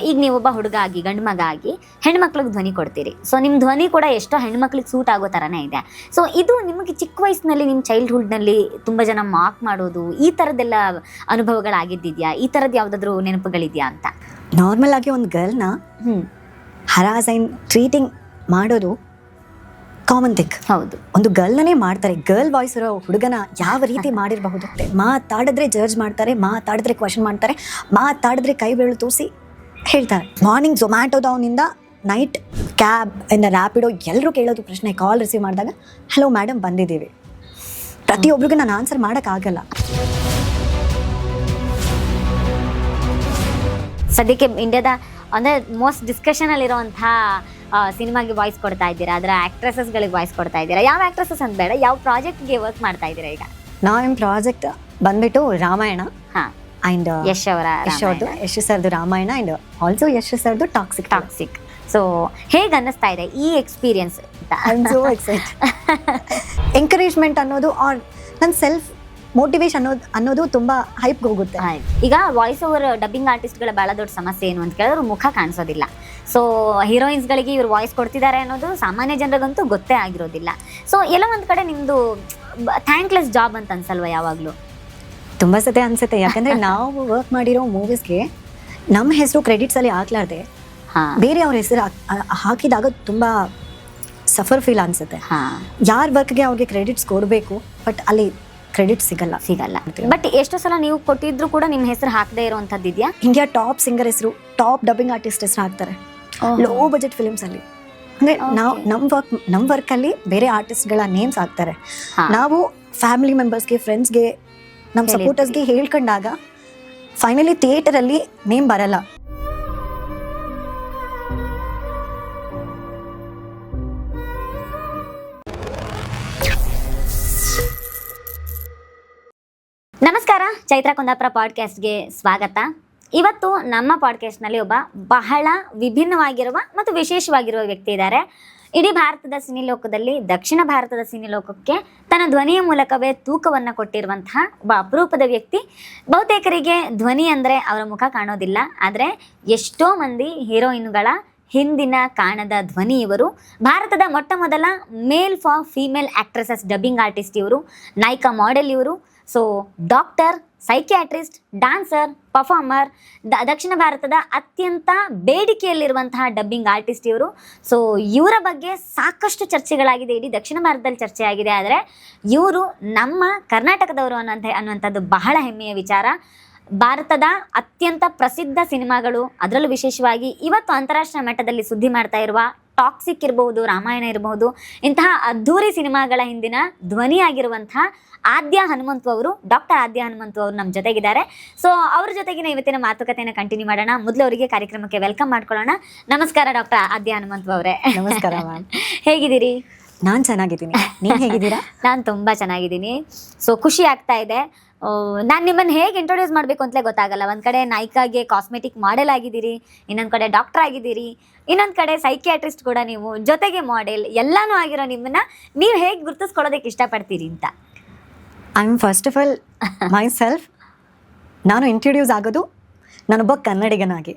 ಈಗ ನೀವೊಬ್ಬ ಹುಡುಗ ಆಗಿ ಗಂಡು ಮಗ ಆಗಿ ಹೆಣ್ಮಕ್ಳಿಗೆ ಧ್ವನಿ ಕೊಡ್ತೀರಿ. ಸೊ ನಿಮ್ಮ ಧ್ವನಿ ಕೂಡ ಎಷ್ಟೋ ಹೆಣ್ಮಕ್ಳಿಗೆ ಸೂಟ್ ಆಗೋ ಥರನೇ ಇದೆ. ಸೊ ಇದು ನಿಮಗೆ ಚಿಕ್ಕ ವಯಸ್ಸಿನಲ್ಲಿ ನಿಮ್ಮ ಚೈಲ್ಡ್ಹುಡ್ನಲ್ಲಿ ತುಂಬ ಜನ ಮಾರ್ಕ್ ಮಾಡೋದು ಈ ಥರದ್ದೆಲ್ಲ ಅನುಭವಗಳಾಗಿದ್ದಿದೆಯಾ? ಈ ಥರದ್ದು ಯಾವುದಾದ್ರೂ ನೆನಪುಗಳಿದೆಯಾ ಅಂತ? ನಾರ್ಮಲ್ ಆಗಿ ಒಂದು ಗರ್ಲ್ನ ಹರಾಸ್ ಆ್ಯಂಡ್ ಟ್ರೀಟಿಂಗ್ ಮಾಡೋದು ಕಾಮನ್ ಥಿಂಗ್. ಹೌದು, ಒಂದು ಗರ್ಲ್ನೇ ಮಾಡ್ತಾರೆ. ಗರ್ಲ್ ವಾಯ್ಸ್ ಇರೋ ಹುಡುಗನ ಯಾವ ರೀತಿ ಮಾಡಿರಬಹುದು? ಮಾತಾಡಿದ್ರೆ ಜಡ್ಜ್ ಮಾಡ್ತಾರೆ, ಮಾತಾಡಿದ್ರೆ ಕ್ವಶನ್ ಮಾಡ್ತಾರೆ, ಮಾತಾಡಿದ್ರೆ ಕೈ ಬೆರಳು ತೋರಿಸಿ ಹೇಳ್ತಾರೆ. ಮಾರ್ನಿಂಗ್ ಝೊಮ್ಯಾಟೋದವನಿಂದ ನೈಟ್ ಕ್ಯಾಬ್ ಇಂದ ರ್ಯಾಪಿಡೋ ಎಲ್ಲರೂ ಕೇಳೋದು ಪ್ರಶ್ನೆ. ಕಾಲ್ ರಿಸೀವ್ ಮಾಡಿದಾಗ ಹಲೋ ಮೇಡಮ್ ಬಂದಿದ್ದೀವಿ. ಪ್ರತಿಯೊಬ್ಬರಿಗೂ ನಾನು ಆನ್ಸರ್ ಮಾಡೋಕ್ಕಾಗಲ್ಲ. ಸದ್ಯಕ್ಕೆ ಇಂಡಿಯಾದ ಅಂದರೆ ಮೋಸ್ಟ್ ಡಿಸ್ಕಷನಲ್ಲಿರುವಂಥ ಸಿನಿಮಾಗೆ ವಾಯ್ಸ್ ಕೊಡ್ತಾ ಇದ್ದೀರಾ, ಅದರ ಆ್ಯಕ್ಟ್ರೆಸಸ್ಗಳಿಗೆ ವಾಯ್ಸ್ ಕೊಡ್ತಾ ಇದ್ದೀರಾ. ಯಾವ ಆ್ಯಕ್ಟ್ರೆಸಸ್ ಅಂತ ಬೇಡ, ಯಾವ ಪ್ರಾಜೆಕ್ಟ್ಗೆ ವರ್ಕ್ ಮಾಡ್ತಾ ಇದ್ದೀರಾ ಈಗ? ನಮ್ಮ ಪ್ರಾಜೆಕ್ಟ್ ಬಂದ್ಬಿಟ್ಟು ರಾಮಾಯಣ. ಹಾಂ, ಆ್ಯಂಡ್ ಯಶ್ ಅವ್ರದ್ದು ಯಶ್ ಸರ್ದು ರಾಮಾಯಣ ಆ್ಯಂಡ್ ಆಲ್ಸೋ ಯಶ್ ಸರ್ದು ಟಾಕ್ಸಿಕ್. ಸೊ ಹೇಗೆ ಅನ್ನಿಸ್ತಾ ಇದೆ ಈ ಎಕ್ಸ್ಪೀರಿಯನ್ಸ್ ಅಂತ? I am so excited. Encouragement ಅನ್ನೋದು ಆರ್ ನನ್ನ ಸೆಲ್ಫ್ ಮೋಟಿವೇಶನ್ ಅನ್ನೋದು ತುಂಬ ಹೈಪ್ಗೆ ಹೋಗುತ್ತೆ. ಈಗ ವಾಯ್ಸ್ ಓವರ್ ಡಬ್ಬಿಂಗ್ ಆರ್ಟಿಸ್ಟ್ಗಳ ಭಾಳ ದೊಡ್ಡ ಸಮಸ್ಯೆ ಏನು ಅಂತ ಕೇಳಿದ್ರೆ ಮುಖ ಕಾಣಿಸೋದಿಲ್ಲ. ಸೊ ಹೀರೋಯಿನ್ಸ್ಗಳಿಗೆ ಇವ್ರು ವಾಯ್ಸ್ ಕೊಡ್ತಿದ್ದಾರೆ ಅನ್ನೋದು ಸಾಮಾನ್ಯ ಜನರಿಗಂತೂ ಗೊತ್ತೇ ಆಗಿರೋದಿಲ್ಲ. ಸೊ ಎಲ್ಲ ಒಂದು ಕಡೆ ನಿಮ್ಮದು ಥ್ಯಾಂಕ್ಲೆಸ್ ಜಾಬ್ ಅಂತ ಅನ್ಸಲ್ವಾ ಯಾವಾಗಲೂ? ತುಂಬ ಸತೆ ಅನಿಸುತ್ತೆ. ಯಾಕಂದರೆ ನಾವು ವರ್ಕ್ ಮಾಡಿರೋ ಮೂವೀಸ್ಗೆ ನಮ್ಮ ಹೆಸರು ಕ್ರೆಡಿಟ್ಸಲ್ಲಿ ಹಾಕ್ಲಾರ್ದೆ ಬೇರೆ ಅವ್ರ ಹೆಸರು ಹಾಕಿದಾಗ ತುಂಬ ಸಫರ್ ಫೀಲ್ ಅನಿಸುತ್ತೆ. ಯಾರ ವರ್ಕ್ಗೆ ಅವ್ರಿಗೆ ಕ್ರೆಡಿಟ್ಸ್ ಕೊಡಬೇಕು, ಬಟ್ ಅಲ್ಲಿ ಕ್ರೆಡಿಟ್ ಸಿಗಲ್ಲ. ಬಟ್ ಎಷ್ಟೋ ಸಲ ನೀವು ಕೊಟ್ಟಿದ್ರು ಕೂಡ ನಿಮ್ಮ ಹೆಸರು ಹಾಕದೇ ಇರೋವಂಥದ್ದು ಇದೆಯಾ? ಇಂಡಿಯಾ ಟಾಪ್ ಸಿಂಗರ್ ಹೆಸರು, ಟಾಪ್ ಡಬ್ಬಿಂಗ್ ಆರ್ಟಿಸ್ಟ್ ಹೆಸರು ಹಾಕ್ತಾರೆ ಲೋ ಬಜೆಟ್ ಫಿಲ್ಮ್ಸಲ್ಲಿ. ಅಂದರೆ ನಾವು ನಮ್ಮ ವರ್ಕಲ್ಲಿ ಬೇರೆ ಆರ್ಟಿಸ್ಟ್ಗಳ ನೇಮ್ಸ್ ಹಾಕ್ತಾರೆ. ನಾವು ಫ್ಯಾಮಿಲಿ ಮೆಂಬರ್ಸ್ಗೆ, ಫ್ರೆಂಡ್ಸ್ಗೆ, ನಮ್ಮ ಸಪೋರ್ಟರ್ಸ್ಗೆ ಹೇಳ್ಕೊಂಡಾಗ ಫೈನಲಿ ಥಿಯೇಟರಲ್ಲಿ ನೇಮ್ ಬರಲ್ಲ. ನಮಸ್ಕಾರ, ಚೈತ್ರ ಕುಂದಾಪುರ ಪಾಡ್ಕಾಸ್ಟ್ಗೆ ಸ್ವಾಗತ. ಇವತ್ತು ನಮ್ಮ ಪಾಡ್ಕಾಸ್ಟ್ನಲ್ಲಿ ಒಬ್ಬ ಬಹಳ ವಿಭಿನ್ನವಾಗಿರುವ ಮತ್ತು ವಿಶೇಷವಾಗಿರುವ ವ್ಯಕ್ತಿ ಇದ್ದಾರೆ. ಇಡೀ ಭಾರತದ ಸಿನಿಲೋಕದಲ್ಲಿ ದಕ್ಷಿಣ ಭಾರತದ ಸಿನಿಲೋಕಕ್ಕೆ ತನ್ನ ಧ್ವನಿಯ ಮೂಲಕವೇ ತೂಕವನ್ನು ಕೊಟ್ಟಿರುವಂತಹ ಒಬ್ಬ ಅಪರೂಪದ ವ್ಯಕ್ತಿ. ಬಹುತೇಕರಿಗೆ ಧ್ವನಿ ಅಂದರೆ ಅವರ ಮುಖ ಕಾಣೋದಿಲ್ಲ, ಆದರೆ ಎಷ್ಟೋ ಮಂದಿ ಹೀರೋಯಿನ್ಗಳ ಹಿಂದಿನ ಕಾಣದ ಧ್ವನಿ ಇವರು. ಭಾರತದ ಮೊಟ್ಟ ಮೊದಲ male for female actresses dubbing artist ಇವರು, ನಾಯಿಕಾ ಮಾಡೆಲ್ ಇವರು. So doctor, psychiatrist, dancer, performer, ದಕ್ಷಿಣ ಭಾರತದ ಅತ್ಯಂತ ಬೇಡಿಕೆಯಲ್ಲಿರುವಂತಹ ಡಬ್ಬಿಂಗ್ ಆರ್ಟಿಸ್ಟ್ ಇವರು. ಸೊ ಇವರ ಬಗ್ಗೆ ಸಾಕಷ್ಟು ಚರ್ಚೆಗಳಾಗಿದೆ, ಇಡೀ ದಕ್ಷಿಣ ಭಾರತದಲ್ಲಿ ಚರ್ಚೆ ಆಗಿದೆ. ಆದರೆ ಇವರು ನಮ್ಮ ಕರ್ನಾಟಕದವರು ಅನ್ನುವಂಥದ್ದು ಬಹಳ ಹೆಮ್ಮೆಯ ವಿಚಾರ. ಭಾರತದ ಅತ್ಯಂತ ಪ್ರಸಿದ್ಧ ಸಿನಿಮಾಗಳು, ಅದರಲ್ಲೂ ವಿಶೇಷವಾಗಿ ಇವತ್ತು ಅಂತಾರಾಷ್ಟ್ರೀಯ ಮಟ್ಟದಲ್ಲಿ ಸುದ್ದಿ ಮಾಡ್ತಾ ಇರುವ ಟಾಕ್ಸಿಕ್ ಇರಬಹುದು, ರಾಮಾಯಣ ಇರಬಹುದು, ಇಂತಹ ಅದ್ಧೂರಿ ಸಿನಿಮಾಗಳ ಹಿಂದಿನ ಧ್ವನಿಯಾಗಿರುವಂತಹ ಆದ್ಯ ಹನುಮಂತು ಅವರು, ಡಾಕ್ಟರ್ ಆದ್ಯ ಹನುಮಂತು ಅವರು ನಮ್ಮ ಜೊತೆಗಿದ್ದಾರೆ. ಸೊ ಅವ್ರ ಜೊತೆಗಿನ ಇವತ್ತಿನ ಮಾತುಕತೆಯನ್ನು ಕಂಟಿನ್ಯೂ ಮಾಡೋಣ. ಮೊದಲು ಅವರಿಗೆ ಕಾರ್ಯಕ್ರಮಕ್ಕೆ ವೆಲ್ಕಮ್ ಮಾಡ್ಕೊಳ್ಳೋಣ. ನಮಸ್ಕಾರ ಡಾಕ್ಟರ್ ಆದ್ಯ ಹನುಮಂತು ಅವರೇ. ನಮಸ್ಕಾರ ಮ್ಯಾಮ್. ಹೇಗಿದ್ದೀರಿ? ನಾನು ಚೆನ್ನಾಗಿದ್ದೀನಿ, ನೀವು ಹೇಗಿದ್ದೀರಾ? ನಾನು ತುಂಬ ಚೆನ್ನಾಗಿದ್ದೀನಿ. ಸೊ ಖುಷಿ ಆಗ್ತಾ ಇದೆ. ನಾನು ನಿಮ್ಮನ್ನು ಹೇಗೆ ಇಂಟ್ರೊಡ್ಯೂಸ್ ಮಾಡಬೇಕು ಅಂತಲೇ ಗೊತ್ತಾಗಲ್ಲ. ಒಂದು ಕಡೆ ನಾಯಿಕಾಗೆ ಕಾಸ್ಮೆಟಿಕ್ ಮಾಡೆಲ್ ಆಗಿದ್ದೀರಿ, ಇನ್ನೊಂದು ಕಡೆ ಡಾಕ್ಟರ್ ಆಗಿದ್ದೀರಿ, ಇನ್ನೊಂದು ಕಡೆ ಸೈಕಿಯಾಟ್ರಿಸ್ಟ್ ಕೂಡ ನೀವು, ಜೊತೆಗೆ ಮಾಡೆಲ್, ಎಲ್ಲನೂ ಆಗಿರೋ ನಿಮ್ಮನ್ನು ನೀವು ಹೇಗೆ ಗುರುತಿಸ್ಕೊಳ್ಳೋದಕ್ಕೆ ಇಷ್ಟಪಡ್ತೀರಿ ಅಂತ? I am first of all my self. ನಾನು ಇಂಟ್ರೊಡ್ಯೂಸ್ ಆಗೋದು ನಾನೊಬ್ಬ ಕನ್ನಡಿಗನಾಗಿ,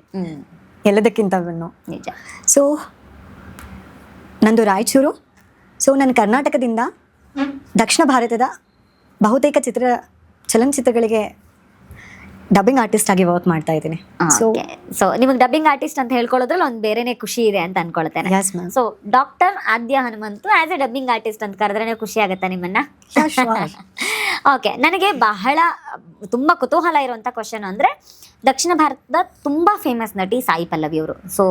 ಎಲ್ಲದಕ್ಕಿಂತ ನಿಜ. ಸೊ ನಂದು ರಾಯಚೂರು. ಸೊ ನಾನು ಕರ್ನಾಟಕದಿಂದ ದಕ್ಷಿಣ ಭಾರತದ ಬಹುತೇಕ ಚಲನಚಿತ್ರಗಳಿಗೆ ಡಬ್ಬಿಂಗ್ ಆರ್ಟಿಸ್ಟ್ ಆಗಿ ವರ್ಕ್ ಮಾಡ್ತಾ ಇದ್ದೀನಿ. ಸೊ ನಿಮಗೆ ಡಬ್ಬಿಂಗ್ ಆರ್ಟಿಸ್ಟ್ ಅಂತ ಹೇಳ್ಕೊಳ್ಳೋದ್ರಲ್ಲಿ ಒಂದು ಬೇರೆನೇ ಖುಷಿ ಇದೆ ಅಂತ ಅನ್ಕೊಳ್ತೇನೆ. So doctor Adya Hanumanthu as a dubbing artist ಅಂತ ಕರೆದ್ರೆ ಖುಷಿ ಆಗುತ್ತಾ ನಿಮ್ಮನ್ನ? ಓಕೆ, ನನಗೆ ಬಹಳ ತುಂಬ ಕುತೂಹಲ ಇರುವಂಥ ಕ್ವಶನ್ ಅಂದರೆ, ದಕ್ಷಿಣ ಭಾರತದ ತುಂಬ ಫೇಮಸ್ ನಟಿ ಸಾಯಿ ಪಲ್ಲವಿ ಅವರು. ಸೊ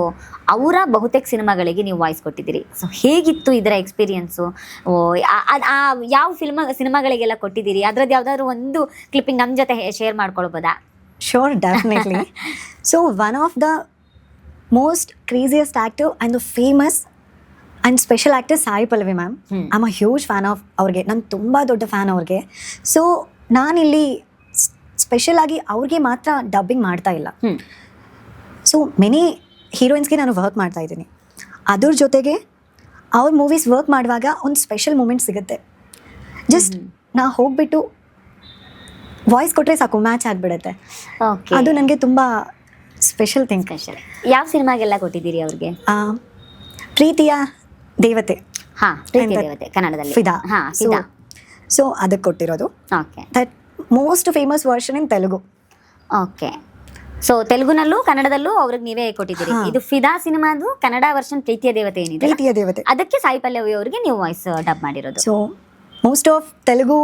ಅವರ ಬಹುತೇಕ ಸಿನಿಮಾಗಳಿಗೆ ನೀವು ವಾಯ್ಸ್ ಕೊಟ್ಟಿದ್ದೀರಿ. ಸೊ ಹೇಗಿತ್ತು ಇದರ ಎಕ್ಸ್ಪೀರಿಯನ್ಸು? ಯಾವ ಸಿನಿಮಾಗಳಿಗೆಲ್ಲ ಕೊಟ್ಟಿದ್ದೀರಿ? ಅದರದ್ದು ಯಾವುದಾದ್ರು ಒಂದು ಕ್ಲಿಪ್ಪಿಂಗ್ ನಮ್ಮ ಜೊತೆ share ಮಾಡ್ಕೊಳ್ಬೋದಾ? Sure, definitely. So one of the most craziest actor and the famous and special actor Sai Pallavi ma'am. I'm a huge fan of ಅವ್ರಿಗೆ. ನಾನು ತುಂಬ ದೊಡ್ಡ ಫ್ಯಾನ್ ಅವ್ರಿಗೆ. ಸೊ ನಾನಿಲ್ಲಿ ಸ್ಪೆಷಲ್ ಆಗಿ ಅವ್ರಿಗೆ ಮಾತ್ರ ಡಬ್ಬಿಂಗ್ ಮಾಡ್ತಾ ಇಲ್ಲ. ಸೊ ಮೆನಿ ಹೀರೋಯಿನ್ಸ್ಗೆ ನಾನು ವರ್ಕ್ ಮಾಡ್ತಾ ಇದ್ದೀನಿ. ಅದ್ರ ಜೊತೆಗೆ ಅವ್ರ ಮೂವೀಸ್ ವರ್ಕ್ ಮಾಡುವಾಗ ಒಂದು ಸ್ಪೆಷಲ್ ಮೂಮೆಂಟ್ ಸಿಗುತ್ತೆ. ಜಸ್ಟ್ ನಾ ಹೋಗ್ಬಿಟ್ಟು ವಾಯ್ಸ್ ಕೊಟ್ಟರೆ ಸಾಕು, ಮ್ಯಾಚ್ ಆಗಿಬಿಡುತ್ತೆ. ಅದು ನನಗೆ ತುಂಬ ಸ್ಪೆಷಲ್ ಥಿಂಗ್. ಸ್ಪೆಷಲ್. ಯಾವ ಸಿನಿಮಾಗೆಲ್ಲ ಕೊಟ್ಟಿದ್ದೀರಿ ಅವ್ರಿಗೆ? ಪ್ರೀತಿಯ ದೇವತೆ, ಹಾ, ಪ್ರೀತಿ ಅಂತ ದೇವತೆ ಕನ್ನಡದಲ್ಲಿ. ಫಿದಾ. ಹಾ, ಫಿದಾ. ಸೊ ಅದಕ್ಕೆ ಕೊಟ್ಟಿರೋದು. Okay that most famous version in Telugu. Okay. So ತೆಲುಗುನಲ್ಲೂ ಕನ್ನಡದಲ್ಲೂ ಅವ್ರಿಗೆ ನೀವೇ ಕೊಟ್ಟಿದ್ದೀರಿ. ಹಾ. ಇದು ಫಿದಾ ಸಿನಿಮಾದು ಕನ್ನಡ ವರ್ಷನ್ ಪ್ರೀತಿಯ ದೇವತೆ ಏನಿದೆ ಪ್ರೀತಿಯ ದೇವತೆ. ಅದಕ್ಕೆ ಸಾಯಿ ಪಲ್ಲವಿ ಅವರಿಗೆ ನೀವು ವಾಯ್ಸ್ ಡಬ್ ಮಾಡಿರೋದು. So most of Telugu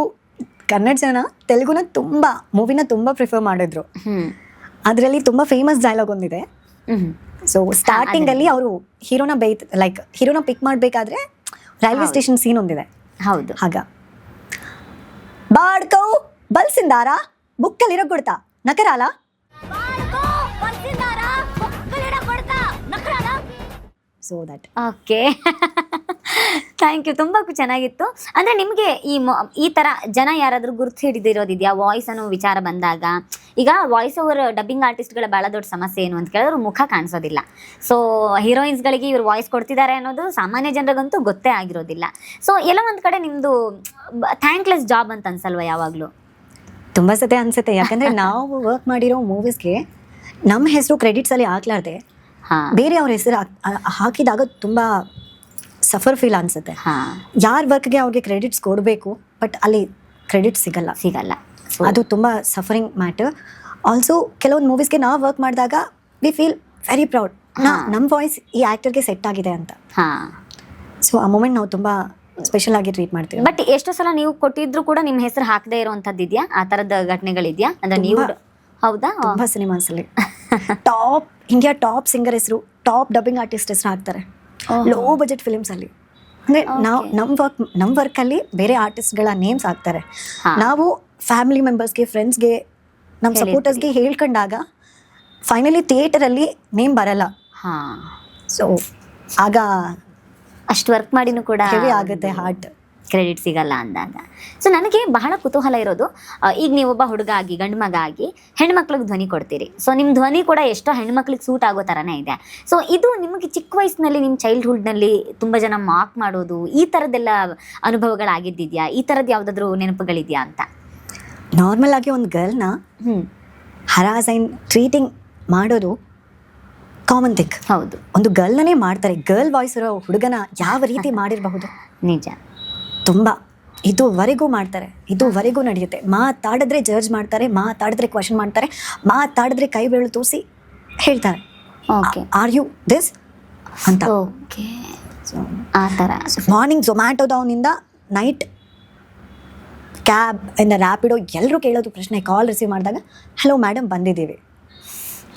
Kannada ಜನ ತೆಲುಗುನ ಮೂವಿನ ತುಂಬ ಪ್ರಿಫರ್ ಮಾಡಿದ್ರು. ಅದರಲ್ಲಿ ತುಂಬ ಫೇಮಸ್ ಡೈಲಾಗ್ ಒಂದಿದೆ. ಸೊ ಸ್ಟಾರ್ಟಿಂಗ್ ಅಲ್ಲಿ ಅವರು ಹೀರೋನ ಪಿಕ್ ಮಾಡಬೇಕಾದ್ರೆ ರೈಲ್ವೆ ಸ್ಟೇಷನ್ ಸೀನ್ ಒಂದಿದೆ. ಹೌದು. ಹಾಗ ಬಾಡ್ಕೋ ಬಲ್ಸಿಂದಾರ ಬುಕ್ಕಲ್ಲಿರೋ ಕೊಡ್ತಾ ನಕರಾಲ. So that. Okay. Thank you. ತುಂಬ ಚೆನ್ನಾಗಿತ್ತು. ಅಂದರೆ ನಿಮಗೆ ಈ ಥರ ಜನ ಯಾರಾದರೂ ಗುರ್ತು ಹಿಡಿದಿರೋದಿದೆಯಾ ವಾಯ್ಸ್ ಅನ್ನೋ ವಿಚಾರ ಬಂದಾಗ? ಈಗ ವಾಯ್ಸ್ ಓವರ್ ಡಬ್ಬಿಂಗ್ ಆರ್ಟಿಸ್ಟ್ಗಳ ಭಾಳ ದೊಡ್ಡ ಸಮಸ್ಯೆ ಏನು ಅಂತ ಕೇಳಿದ್ರೆ ಮುಖ ಕಾಣಿಸೋದಿಲ್ಲ. ಸೊ ಹೀರೋಯಿನ್ಸ್ಗಳಿಗೆ ಇವ್ರು ವಾಯ್ಸ್ ಕೊಡ್ತಿದ್ದಾರೆ ಅನ್ನೋದು ಸಾಮಾನ್ಯ ಜನರಿಗಂತೂ ಗೊತ್ತೇ ಆಗಿರೋದಿಲ್ಲ. ಸೊ ಎಲ್ಲ ಒಂದು ಕಡೆ ನಿಮ್ಮದು ಥ್ಯಾಂಕ್ಲೆಸ್ ಜಾಬ್ ಅಂತ ಅನ್ಸಲ್ವಾ ಯಾವಾಗಲೂ? ತುಂಬ ಸತೆ ಅನ್ಸುತ್ತೆ. ಯಾಕಂದರೆ ನಾವು ವರ್ಕ್ ಮಾಡಿರೋ ಮೂವೀಸ್ಗೆ ನಮ್ಮ ಹೆಸರು ಕ್ರೆಡಿಟ್ಸಲ್ಲಿ ಹಾಕ್ಲಾರ್ದೆ ಬೇರೆ ಅವ್ರ ಹೆಸರು ಹಾಕಿದಾಗ ತುಂಬ ಸಫರ್ ಫೀಲ್ ಅನಿಸುತ್ತೆ. ಯಾರ ವರ್ಕ್ಗೆ ಅವ್ರಿಗೆ ಕ್ರೆಡಿಟ್ಸ್ ಕೊಡಬೇಕು, ಬಟ್ ಅಲ್ಲಿ ಕ್ರೆಡಿಟ್ ಸಿಗಲ್ಲ. ಅದು ತುಂಬ ಸಫರಿಂಗ್ ಮ್ಯಾಟರ್. ಆಲ್ಸೋ ಕೆಲವೊಂದು ಮೂವೀಸ್ಗೆ ನಾವು ವರ್ಕ್ ಮಾಡಿದಾಗ ವಿ ಫೀಲ್ ವೆರಿ ಪ್ರೌಡ್, ನಮ್ಮ ವಾಯ್ಸ್ ಈ ಆ್ಯಕ್ಟರ್ಗೆ ಸೆಟ್ ಆಗಿದೆ ಅಂತ. ಸೊ ಆ ಮೂಮೆಂಟ್ ನಾವು ತುಂಬ ಸ್ಪೆಷಲ್ ಆಗಿ ಟ್ರೀಟ್ ಮಾಡ್ತೀವಿ. ಬಟ್ ಎಷ್ಟೋ ಸಲ ನೀವು ಕೊಟ್ಟಿದ್ರು ಕೂಡ ನಿಮ್ಮ ಹೆಸರು ಹಾಕದೇ ಇರುವಂಥದ್ದು ಇದೆಯಾ? ಆ ಥರದ ಘಟನೆಗಳಿದೆಯಾ? ಅಂದರೆ ನೀವು ಹೌದಾ? ತುಂಬ ಸಿನಿಮಾಸಲ್ಲಿ ಇಂಡಿಯಾ ಟಾಪ್ ಸಿಂಗರ್ ಹೆಸರು, ಟಾಪ್ ಡಬ್ಬಿಂಗ್ ಆರ್ಟಿಸ್ಟ್ ಹೆಸರು ಹಾಕ್ತಾರೆ ಲೋ ಬಜೆಟ್ ಫಿಲಿಮ್ಸಲ್ಲಿ. ಅಂದರೆ ನಾವು ನಮ್ಮ ವರ್ಕಲ್ಲಿ ಬೇರೆ ಆರ್ಟಿಸ್ಟ್ಗಳ ನೇಮ್ಸ್ ಹಾಕ್ತಾರೆ. ನಾವು ಫ್ಯಾಮಿಲಿ ಮೆಂಬರ್ಸ್ಗೆ, ಫ್ರೆಂಡ್ಸ್ಗೆ, ನಮ್ಮ ಸಪೋರ್ಟರ್ಸ್ಗೆ ಹೇಳ್ಕೊಂಡಾಗ ಫೈನಲಿ ಥಿಯೇಟರಲ್ಲಿ ನೇಮ್ ಬರಲ್ಲ. ಸೊ ಆಗ ಅಷ್ಟು ವರ್ಕ್ ಮಾಡಿನೂ ಕೂಡ ಹೆವಿ ಆಗುತ್ತೆ, ಹಾರ್ಟ್ ಕ್ರೆಡಿಟ್ ಸಿಗಲ್ಲ ಅಂದಾಗ. ಸೊ ನನಗೆ ಬಹಳ ಕುತೂಹಲ ಇರೋದು, ಈಗ ನೀವೊಬ್ಬ ಹುಡುಗ ಆಗಿ ಗಂಡು ಮಗ ಆಗಿ ಹೆಣ್ಮಕ್ಳಿಗೆ ಧ್ವನಿ ಕೊಡ್ತೀರಿ. ಸೊ ನಿಮ್ಮ ಧ್ವನಿ ಕೂಡ ಎಷ್ಟೋ ಹೆಣ್ಮಕ್ಳಿಗೆ ಸೂಟ್ ಆಗೋ ಥರನೇ ಇದೆ. ಸೊ ಇದು ನಿಮಗೆ ಚಿಕ್ಕ ವಯಸ್ಸಿನಲ್ಲಿ ನಿಮ್ಮ ಚೈಲ್ಡ್ಹುಡ್ನಲ್ಲಿ ತುಂಬ ಜನ ಮಾರ್ಕ್ ಮಾಡೋದು, ಈ ಥರದ್ದೆಲ್ಲ ಅನುಭವಗಳಾಗಿದ್ದಿದೆಯಾ? ಈ ಥರದ್ದು ಯಾವುದಾದ್ರೂ ನೆನಪುಗಳಿದೆಯಾ ಅಂತ? ನಾರ್ಮಲ್ ಆಗಿ ಒಂದು ಗರ್ಲ್ನ ಹರಾಸ್ ಆ್ಯಂಡ್ ಟ್ರೀಟಿಂಗ್ ಮಾಡೋದು ಕಾಮನ್ ಥಿಂಗ್. ಹೌದು. ಒಂದು ಗರ್ಲ್ನೇ ಮಾಡ್ತಾರೆ. ಗರ್ಲ್ ವಾಯ್ಸ್ ಇರೋ ಹುಡುಗನ ಯಾವ ರೀತಿ ಮಾಡಿರಬಹುದು? ನಿಜ. ತುಂಬ ಇದುವರೆಗೂ ಮಾಡ್ತಾರೆ, ಇದುವರೆಗೂ ನಡೆಯುತ್ತೆ. ಮಾತಾಡಿದ್ರೆ ಜಡ್ಜ್ ಮಾಡ್ತಾರೆ, ಮಾತಾಡಿದ್ರೆ ಕ್ವಶನ್ ಮಾಡ್ತಾರೆ, ಮಾತಾಡಿದ್ರೆ ಕೈ ಬೆರಳು ತೋರಿಸಿ ಹೇಳ್ತಾರೆ, ಆರ್ ಯು ದಿಸ್ ಅಂತ. ಓಕೆ. ಆ ಥರ ಮಾರ್ನಿಂಗ್ ಝೊಮ್ಯಾಟೋದವನಿಂದ ನೈಟ್ ಕ್ಯಾಬ್ ಇಂದ ರ್ಯಾಪಿಡೋ ಎಲ್ಲರೂ ಕೇಳೋದು ಪ್ರಶ್ನೆ, ಕಾಲ್ ರಿಸೀವ್ ಮಾಡಿದಾಗ ಹಲೋ ಮೇಡಮ್ ಬಂದಿದ್ದೀವಿ.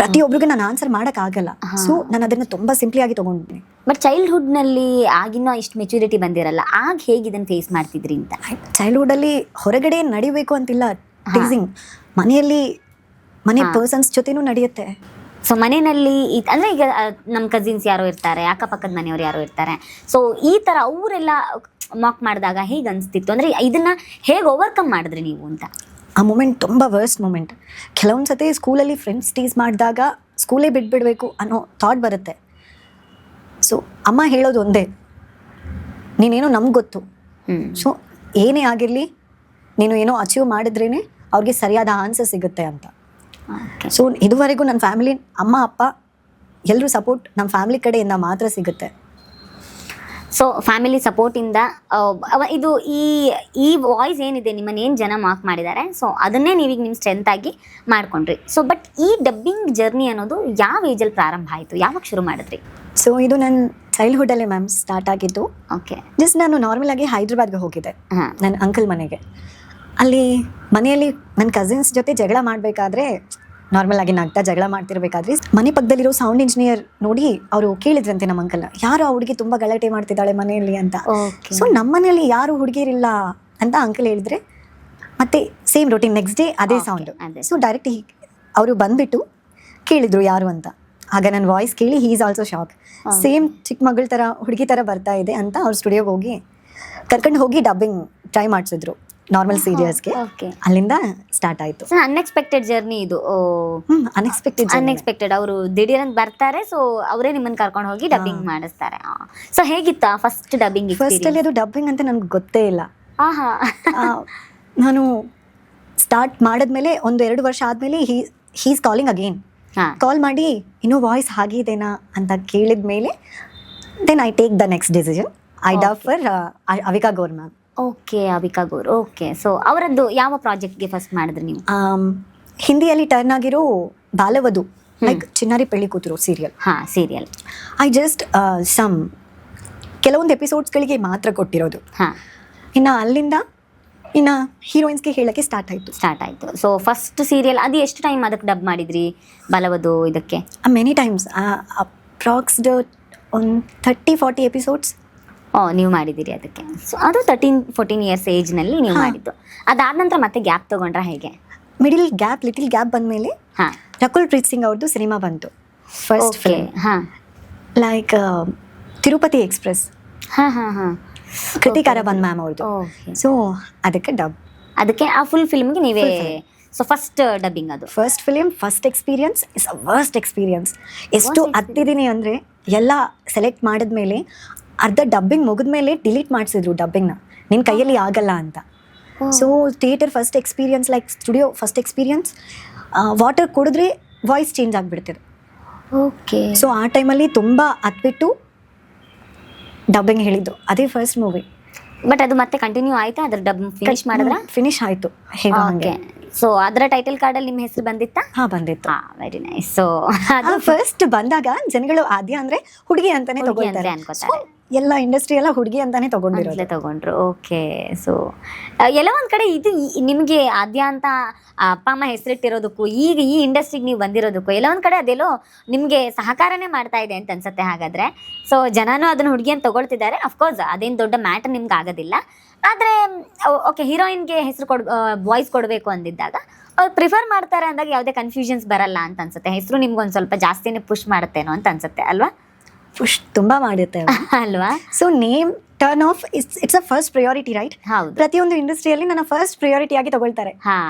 ಪ್ರತಿಯೊಬ್ಬರಿಗೂ ನಾನು ಆನ್ಸರ್ ಮಾಡೋಕ್ಕಾಗಲ್ಲ. ಸೊ ನಾನು ಅದನ್ನು ತುಂಬ ಸಿಂಪ್ಲಿ ಆಗಿ ತೊಗೊಂಡಿದ್ದೀನಿ. ಬಟ್ ಚೈಲ್ಡ್ಹುಡ್ನಲ್ಲಿ ಆಗಿನ ಇಷ್ಟು ಮೆಚುರಿಟಿ ಬಂದಿರಲ್ಲ, ಆಗ ಹೇಗೆ ಇದನ್ನು ಫೇಸ್ ಮಾಡ್ತಿದ್ರಿ ಅಂತ? ಚೈಲ್ಡ್ಹುಡ್ಡಲ್ಲಿ ಹೊರಗಡೆ ನಡಿಬೇಕು ಅಂತಿಲ್ಲ, ಟೀಸಿಂಗ್ ಮನೆ ಪರ್ಸನ್ಸ್ ಜೊತೆನೂ ನಡೆಯುತ್ತೆ. ಸೊ ಮನೆಯಲ್ಲಿ ಅಂದರೆ ಈಗ ನಮ್ಮ ಕಸಿನ್ಸ್ ಯಾರೋ ಇರ್ತಾರೆ, ಅಕ್ಕಪಕ್ಕದ ಮನೆಯವ್ರು ಯಾರೋ ಇರ್ತಾರೆ. ಸೊ ಈ ಥರ ಅವರೆಲ್ಲ ಮಾಕ್ ಮಾಡಿದಾಗ ಹೇಗೆ ಅನಿಸ್ತಿತ್ತು? ಅಂದರೆ ಇದನ್ನು ಹೇಗೆ ಓವರ್ಕಮ್ ಮಾಡಿದ್ರಿ ನೀವು ಅಂತ? ಆ ಮೂಮೆಂಟ್ ತುಂಬ ವರ್ಸ್ಟ್ ಮೂಮೆಂಟ್. ಕೆಲವೊಂದು ಸತಿ ಸ್ಕೂಲಲ್ಲಿ ಫ್ರೆಂಡ್ಸ್ ಟೀಸ್ ಮಾಡಿದಾಗ ಸ್ಕೂಲೇ ಬಿಟ್ಬಿಡಬೇಕು ಅನ್ನೋ ಥಾಟ್ ಬರುತ್ತೆ. ಸೊ ಅಮ್ಮ ಹೇಳೋದು ಒಂದೇ, ನೀನೇನೋ ನಮ್ಗೆ ಗೊತ್ತು. ಸೊ ಏನೇ ಆಗಿರಲಿ ನೀನು ಏನೋ ಅಚೀವ್ ಮಾಡಿದ್ರೇ ಅವ್ರಿಗೆ ಸರಿಯಾದ ಆನ್ಸರ್ ಸಿಗುತ್ತೆ ಅಂತ. ಸೊ ಇದುವರೆಗೂ ನನ್ನ ಫ್ಯಾಮಿಲಿ, ಅಮ್ಮ ಅಪ್ಪ ಎಲ್ಲರೂ ಸಪೋರ್ಟ್ ನಮ್ಮ ಫ್ಯಾಮಿಲಿ ಕಡೆಯಿಂದ ಮಾತ್ರ ಸಿಗುತ್ತೆ. ಸೊ ಫ್ಯಾಮಿಲಿ ಸಪೋರ್ಟಿಂದ ಇದು ಈ ವಾಯ್ಸ್ ಏನಿದೆ ನಿಮ್ಮನ್ನೇನು ಜನ ಮಾರ್ಕ್ ಮಾಡಿದ್ದಾರೆ, ಸೊ ಅದನ್ನೇ ನೀವೀಗ ನಿಮ್ಮ ಸ್ಟ್ರೆಂತ್ ಆಗಿ ಮಾಡ್ಕೊಂಡ್ರಿ. ಸೊ ಬಟ್ ಈ ಡಬ್ಬಿಂಗ್ ಜರ್ನಿ ಅನ್ನೋದು ಯಾವ ಏಜಲ್ಲಿ ಪ್ರಾರಂಭ ಆಯಿತು? ಯಾವಾಗ ಶುರು ಮಾಡಿದ್ರಿ? ಸೊ ಇದು ನನ್ನ ಚೈಲ್ಡ್ಹುಡ್ಡಲ್ಲೇ ಮ್ಯಾಮ್ ಸ್ಟಾರ್ಟ್ ಆಗಿದ್ದು. ಓಕೆ. ಜಸ್ಟ್ ನಾನು ನಾರ್ಮಲ್ ಆಗಿ ಹೈದ್ರಾಬಾದ್ಗೆ ಹೋಗಿದ್ದೆ ನನ್ನ ಅಂಕಲ್ ಮನೆಗೆ. ಅಲ್ಲಿ ಮನೆಯಲ್ಲಿ ನನ್ನ ಕಸಿನ್ಸ್ ಜೊತೆ ಜಗಳ ಮಾಡಬೇಕಾದ್ರೆ ನಾರ್ಮಲ್ ಆಗಿ ನಗ್ತಾ ಜಗಳ ಮಾಡ್ತಿರ್ಬೇಕಾದ್ರೆ ಮನೆ ಪಕ್ಕದಲ್ಲಿರೋ ಸೌಂಡ್ ಇಂಜಿನಿಯರ್ ನೋಡಿ ಅವರು ಕೇಳಿದ್ರಂತೆ ನಮ್ಮ ಅಂಕಲ್ನ, ಯಾರು ಆ ಹುಡುಗಿ ತುಂಬ ಗಲಾಟೆ ಮಾಡ್ತಿದ್ದಾಳೆ ಮನೆಯಲ್ಲಿ ಅಂತ. ಸೊ ನಮ್ಮ ಮನೆಯಲ್ಲಿ ಯಾರು ಹುಡುಗಿರಿಲ್ಲ ಅಂತ ಅಂಕಲ್ ಹೇಳಿದ್ರೆ ಮತ್ತೆ ಸೇಮ್ ರೊಟೀನ್ ನೆಕ್ಸ್ಟ್ ಡೇ ಅದೇ ಸೌಂಡು. ಸೊ ಡೈರೆಕ್ಟ್ ಅವರು ಬಂದ್ಬಿಟ್ಟು ಕೇಳಿದ್ರು ಯಾರು ಅಂತ. ಆಗ ನನ್ನ ವಾಯ್ಸ್ ಕೇಳಿ he is also shock. Same ಚಿಕ್ಕ ಮಗಳ ಥರ ಹುಡುಗಿ ಥರ ಬರ್ತಾ ಇದೆ ಅಂತ ಅವ್ರ ಸ್ಟುಡಿಯೋಗೆ ಹೋಗಿ ಕರ್ಕೊಂಡು ಹೋಗಿ ಡಬ್ಬಿಂಗ್ ಟ್ರೈ ಮಾಡಿಸಿದ್ರು ನಾರ್ಮಲ್ ಸೀರಿಯಲ್ಸ್ಗೆ. ಅಲ್ಲಿಂದ ಸ್ಟಾರ್ಟ್ ಆಯಿತು. ಅನ್ಎಕ್ಸ್ಪೆಕ್ಟೆಡ್ ಜರ್ನಿ ಇದು. ಅನ್ಎಕ್ಸ್ಪೆಕ್ಟೆಡ್ ಅವರು ದಿಢೀರಂತ ಬರ್ತಾರೆ. ಸೊ ಅವರೇ ನಿಮ್ಮನ್ನು ಕರ್ಕೊಂಡು ಹೋಗಿ ಡಬ್ಬಿಂಗ್ ಮಾಡಿಸ್ತಾರೆ. ಸೊ ಹೇಗಿತ್ತಾ ಫಸ್ಟ್ ಡಬ್ಬಿಂಗ್? ಫಸ್ಟಲ್ಲಿ ಅದು ಡಬ್ಬಿಂಗ್ ಅಂತ ನನಗೆ ಗೊತ್ತೇ ಇಲ್ಲ. ನಾನು ಸ್ಟಾರ್ಟ್ ಮಾಡಿದ್ಮೇಲೆ 1-2 ವರ್ಷ ಆದಮೇಲೆ ಹೀಸ್ ಕಾಲಿಂಗ್ ಅಗೇನ್ ಹಾ. ಕಾಲ್ ಮಾಡಿ ಇನ್ನೂ ವಾಯ್ಸ್ ಆಗಿದೆನಾ ಅಂತ ಕೇಳಿದ ಮೇಲೆ then I take the next decision. I dub for Avika Gaur ma'am. Okay, Avika Gaur. Okay, so ಅವರದ್ದು ಯಾವ ಪ್ರಾಜೆಕ್ಟ್ಗೆ ಫಸ್ಟ್ ಮಾಡಿದ್ರಿ ನೀವು? ಹಿಂದಿಯಲ್ಲಿ ಟರ್ನ್ ಆಗಿರೋ ಬಾಲವಧು, ಲೈಕ್ ಚಿನ್ನಾರಿ ಪೆಳ್ಳಿ ಕೂತರು ಸೀರಿಯಲ್. ಹಾ, ಸೀರಿಯಲ್. ಐ ಜಸ್ಟ್ ಕೆಲವೊಂದು ಎಪಿಸೋಡ್ಸ್ಗಳಿಗೆ ಮಾತ್ರ ಕೊಟ್ಟಿರೋದು. ಹಾ, ಇನ್ನು ಅಲ್ಲಿಂದ ಹೀರೋಯಿನ್ಸ್ಗೆ ಹೇಳಕ್ಕೆ ಸ್ಟಾರ್ಟ್ ಆಯಿತು. ಸೊ ಫಸ್ಟ್ ಸೀರಿಯಲ್ ಅದು ಎಷ್ಟು ಟೈಮ್ ಅದಕ್ಕೆ ಡಬ್ ಮಾಡಿದ್ರಿ ಬಲವದು ಇದಕ್ಕೆ? ಮೆನಿ ಟೈಮ್ಸ್, ಅಪ್ರಾಕ್ಸ್ಡ್ ಒಂದು 30-40 ಎಪಿಸೋಡ್ಸ್. ನೀವು ಮಾಡಿದ್ದೀರಿ ಅದಕ್ಕೆ. ಸೊ ಅದು 13-14 ಇಯರ್ಸ್ ಏಜ್ನಲ್ಲಿ ನೀವು ಮಾಡಿದ್ದು. ಅದಾದ ನಂತರ ಮತ್ತೆ ಗ್ಯಾಪ್ ತೊಗೊಂಡ್ರೆ ಹೇಗೆ? ಲಿಟಲ್ ಗ್ಯಾಪ್ ಬಂದಮೇಲೆ ಹಾಂ, ರಕುಲ್ ಪ್ರೀತ್ ಸಿಂಗ್ ಅವ್ರದ್ದು ಸಿನಿಮಾ ಬಂತು, ಫಸ್ಟ್ ಫಿಲ್ಮ್. ಹಾಂ, ಲೈಕ್ ತಿರುಪತಿ ಎಕ್ಸ್ಪ್ರೆಸ್, ಕೃತಿಕಾರ ಬಂದ್ ಮ್ಯಾಮ್ ಅವ್ರದ್ದು. ಸೊ ಅದಕ್ಕೆ ಆ ಫುಲ್ ಫಿಲ್ಮ್ಗೆ ನೀವೇ. ಸೊ ಫಸ್ಟ್ ಡಬ್ಬಿಂಗ್ ಅದು first film, first experience is a worst experience. ಎಷ್ಟು ಹತ್ತಿದ್ದೀನಿ ಅಂದರೆ ಎಲ್ಲ ಸೆಲೆಕ್ಟ್ ಮಾಡಿದ್ಮೇಲೆ ಅರ್ಧ ಡಬ್ಬಿಂಗ್ ಮುಗಿದ್ಮೇಲೆ ಡಿಲೀಟ್ ಮಾಡಿಸಿದ್ರು ಡಬ್ಬಿಂಗ್ನ, ನಿನ್ನ ಕೈಯಲ್ಲಿ ಆಗಲ್ಲ ಅಂತ. So theatre first experience, like studio first experience. Water ಕುಡಿದ್ರೆ ವಾಯ್ಸ್ ಚೇಂಜ್ ಆಗಿಬಿಡ್ತಿದೆ. ಓಕೆ. ಸೊ ಆ ಟೈಮಲ್ಲಿ ತುಂಬ ಹತ್ಬಿಟ್ಟು ಡಬ್ಬಿಂಗ್ ಹೇಳಿದ್ದು. ಅದೇ ಫಸ್ಟ್ ಮೂವಿ. ಬಟ್ ಅದು ಮತ್ತೆ ಕಂಟಿನ್ಯೂ ಆಯ್ತಾ? ಅದ್ರ ಡಬ್ ಫಿನಿಶ್ ಮಾಡಿದ್ರ? ಫಿನಿಶ್ ಆಯಿತು ಹೇಗೋ ಹಾಗೆ. ಸೊ ಅದರ ಟೈಟಲ್ ಕಾರ್ಡಲ್ಲಿ ನಿಮ್ಮ ಹೆಸರು ಬಂದಿತ್ತಾ? ಹಾಂ, ಬಂದಿತ್ತು. Very nice. ಸೊ ಅದು ಫಸ್ಟ್ ಬಂದಾಗ ಜನಗಳು ಆದ್ಯ ಅಂದ್ರೆ ಹುಡುಗಿ ಅಂತಾನೆ ತಗೊಳ್ತಾರೆ, ಅನ್ಕೋತಾರೆ. ಎಲ್ಲ ಇಂಡಸ್ಟ್ರಿ ಎಲ್ಲ ಹುಡುಗಿ ಅಂತಾನೆ ತಗೊಂಡ್ರು. ಓಕೆ. ಸೊ ಎಲ್ಲ ಒಂದ್ ಕಡೆ ಇದು ನಿಮ್ಗೆ ಆದ್ಯ ಅಂತ ಅಪ್ಪ ಅಮ್ಮ ಹೆಸರಿಟ್ಟಿರೋದಕ್ಕೂ ಈಗ ಈ ಇಂಡಸ್ಟ್ರಿಗೆ ನೀವು ಬಂದಿರೋದಕ್ಕೂ ಎಲ್ಲ ಒಂದ್ ಕಡೆ ಅದೆಲ್ಲೋ ನಿಮ್ಗೆ ಸಹಕಾರನೇ ಮಾಡ್ತಾ ಇದೆ ಅಂತ ಅನ್ಸುತ್ತೆ ಹಾಗಾದ್ರೆ. ಸೊ ಜನನೂ ಅದನ್ನ ಹುಡುಗಿ ಅಂತ ತಗೊಳ್ತಿದ್ದಾರೆ. ಅಫ್ಕೋರ್ಸ್ ಅದೇನು ದೊಡ್ಡ ಮ್ಯಾಟರ್ ನಿಮ್ಗೆ ಆಗೋದಿಲ್ಲ. ಆದರೆ ಓಕೆ, ಹೀರೋಯಿನ್ಗೆ ಹೆಸರು ವಾಯ್ಸ್ ಕೊಡಬೇಕು ಅಂದಿದ್ದಾಗ ಅವ್ರು ಪ್ರಿಫರ್ ಮಾಡ್ತಾರೆ ಅಂದಾಗ ಯಾವುದೇ ಕನ್ಫ್ಯೂಷನ್ಸ್ ಬರಲ್ಲ ಅಂತ ಅನ್ಸುತ್ತೆ. ಹೆಸರು ನಿಮ್ಗೊಂದು ಸ್ವಲ್ಪ ಜಾಸ್ತಿನೇ ಪುಷ್ ಮಾಡುತ್ತೇನೋ ಅಂತ ಅನ್ಸುತ್ತೆ ಅಲ್ವಾ? ಪುಷ್ ತುಂಬಾ ಮಾಡುತ್ತೆ ಅಲ್ವಾ? So name turn off it's a first priority, right? ಹೌದು. ಪ್ರತಿಯೊಂದು ಇಂಡಸ್ಟ್ರಿಯಲ್ಲಿ ನನ್ನ ಫಸ್ಟ್ ಪ್ರಯಾರಿಟಿ ಆಗಿ ತಗೊಳ್ತಾರೆ.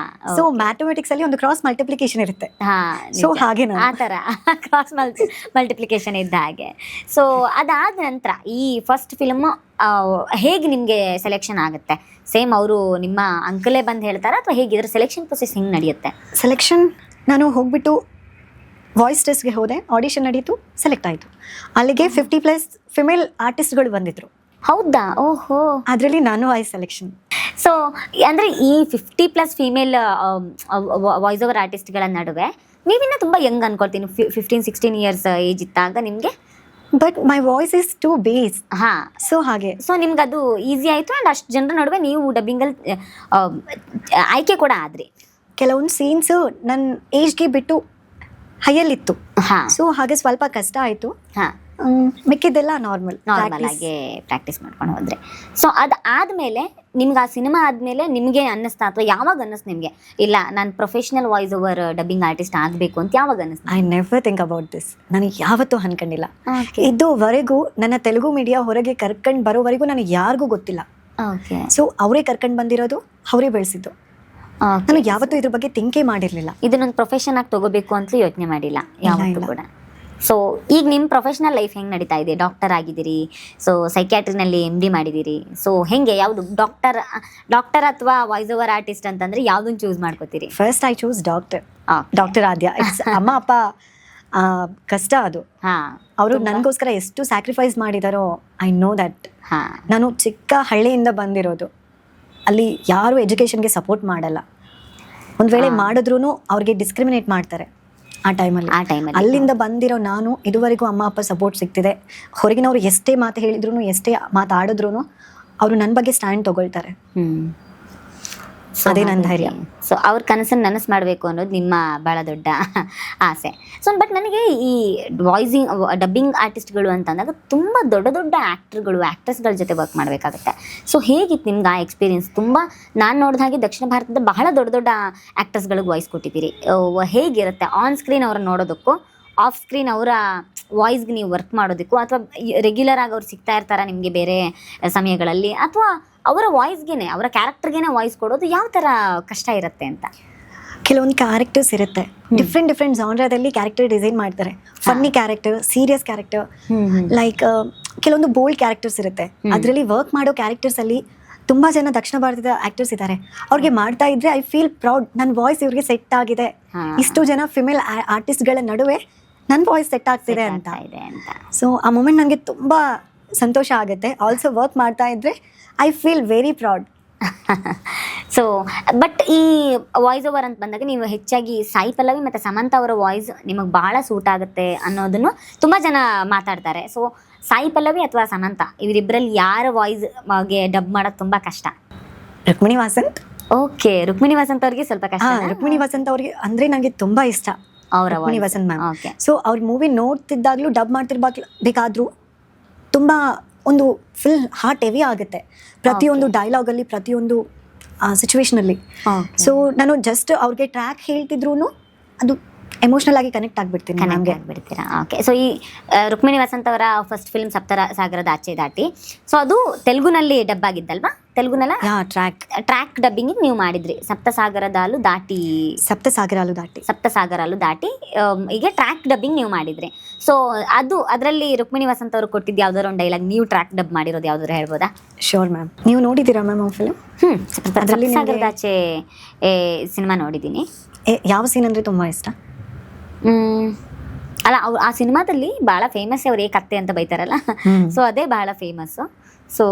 ಸೊ ಮ್ಯಾಥಮೆಟಿಕ್ಸ್ ಅಲ್ಲಿ ಒಂದು ಕ್ರಾಸ್ ಮಲ್ಟಿಪ್ಲಿಕೇಶನ್ ಇರುತ್ತೆ. ಸೊ ಹಾಗೆ ಆ ಥರ ಕ್ರಾಸ್ ಮಲ್ಟಿಪ್ಲಿಕೇಶನ್ ಇದ್ದ ಹಾಗೆ. ಸೊ ಅದಾದ ನಂತರ ಈ ಫಸ್ಟ್ ಫಿಲ್ಮ್ ಹೇಗೆ ನಿಮಗೆ ಸೆಲೆಕ್ಷನ್ ಆಗುತ್ತೆ? ಸೇಮ್ ಅವರು ನಿಮ್ಮ ಅಂಕಲೇ ಬಂದು ಹೇಳ್ತಾರಾ ಅಥವಾ ಹೇಗಿದ್ರೆ ಸೆಲೆಕ್ಷನ್ ಪ್ರೊಸೆಸ್ ಹೆಂಗೆ ನಡೆಯುತ್ತೆ? ಸೆಲೆಕ್ಷನ್, ನಾನು ಹೋಗ್ಬಿಟ್ಟು ವಾಯ್ಸ್ ಟೆಸ್ಟ್ಗೆ ಹೋದೆ, ಆಡಿಷನ್ ನಡೀತು, ಸೆಲೆಕ್ಟ್ ಆಯಿತು. ಅಲ್ಲಿಗೆ 50+ ಫಿಮೇಲ್ ಆರ್ಟಿಸ್ಟ್ಗಳು ಬಂದಿದ್ರು. ಹೌದಾ? ಓಹೋ. ಅದರಲ್ಲಿ ನಾನು ವಾಯ್ಸ್ ಸೆಲೆಕ್ಷನ್. ಸೊ ಅಂದರೆ ಈ 50+ ಫೀಮೇಲ್ ವಾಯ್ಸ್ ಓವರ್ ಆರ್ಟಿಸ್ಟ್ಗಳ ನಡುವೆ ನೀವಿನ್ನ ತುಂಬ ಯಂಗ್ ಅನ್ಕೊಳ್ತೀನಿ, 15-16 ಇಯರ್ಸ್ ಏಜ್ ಇದ್ದಾಗ ನಿಮಗೆ. But my voice is too bass. ಹಾಂ. ಸೊ ಹಾಗೆ. ಸೊ ನಿಮ್ಗೆ ಅದು ಈಸಿ ಆಯಿತು ಆ್ಯಂಡ್ ಅಷ್ಟು ಜನರ ನಡುವೆ ನೀವು ಡಬ್ಬಿಂಗಲ್ಲಿ ಆಯ್ಕೆ ಕೂಡ ಆದ್ರಿ. ಕೆಲವೊಂದು ಸೀನ್ಸು ನನ್ನ ಏಜ್ಗೆ ಬಿಟ್ಟು ಹೈಯಲ್ಲಿತ್ತು. ಹಾಂ. ಸೊ ಹಾಗೆ ಸ್ವಲ್ಪ ಕಷ್ಟ ಆಯಿತು. ಹಾಂ. ಮಿಕ್ಕಿದ್ದೆಲ್ಲ ನಾರ್ಮಲ್ ಆಗಿ ಪ್ರಾಕ್ಟೀಸ್ ಮಾಡ್ಕೊಂಡು ಹೋದ್ರೆ. ಸೊ ಅದು ಆದಮೇಲೆ ನಿಮ್ಗೆ ಆ ಸಿನಿಮಾ ಆದಮೇಲೆ ನಿಮಗೆ ಅನ್ನಿಸ್ತಾ ಅಥವಾ ಯಾವಾಗ ಅನ್ನಿಸ್ತು ನಿಮಗೆ ಇಲ್ಲ ನಾನು professional voice over dubbing artist ಆಗಬೇಕು ಅಂತ ಯಾವಾಗ ಅನ್ನಿಸ್ತು? I never think about this. ನನಗೆ ಯಾವತ್ತೂ ಅನ್ಕೊಂಡಿಲ್ಲ. ಇದುವರೆಗೂ ನನ್ನ ತೆಲುಗು ಮೀಡಿಯಾ ಹೊರಗೆ ಕರ್ಕೊಂಡು ಬರೋವರೆಗೂ ನನಗೆ ಯಾರಿಗೂ ಗೊತ್ತಿಲ್ಲ. ಓಕೆ. ಸೊ ಅವರೇ ಕರ್ಕೊಂಡು ಬಂದಿರೋದು, ಅವರೇ ಬೆಳೆಸಿದ್ದು. ನಾನು ಯಾವತ್ತೂ ಇದ್ರ ಬಗ್ಗೆ ಥಿಂಕೇ ಮಾಡಿರಲಿಲ್ಲ. ಇದನ್ನೊಂದು ಪ್ರೊಫೆಷನ್ ಆಗಿ ತಗೋಬೇಕು ಅಂತಲೂ ಯೋಚನೆ ಮಾಡಿಲ್ಲ ಯಾವತ್ತೂ ಕೂಡ. ಸೊ ಈಗ ನಿಮ್ಮ ಪ್ರೊಫೆಷನಲ್ ಲೈಫ್ ಹೆಂಗೆ ನಡೀತಾ ಇದೆ? ಡಾಕ್ಟರ್ ಆಗಿದ್ದೀರಿ, ಸೊ ಸೈಕ್ಯಾಟ್ರಿನಲ್ಲಿ MD ಮಾಡಿದ್ದೀರಿ. ಸೊ ಹೆಂಗೆ, ಯಾವುದು ಡಾಕ್ಟರ್ ಅಥವಾ ವಾಯ್ಸ್ ಓವರ್ ಆರ್ಟಿಸ್ಟ್ ಅಂತಂದ್ರೆ ಯಾವುದನ್ನು ಚೂಸ್ ಮಾಡ್ಕೋತೀರಿ? ಫಸ್ಟ್ ಐ ಚೂಸ್ ಡಾಕ್ಟರ್ ಆದ್ಯ. ಅಮ್ಮ ಅಪ್ಪ ಕಷ್ಟ ಅದು. ಅವರು ನನಗೋಸ್ಕರ ಎಷ್ಟು ಸ್ಯಾಕ್ರಿಫೈಸ್ ಮಾಡಿದಾರೋ ಐ ನೋ ದಟ್. ನಾನು ಚಿಕ್ಕ ಹಳ್ಳಿಯಿಂದ ಬಂದಿರೋದು, ಅಲ್ಲಿ ಯಾರು ಎಜುಕೇಷನ್ಗೆ ಸಪೋರ್ಟ್ ಮಾಡಲ್ಲ. ಒಂದು ವೇಳೆ ಮಾಡಿದ್ರೂ ಅವ್ರಿಗೆ ಡಿಸ್ಕ್ರಿಮಿನೇಟ್ ಮಾಡ್ತಾರೆ ಆ ಟೈಮಲ್ಲಿ. ಅಲ್ಲಿಂದ ಬಂದಿರೋ ನಾನು ಇದುವರೆಗೂ ಅಮ್ಮ ಅಪ್ಪ ಸಪೋರ್ಟ್ ಸಿಗ್ತಿದೆ. ಹೊರಗಿನವ್ರು ಎಷ್ಟೇ ಮಾತು ಹೇಳಿದ್ರು, ಎಷ್ಟೇ ಮಾತಾಡಿದ್ರು ಅವರು ನನ್ನ ಬಗ್ಗೆ ಸ್ಟ್ಯಾಂಡ್ ತಗೊಳ್ತಾರೆ. ಅದೇ ನನ್ನ ಧೈರ್ಯ. ಸೊ ಅವ್ರ ಕನಸನ್ನು ನನಸು ಮಾಡಬೇಕು ಅನ್ನೋದು ನಿಮ್ಮ ಭಾಳ ದೊಡ್ಡ ಆಸೆ. ಸೊ ಬಟ್ ನನಗೆ ಈ ಡಬ್ಬಿಂಗ್ ಆರ್ಟಿಸ್ಟ್ಗಳು ಅಂತಂದಾಗ ತುಂಬ ದೊಡ್ಡ ದೊಡ್ಡ ಆ್ಯಕ್ಟ್ರೆಸ್ಗಳ ಜೊತೆ ವರ್ಕ್ ಮಾಡಬೇಕಾಗುತ್ತೆ. ಸೊ ಹೇಗಿತ್ತು ನಿಮ್ಗೆ ಆ ಎಕ್ಸ್ಪೀರಿಯನ್ಸ್? ತುಂಬ ನಾನು ನೋಡಿದ ಹಾಗೆ ದಕ್ಷಿಣ ಭಾರತದ ಬಹಳ ದೊಡ್ಡ ದೊಡ್ಡ ಆ್ಯಕ್ಟರ್ಸ್ಗಳಿಗೆ ವಾಯ್ಸ್ ಕೊಟ್ಟಿದ್ದೀರಿ. ಹೇಗಿರುತ್ತೆ ಆನ್ ಸ್ಕ್ರೀನ್ ಅವ್ರನ್ನ ನೋಡೋದಕ್ಕೂ ಆಫ್ ಸ್ಕ್ರೀನ್ ಅವರ ವಾಯ್ಸ್ಗೆ ನೀವು ವರ್ಕ್ ಮಾಡೋದಕ್ಕೂ, ಅಥವಾ ರೆಗ್ಯುಲರ್ ಆಗಿ ಅವ್ರು ಸಿಗ್ತಾ ಇರ್ತಾರ ನಿಮಗೆ ಬೇರೆ ಸಮಯಗಳಲ್ಲಿ, ಅಥವಾ ಅವರ ವಾಯ್ಸ್ಗೇನೆ ಅವರ ಕ್ಯಾರೆಕ್ಟರ್ಗೇನೆ ವಾಯ್ಸ್ ಕೊಡೋದು ಯಾವ ಥರ ಕಷ್ಟ ಇರುತ್ತೆ ಅಂತ? ಕೆಲವೊಂದು ಕ್ಯಾರೆಕ್ಟರ್ಸ್ ಇರುತ್ತೆ, ಡಿಫ್ರೆಂಟ್ ಜಾನ್ರಾದಲ್ಲಿ ಕ್ಯಾರೆಕ್ಟರ್ ಡಿಸೈನ್ ಮಾಡ್ತಾರೆ. Funny character, serious character, like ಕೆಲವೊಂದು ಬೋಲ್ಡ್ ಕ್ಯಾರೆಕ್ಟರ್ಸ್ ಇರುತ್ತೆ. ಅದರಲ್ಲಿ ವರ್ಕ್ ಮಾಡೋ ಕ್ಯಾರೆಕ್ಟರ್ಸ್ ಅಲ್ಲಿ ತುಂಬ ಜನ ದಕ್ಷಿಣ ಭಾರತದ ಆಕ್ಟರ್ಸ್ ಇದ್ದಾರೆ, ಅವ್ರಿಗೆ ಮಾಡ್ತಾ ಇದ್ರೆ ಐ ಫೀಲ್ ಪ್ರೌಡ್. ನನ್ನ ವಾಯ್ಸ್ ಇವ್ರಿಗೆ ಸೆಟ್ ಆಗಿದೆ, ಇಷ್ಟು ಜನ ಫಿಮೇಲ್ ಆರ್ಟಿಸ್ಟ್ಗಳ ನಡುವೆ ನನ್ನ ವಾಯ್ಸ್ ಸೆಟ್ ಆಗ್ತಿದೆ ಅಂತ. ಸೊ ಆ ಮೂಮೆಂಟ್ ನನಗೆ ತುಂಬ ಸಂತೋಷ ಆಗುತ್ತೆ. ಆಲ್ಸೋ ವರ್ಕ್ ಮಾಡ್ತಾ ಇದ್ರೆ I feel very proud. So but ಈ ವಾಯ್ಸ್ ಓವರ್ ಅಂತ ಬಂದಾಗ ನೀವು ಹೆಚ್ಚಾಗಿ ಸಾಯಿ ಪಲ್ಲವಿ ಮತ್ತು ಸಮಂತ ಅವರ ವಾಯ್ಸ್ ನಿಮಗೆ ಭಾಳ ಸೂಟ್ ಆಗುತ್ತೆ ಅನ್ನೋದನ್ನು ತುಂಬ ಜನ ಮಾತಾಡ್ತಾರೆ. ಸೊ ಸಾಯಿ ಪಲ್ಲವಿ ಅಥವಾ ಸಮಂತ ಇವರಿಬ್ಬರಲ್ಲಿ ಯಾರ ವಾಯ್ಸ್ಗೆ ಡಬ್ ಮಾಡೋದು ತುಂಬ ಕಷ್ಟ? ರುಕ್ಮಿಣಿ ವಸಂತ್. ಓಕೆ, ರುಕ್ಮಿಣಿ ವಸಂತ್ ಅವ್ರಿಗೆ ಸ್ವಲ್ಪ ಕಷ್ಟ. ರುಕ್ಮಿಣಿ ವಸಂತ್ ಅವ್ರಿಗೆ ಅಂದರೆ ನನಗೆ ತುಂಬ ಇಷ್ಟ ಅವರ Rukmini Vasanth ma'am. Okay. So ಅವ್ರ ಮೂವಿ ನೋಡ್ತಿದ್ದಾಗಲೂ ಡಬ್ ಮಾಡ್ತಿರ್ಬೇಕಾದ್ರೂ ತುಂಬ ಒಂದು ಫುಲ್ ಹಾರ್ಟ್ ಹೆವಿ ಆಗುತ್ತೆ ಪ್ರತಿಯೊಂದು ಡೈಲಾಗಲ್ಲಿ, ಪ್ರತಿಯೊಂದು ಸಿಚುವೇಶನಲ್ಲಿ. ಸೊ ನಾನು ಜಸ್ಟ್ ಅವ್ರಿಗೆ ಟ್ರ್ಯಾಕ್ ಹೇಳ್ತಿದ್ರು ಅದು ಎಮೋಷ್ನಲ್ ಆಗಿ ಕನೆಕ್ಟ್ ಆಗಿಬಿಡ್ತೀನಿ ನಮಗೆ. ಆಗ್ಬಿಡ್ತೀರಾ? ಓಕೆ. ಸೊ ಈ ರುಕ್ಮಿಣಿ ವಸಂತ್ ಅವರ ಫಸ್ಟ್ ಫಿಲ್ಮ್ ಸಾಗರದ ಆಚೆ ದಾಟಿ, ಸೊ ಅದು ತೆಲುಗುನಲ್ಲಿ ಡಬ್ ಆಗಿದ್ದಲ್ವಾ? ತೆಲುಗುನಲ್ಲ ಟ್ರ್ಯಾಕ್ ಡಬ್ಬಿಂಗ್ ನೀವು ಮಾಡಿದ್ರಿ. ಸಪ್ತಸಾಗರಾಲು ದಾಟಿ ಈಗ ಟ್ರ್ಯಾಕ್ ಡಬ್ಬಿಂಗ್ ನೀವು ಮಾಡಿದ್ರಿ. ಸೊ ಅದರಲ್ಲಿ ರುಕ್ಮಿಣಿ ವಸಂತ್ ಅವರು ಕೊಟ್ಟಿದ್ದು ಯಾವ್ದಾದ್ರು ಒಂದು ಡೈಲಾಗ್ ನೀವು ಟ್ರ್ಯಾಕ್ ಡಬ್ ಮಾಡಿರೋದು ಯಾವ್ದಾದ್ರು ಹೇಳ್ಬೋದಾ? Sure ma'am. ನೀವು ನೋಡಿದ್ದೀರಾ ಮ್ಯಾಮ್ ಆ ಫಿಲ್ಮ್? ಸಾಗರದ ಆಚೆ ಸಿನಿಮಾ ನೋಡಿದ್ದೀನಿ. ಯಾವ ಸೀನ್ ಅಂದರೆ ತುಂಬ ಇಷ್ಟ? ಅಲ್ಲ, ಆ ಸಿನಿಮಾದಲ್ಲಿ ಬಹಳ ಫೇಮಸ್ ಅವ್ರು ಕತ್ತೆ ಅಂತ ಬೈತಾರಲ್ಲ, ಸೊ ಅದೇ ಬಹಳ ಫೇಮಸ್ಸು. ಸೊ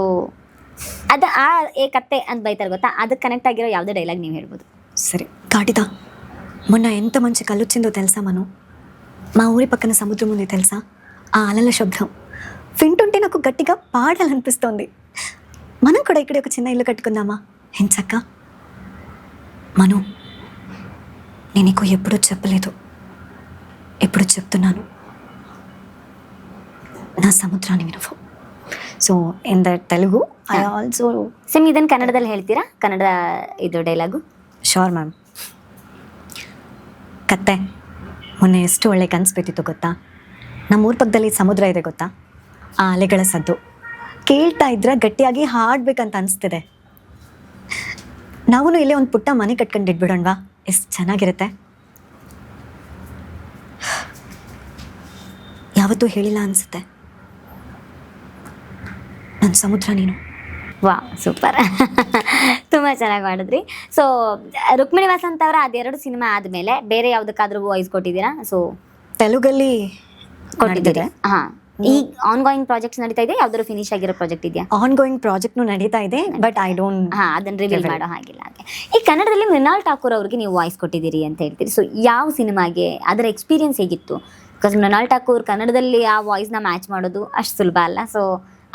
ಕತ್ತೆ ಅಂತ ಬೈತಾರೆ ಗೊತ್ತಾ, ಅದಕ್ಕೆ ಕನೆಕ್ಟ್ ಆಗಿರೋ ಯಾವುದೇ డైలాగ్ ನೀವು ಹೇಳ್ಬೋದು? సరే గాడిద, మొన్న ఎంత మంచి కళ్ళొచ్చిందో తెలుసా? మా ఊరి పక్కన సముద్రం ఉంది తెలుసా? ఆ అలల శబ్దం వింటుంటే నాకు గట్టిగా పాడాలనిపిస్తోంది. మనం కూడా ఇక్కడ ఒక చిన్న ఇల్లు కట్టుకుందామా? ఎంచక్క. మను, నేను నీకు ఎప్పుడూ చెప్పలేదు, ఎప్పుడు చెప్తున్నాను, నా సముద్రాన్ని వినవు. So in the Telugu I also same ಇದನ್ನು ಕನ್ನಡದಲ್ಲಿ ಹೇಳ್ತೀರಾ? ಕನ್ನಡ ಇದು ಡೈಲಾಗು? Sure ma'am. ಕತ್ತೆ, ಮೊನ್ನೆ ಎಷ್ಟು ಒಳ್ಳೆ ಕನಸು ಬಿಟ್ಟಿತ್ತು ಗೊತ್ತಾ? ನಮ್ಮೂರ ಪಕ್ಕದಲ್ಲಿ ಸಮುದ್ರ ಇದೆ ಗೊತ್ತಾ? ಆ ಅಲೆಗಳ ಸದ್ದು ಕೇಳ್ತಾ ಇದ್ರೆ ಗಟ್ಟಿಯಾಗಿ ಹಾಡ್ಬೇಕಂತ ಅನಿಸ್ತಿದೆ. ನಾವು ಇಲ್ಲೇ ಒಂದು ಪುಟ್ಟ ಮನೆ ಕಟ್ಕೊಂಡು ಇಟ್ಬಿಡೋಣವಾ? ಎಷ್ಟು ಚೆನ್ನಾಗಿರುತ್ತೆ. ಯಾವತ್ತೂ ಹೇಳಿಲ್ಲ ಅನಿಸುತ್ತೆ, ನನ್ನ ಸಮುದ್ರ ನೀನು. ವಾ, ಸೂಪರ್. ತುಂಬ ಚೆನ್ನಾಗಿ ಮಾಡಿದ್ರಿ. ಸೊ ರುಕ್ಮಿಣಿ ವಸಂತ್ ಅವರ ಅದೆರಡು ಸಿನಿಮಾ ಆದಮೇಲೆ ಬೇರೆ ಯಾವುದಕ್ಕಾದ್ರೂ ವಾಯ್ಸ್ ಕೊಟ್ಟಿದ್ದೀರಾ? ಸೊ ತೆಲುಗಲ್ಲಿ ಕೊಟ್ಟಿದ್ದೀರಾ? ಹಾಂ. ಈಗ ಆನ್ ಗೋಯಿಂಗ್ ಪ್ರಾಜೆಕ್ಟ್ಸ್ ನಡೀತಾ ಇದೆ, ಯಾವ್ದಾದ್ರು ಫಿನಿಶ್ ಆಗಿರೋ ಪ್ರಾಜೆಕ್ಟ್ ಇದೆಯಾ? ಆನ್ ಗೋಯಿಂಗ್ ಪ್ರಾಜೆಕ್ಟ್ನು ನಡೀತಾ ಇದೆ, ಬಟ್ ಐ ಡೋಂಟ್ ಅದನ್ನು ರಿವೀಲ್ ಮಾಡೋ ಹಾಗಿಲ್ಲ. ಹಾಗೆ ಈ ಕನ್ನಡದಲ್ಲಿ ಮೃಣಾಲ್ ಠಾಕೂರ್ ಅವ್ರಿಗೆ ನೀವು ವಾಯ್ಸ್ ಕೊಟ್ಟಿದ್ದೀರಿ ಅಂತ ಹೇಳ್ತೀರಿ. ಸೊ ಯಾವ ಸಿನಿಮಾಗೆ, ಅದರ ಎಕ್ಸ್ಪೀರಿಯನ್ಸ್ ಹೇಗಿತ್ತು? ಬಿಕಾಸ್ ಮೃಣಾಲ್ ಠಾಕೂರ್ ಕನ್ನಡದಲ್ಲಿ ಆ ವಾಯ್ಸ್ನ ಮ್ಯಾಚ್ ಮಾಡೋದು ಅಷ್ಟು ಸುಲಭ ಅಲ್ಲ. ಸೊ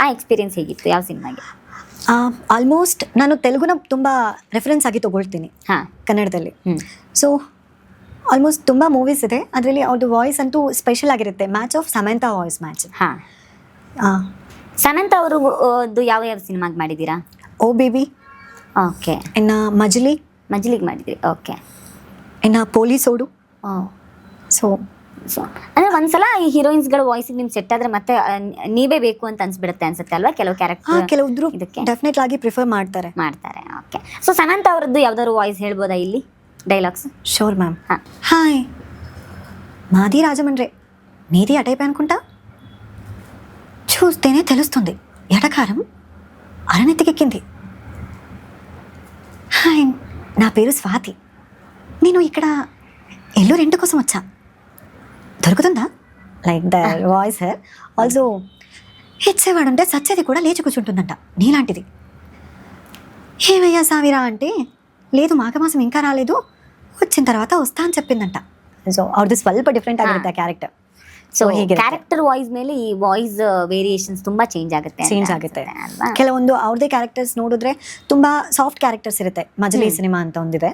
ಆ ಎಕ್ಸ್ಪೀರಿಯನ್ಸ್ ಹೇಗಿತ್ತು ಯಾವ ಸಿನಿಮಾಗೆ? ಆಲ್ಮೋಸ್ಟ್ ನಾನು ತೆಲುಗುನ ತುಂಬ ರೆಫರೆನ್ಸ್ ಆಗಿ ತೊಗೊಳ್ತೀನಿ ಕನ್ನಡದಲ್ಲಿ. ಸೊ ಆಲ್ಮೋಸ್ಟ್ ತುಂಬ ಮೂವೀಸ್ ಇದೆ, ಅದರಲ್ಲಿ ಅವ್ರದ್ದು ವಾಯ್ಸ್ ಅಂತೂ ಸ್ಪೆಷಲ್ ಆಗಿರುತ್ತೆ. Match of Samantha voice match. Samantha ಅವರು ಯಾವ ಯಾವ ಸಿನಿಮಾಗೆ ಮಾಡಿದ್ದೀರಾ? Oh baby, okay. ಇನ್ನು ಮಜ್ಲಿಗೆ ಮಾಡಿದ್ರಿ. ಓಕೆ. ಇನ್ನು ಪೊಲೀಸೋಡು. ಸೊ ಅಂದ್ರೆ ಒಂದ್ಸಲ ಈ ಹೀರೋಯಿನ್ಸ್ಗಳ ವಾಯ್ಸ್ ನಿಮ್ಗೆ ಸೆಟ್ ಆದ್ರೆ ಮತ್ತೆ ನೀವೇ ಬೇಕು ಅಂತ ಅನ್ಸ್ಬಿಡುತ್ತೆ ಅನ್ಸುತ್ತೆ ಅಲ್ವಾ? ಕೆಲವು ಕ್ಯಾರೆಕ್ಟರ್ ಕೆಲವೊಬ್ರು ಡೆಫಿನೆಟ್ ಆಗಿ ಪ್ರಿಫರ್ ಮಾಡ್ತಾರೆ. ಓಕೆ. ಸೊ ಸಮಂತಾ ಅವರದ್ದು ಯಾವ್ದಾದ್ರು ವಾಯ್ಸ್ ಹೇಳ್ಬೋದಾ ಇಲ್ಲಿ డైలాగ్స్? Sure ma'am. హాయ్, మాది రాజమండ్రి, మీది అటైపే అనుకుంటా. చూస్తేనే తెలుస్తుంది ఎటకారం అరనెత్తికెక్కింది. హాయ్, నా పేరు స్వాతి, నేను ఇక్కడ ఇల్లు రెంట్ కోసం వచ్చా, దొరుకుతుందా? Like the voice. ఆల్సో ఇచ్చేవాడుంటే సచ్చేది కూడా లేచి కూర్చుంటుందంట నీలాంటిది. ఏమయ్యా సావిరా అంటే, లేదు మాఘమాసం ఇంకా రాలేదు, వచ్చిన తర్వాత వస్తా అని చెప్పిందంట. ಸೊ ಅವ್ರದ್ದು ಸ್ವಲ್ಪ ಡಿಫ್ರೆಂಟ್ ಆಗಿರುತ್ತೆ ಆ ಕ್ಯಾರೆಕ್ಟರ್. ಸೊ ಹೀಗೆ ಕ್ಯಾರೆಕ್ಟರ್ ವಾಯ್ಸ್ ಮೇಲೆ ಈ ವಾಯ್ಸ್ ವೇರಿಯೇಷನ್ಸ್ ತುಂಬಾ ಚೇಂಜ್ ಆಗುತ್ತೆ ಅಲ್ವಾ? ಕೆಲವೊಂದು ಅವ್ರದ್ದೇ ಕ್ಯಾರೆಕ್ಟರ್ಸ್ ನೋಡಿದ್ರೆ ತುಂಬಾ ಸಾಫ್ಟ್ ಕ್ಯಾರೆಕ್ಟರ್ಸ್ ಇರುತ್ತೆ. ಮಜಲಿ ಸಿನಿಮಾ ಅಂತ ಒಂದಿದೆ,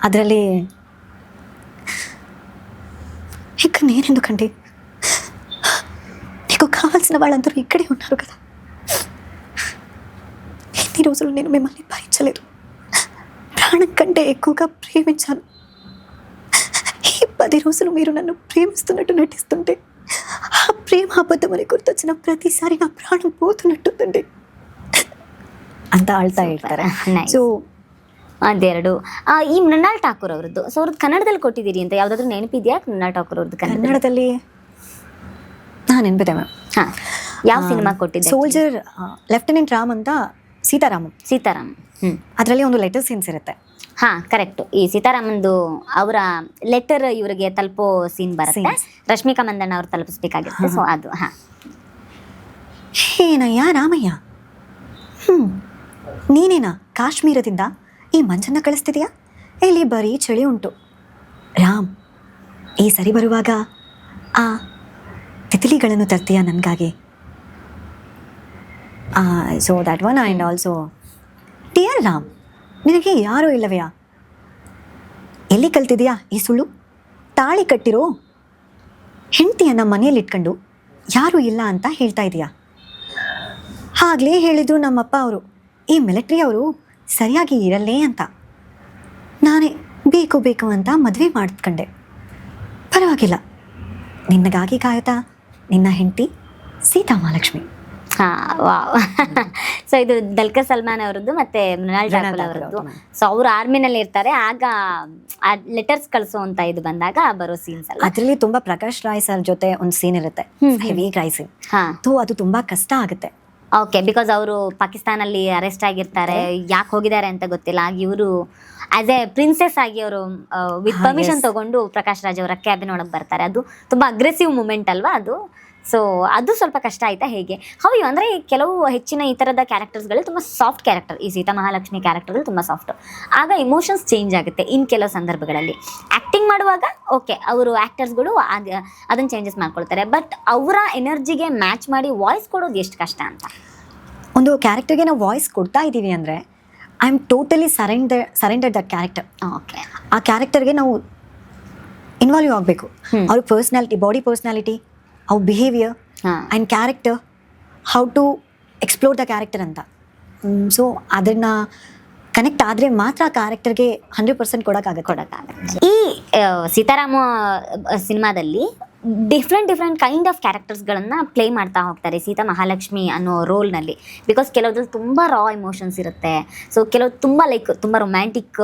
ಅದರಲ್ಲಿ ఇక నేనెందుకండి, నీకు కావాల్సిన వాళ్ళందరూ ఇక్కడే ఉన్నారు కదా. ఎన్ని రోజులు నేను మిమ్మల్ని భరించలేదు, ప్రాణం కంటే ఎక్కువగా ప్రేమించాను. ఈ 10 రోజులు మీరు నన్ను ప్రేమిస్తున్నట్టు నటిస్తుంటే ఆ ప్రేమ అబద్ధమని గుర్తొచ్చిన ప్రతిసారి నా ప్రాణం పోతున్నట్టుందండి ಅಂತ ಆಳ್ತಾ ಹೇಳ್ತಾರೆ. ಸೊ ಅದೆರಡು. ಈ ಮೃಣಾಲ್ ಠಾಕೂರ್ ಅವರದ್ದು, ಸೊ ಅವ್ರದ್ದು ಕನ್ನಡದಲ್ಲಿ ಕೊಟ್ಟಿದ್ದೀರಿ ಅಂತ ಯಾವ್ದಾದ್ರು ನೆನಪಿದೆಯಾ? ಮೃಣಾಲ್ ಠಾಕೂರ್ ಅವ್ರದ್ದು ಕನ್ನಡದಲ್ಲಿ ನೆನಪಿದೆ ಮ್ಯಾಮ್. ಯಾವ ಸಿನಿಮಾ ಕೊಟ್ಟಿದ್ದೆ? ಸೋಲ್ಜರ್, ಲೆಫ್ಟಿನೆಂಟ್ ರಾಮ್ ಅಂತ ಸೀತಾರಾಮ್. ಅದರಲ್ಲಿ ಒಂದು ಲೆಟರ್ ಸೀನ್ಸ್ ಇರುತ್ತೆ. ಹಾ ಕರೆಕ್ಟ್. ಈ ಸೀತಾರಾಮಂದು ಅವರ ಲೆಟರ್ ಇವರಿಗೆ ತಲುಪೋ ಸೀನ್ ಬರುತ್ತೆ. Scenes. ರಶ್ಮಿಕಾ ಮಂದಣ್ಣ ಅವ್ರು ತಲುಪಿಸ್ಬೇಕಾಗಿರುತ್ತೆ. ಸೊ ಅದು ಏನಯ್ಯ ರಾಮಯ್ಯ, ನೀನೇನಾ ಕಾಶ್ಮೀರದಿಂದ ಈ ಮಂಜನ್ನ ಕಳಿಸ್ತಿದ್ಯಾ? ಇಲ್ಲಿ ಬರೀ ಚಳಿ ಉಂಟು. ರಾಮ್, ಈ ಸರಿ ಬರುವಾಗ ಆ ತಿತಿಲಿಗಳನ್ನು ತರ್ತೀಯಾ ನನಗಾಗಿ? So that one. And also dear Ram, ನಿನಗೆ ಯಾರೂ ಇಲ್ಲವೆಯಾ? ಎಲ್ಲಿ ಕಲ್ತಿದ್ಯಾ ಈ ಸುಳ್ಳು? ತಾಳಿ ಕಟ್ಟಿರೋ ಹೆಂಡತಿಯನ್ನು ಮನೆಯಲ್ಲಿ ಇಟ್ಕೊಂಡು ಯಾರೂ ಇಲ್ಲ ಅಂತ ಹೇಳ್ತಾ ಇದೀಯಾ? ಆಗಲೇ ಹೇಳಿದ್ರು ನಮ್ಮಪ್ಪ ಅವರು, ಈ ಮಿಲಿಟ್ರಿ ಅವರು ಸರಿಯಾಗಿ ಇರಲ್ಲೇ ಅಂತ. ನಾನೇ ಬೇಕು ಅಂತ ಮದುವೆ ಮಾಡ್ಕೊಂಡೆ. ಪರವಾಗಿಲ್ಲ, ನಿನ್ನಗಾಗಿ ಕಾಯುತ್ತಾ ನಿನ್ನ ಹೆಂಡತಿ ಸೀತಾ ಮಹಾಲಕ್ಷ್ಮಿ. ವಾವ್. ಸೊ ಇದು ದುಲ್ಕರ್ ಸಲ್ಮಾನ್ ಅವರದ್ದು ಮತ್ತೆ ಮೃಣಾಲ್ ಠಾಕೂರ್ ಅವರದ್ದು. ಸೊ ಅವ್ರು ಆರ್ಮಿನಲ್ಲಿ ಇರ್ತಾರೆ, ಆಗ ಆ ಲೆಟರ್ಸ್ ಕಳಿಸೋ ಇದು ಬಂದಾಗ ಬರೋ ಸೀನ್ಸ್ ಅಲ್ಲ. ಅದರಲ್ಲಿ ತುಂಬಾ ಪ್ರಕಾಶ್ ರಾಯ್ ಸರ್ ಜೊತೆ ಒಂದು ಸೀನ್ ಇರುತ್ತೆ, ಹೆವಿ ಕ್ರೈ ಸೀನ್. ಅದು ತುಂಬಾ ಕಷ್ಟ ಆಗುತ್ತೆ. ಓಕೆ, ಬಿಕಾಸ್ ಅವರು ಪಾಕಿಸ್ತಾನಲ್ಲಿ ಅರೆಸ್ಟ್ ಆಗಿರ್ತಾರೆ, ಯಾಕೆ ಹೋಗಿದ್ದಾರೆ ಅಂತ ಗೊತ್ತಿಲ್ಲ. ಆಗ ಇವರು ಆಸ್ ಎ ಪ್ರಿನ್ಸೆಸ್ ಆಗಿ ಅವರು ವಿತ್ ಪರ್ಮಿಷನ್ ತಗೊಂಡು ಪ್ರಕಾಶ್ ರಾಜ್ ಅವರ ಕ್ಯಾಬಿನ್ ಒಳಗೆ ಬರ್ತಾರೆ. ಅದು ತುಂಬಾ ಅಗ್ರೆಸಿವ್ ಮೂಮೆಂಟ್ ಅಲ್ವಾ ಅದು. ಸೊ ಅದು ಸ್ವಲ್ಪ ಕಷ್ಟ ಆಯ್ತಾ ಹೇಗೆ? ಹೌದು, ಅಂದರೆ ಕೆಲವು ಹೆಚ್ಚಿನ ಈ ಥರದ ಕ್ಯಾರೆಕ್ಟರ್ಸ್ಗಳು ತುಂಬ ಸಾಫ್ಟ್ ಕ್ಯಾರೆಕ್ಟರ್. ಈ ಸೀತಾ ಮಹಾಲಕ್ಷ್ಮಿ ಕ್ಯಾರೆಕ್ಟರ್ಗಳು ತುಂಬ ಸಾಫ್ಟ್. ಆಗ ಇಮೋಷನ್ಸ್ ಚೇಂಜ್ ಆಗುತ್ತೆ ಇನ್ ಕೆಲವು ಸಂದರ್ಭಗಳಲ್ಲಿ. ಆ್ಯಕ್ಟಿಂಗ್ ಮಾಡುವಾಗ ಓಕೆ, ಅವರು ಆ್ಯಕ್ಟರ್ಸ್ಗಳು ಅದನ್ನು ಚೇಂಜಸ್ ಮಾಡ್ಕೊಳ್ತಾರೆ. ಬಟ್ ಅವರ ಎನರ್ಜಿಗೆ ಮ್ಯಾಚ್ ಮಾಡಿ ವಾಯ್ಸ್ ಕೊಡೋದು ಎಷ್ಟು ಕಷ್ಟ ಅಂತ. ಒಂದು ಕ್ಯಾರೆಕ್ಟರ್ಗೆ ನಾವು ವಾಯ್ಸ್ ಕೊಡ್ತಾ ಇದ್ದೀವಿ ಅಂದರೆ I am totally surrender that character. Okay, ಆ ಕ್ಯಾರೆಕ್ಟರ್ಗೆ ನಾವು ಇನ್ವಾಲ್ವ್ ಆಗಬೇಕು. ಅವ್ರ ಪರ್ಸ್ನಾಲಿಟಿ, ಬಾಡಿ ಪರ್ಸ್ನಾಲಿಟಿ, ಅವ್ರ behaviour and character, how to explore the character ಅಂತ. ಸೊ ಅದನ್ನು ಕನೆಕ್ಟ್ ಆದರೆ ಮಾತ್ರ ಆ ಕ್ಯಾರೆಕ್ಟರ್ಗೆ 100% ಕೊಡೋಕ್ಕಾಗತ್ತೆ. ಈ ಸೀತಾರಾಮ ಸಿನಿಮಾದಲ್ಲಿ ಡಿಫ್ರೆಂಟ್ ಕೈಂಡ್ ಆಫ್ ಕ್ಯಾರೆಕ್ಟರ್ಸ್ಗಳನ್ನು ಪ್ಲೇ ಮಾಡ್ತಾ ಹೋಗ್ತಾರೆ ಸೀತಾ ಮಹಾಲಕ್ಷ್ಮಿ ಅನ್ನೋ ರೋಲ್ನಲ್ಲಿ. ಬಿಕಾಸ್ ಕೆಲವ್ರಲ್ಲಿ ತುಂಬ ರಾ ಇಮೋಷನ್ಸ್ ಇರುತ್ತೆ. ಸೊ ಕೆಲವು ತುಂಬ ರೊಮ್ಯಾಂಟಿಕ್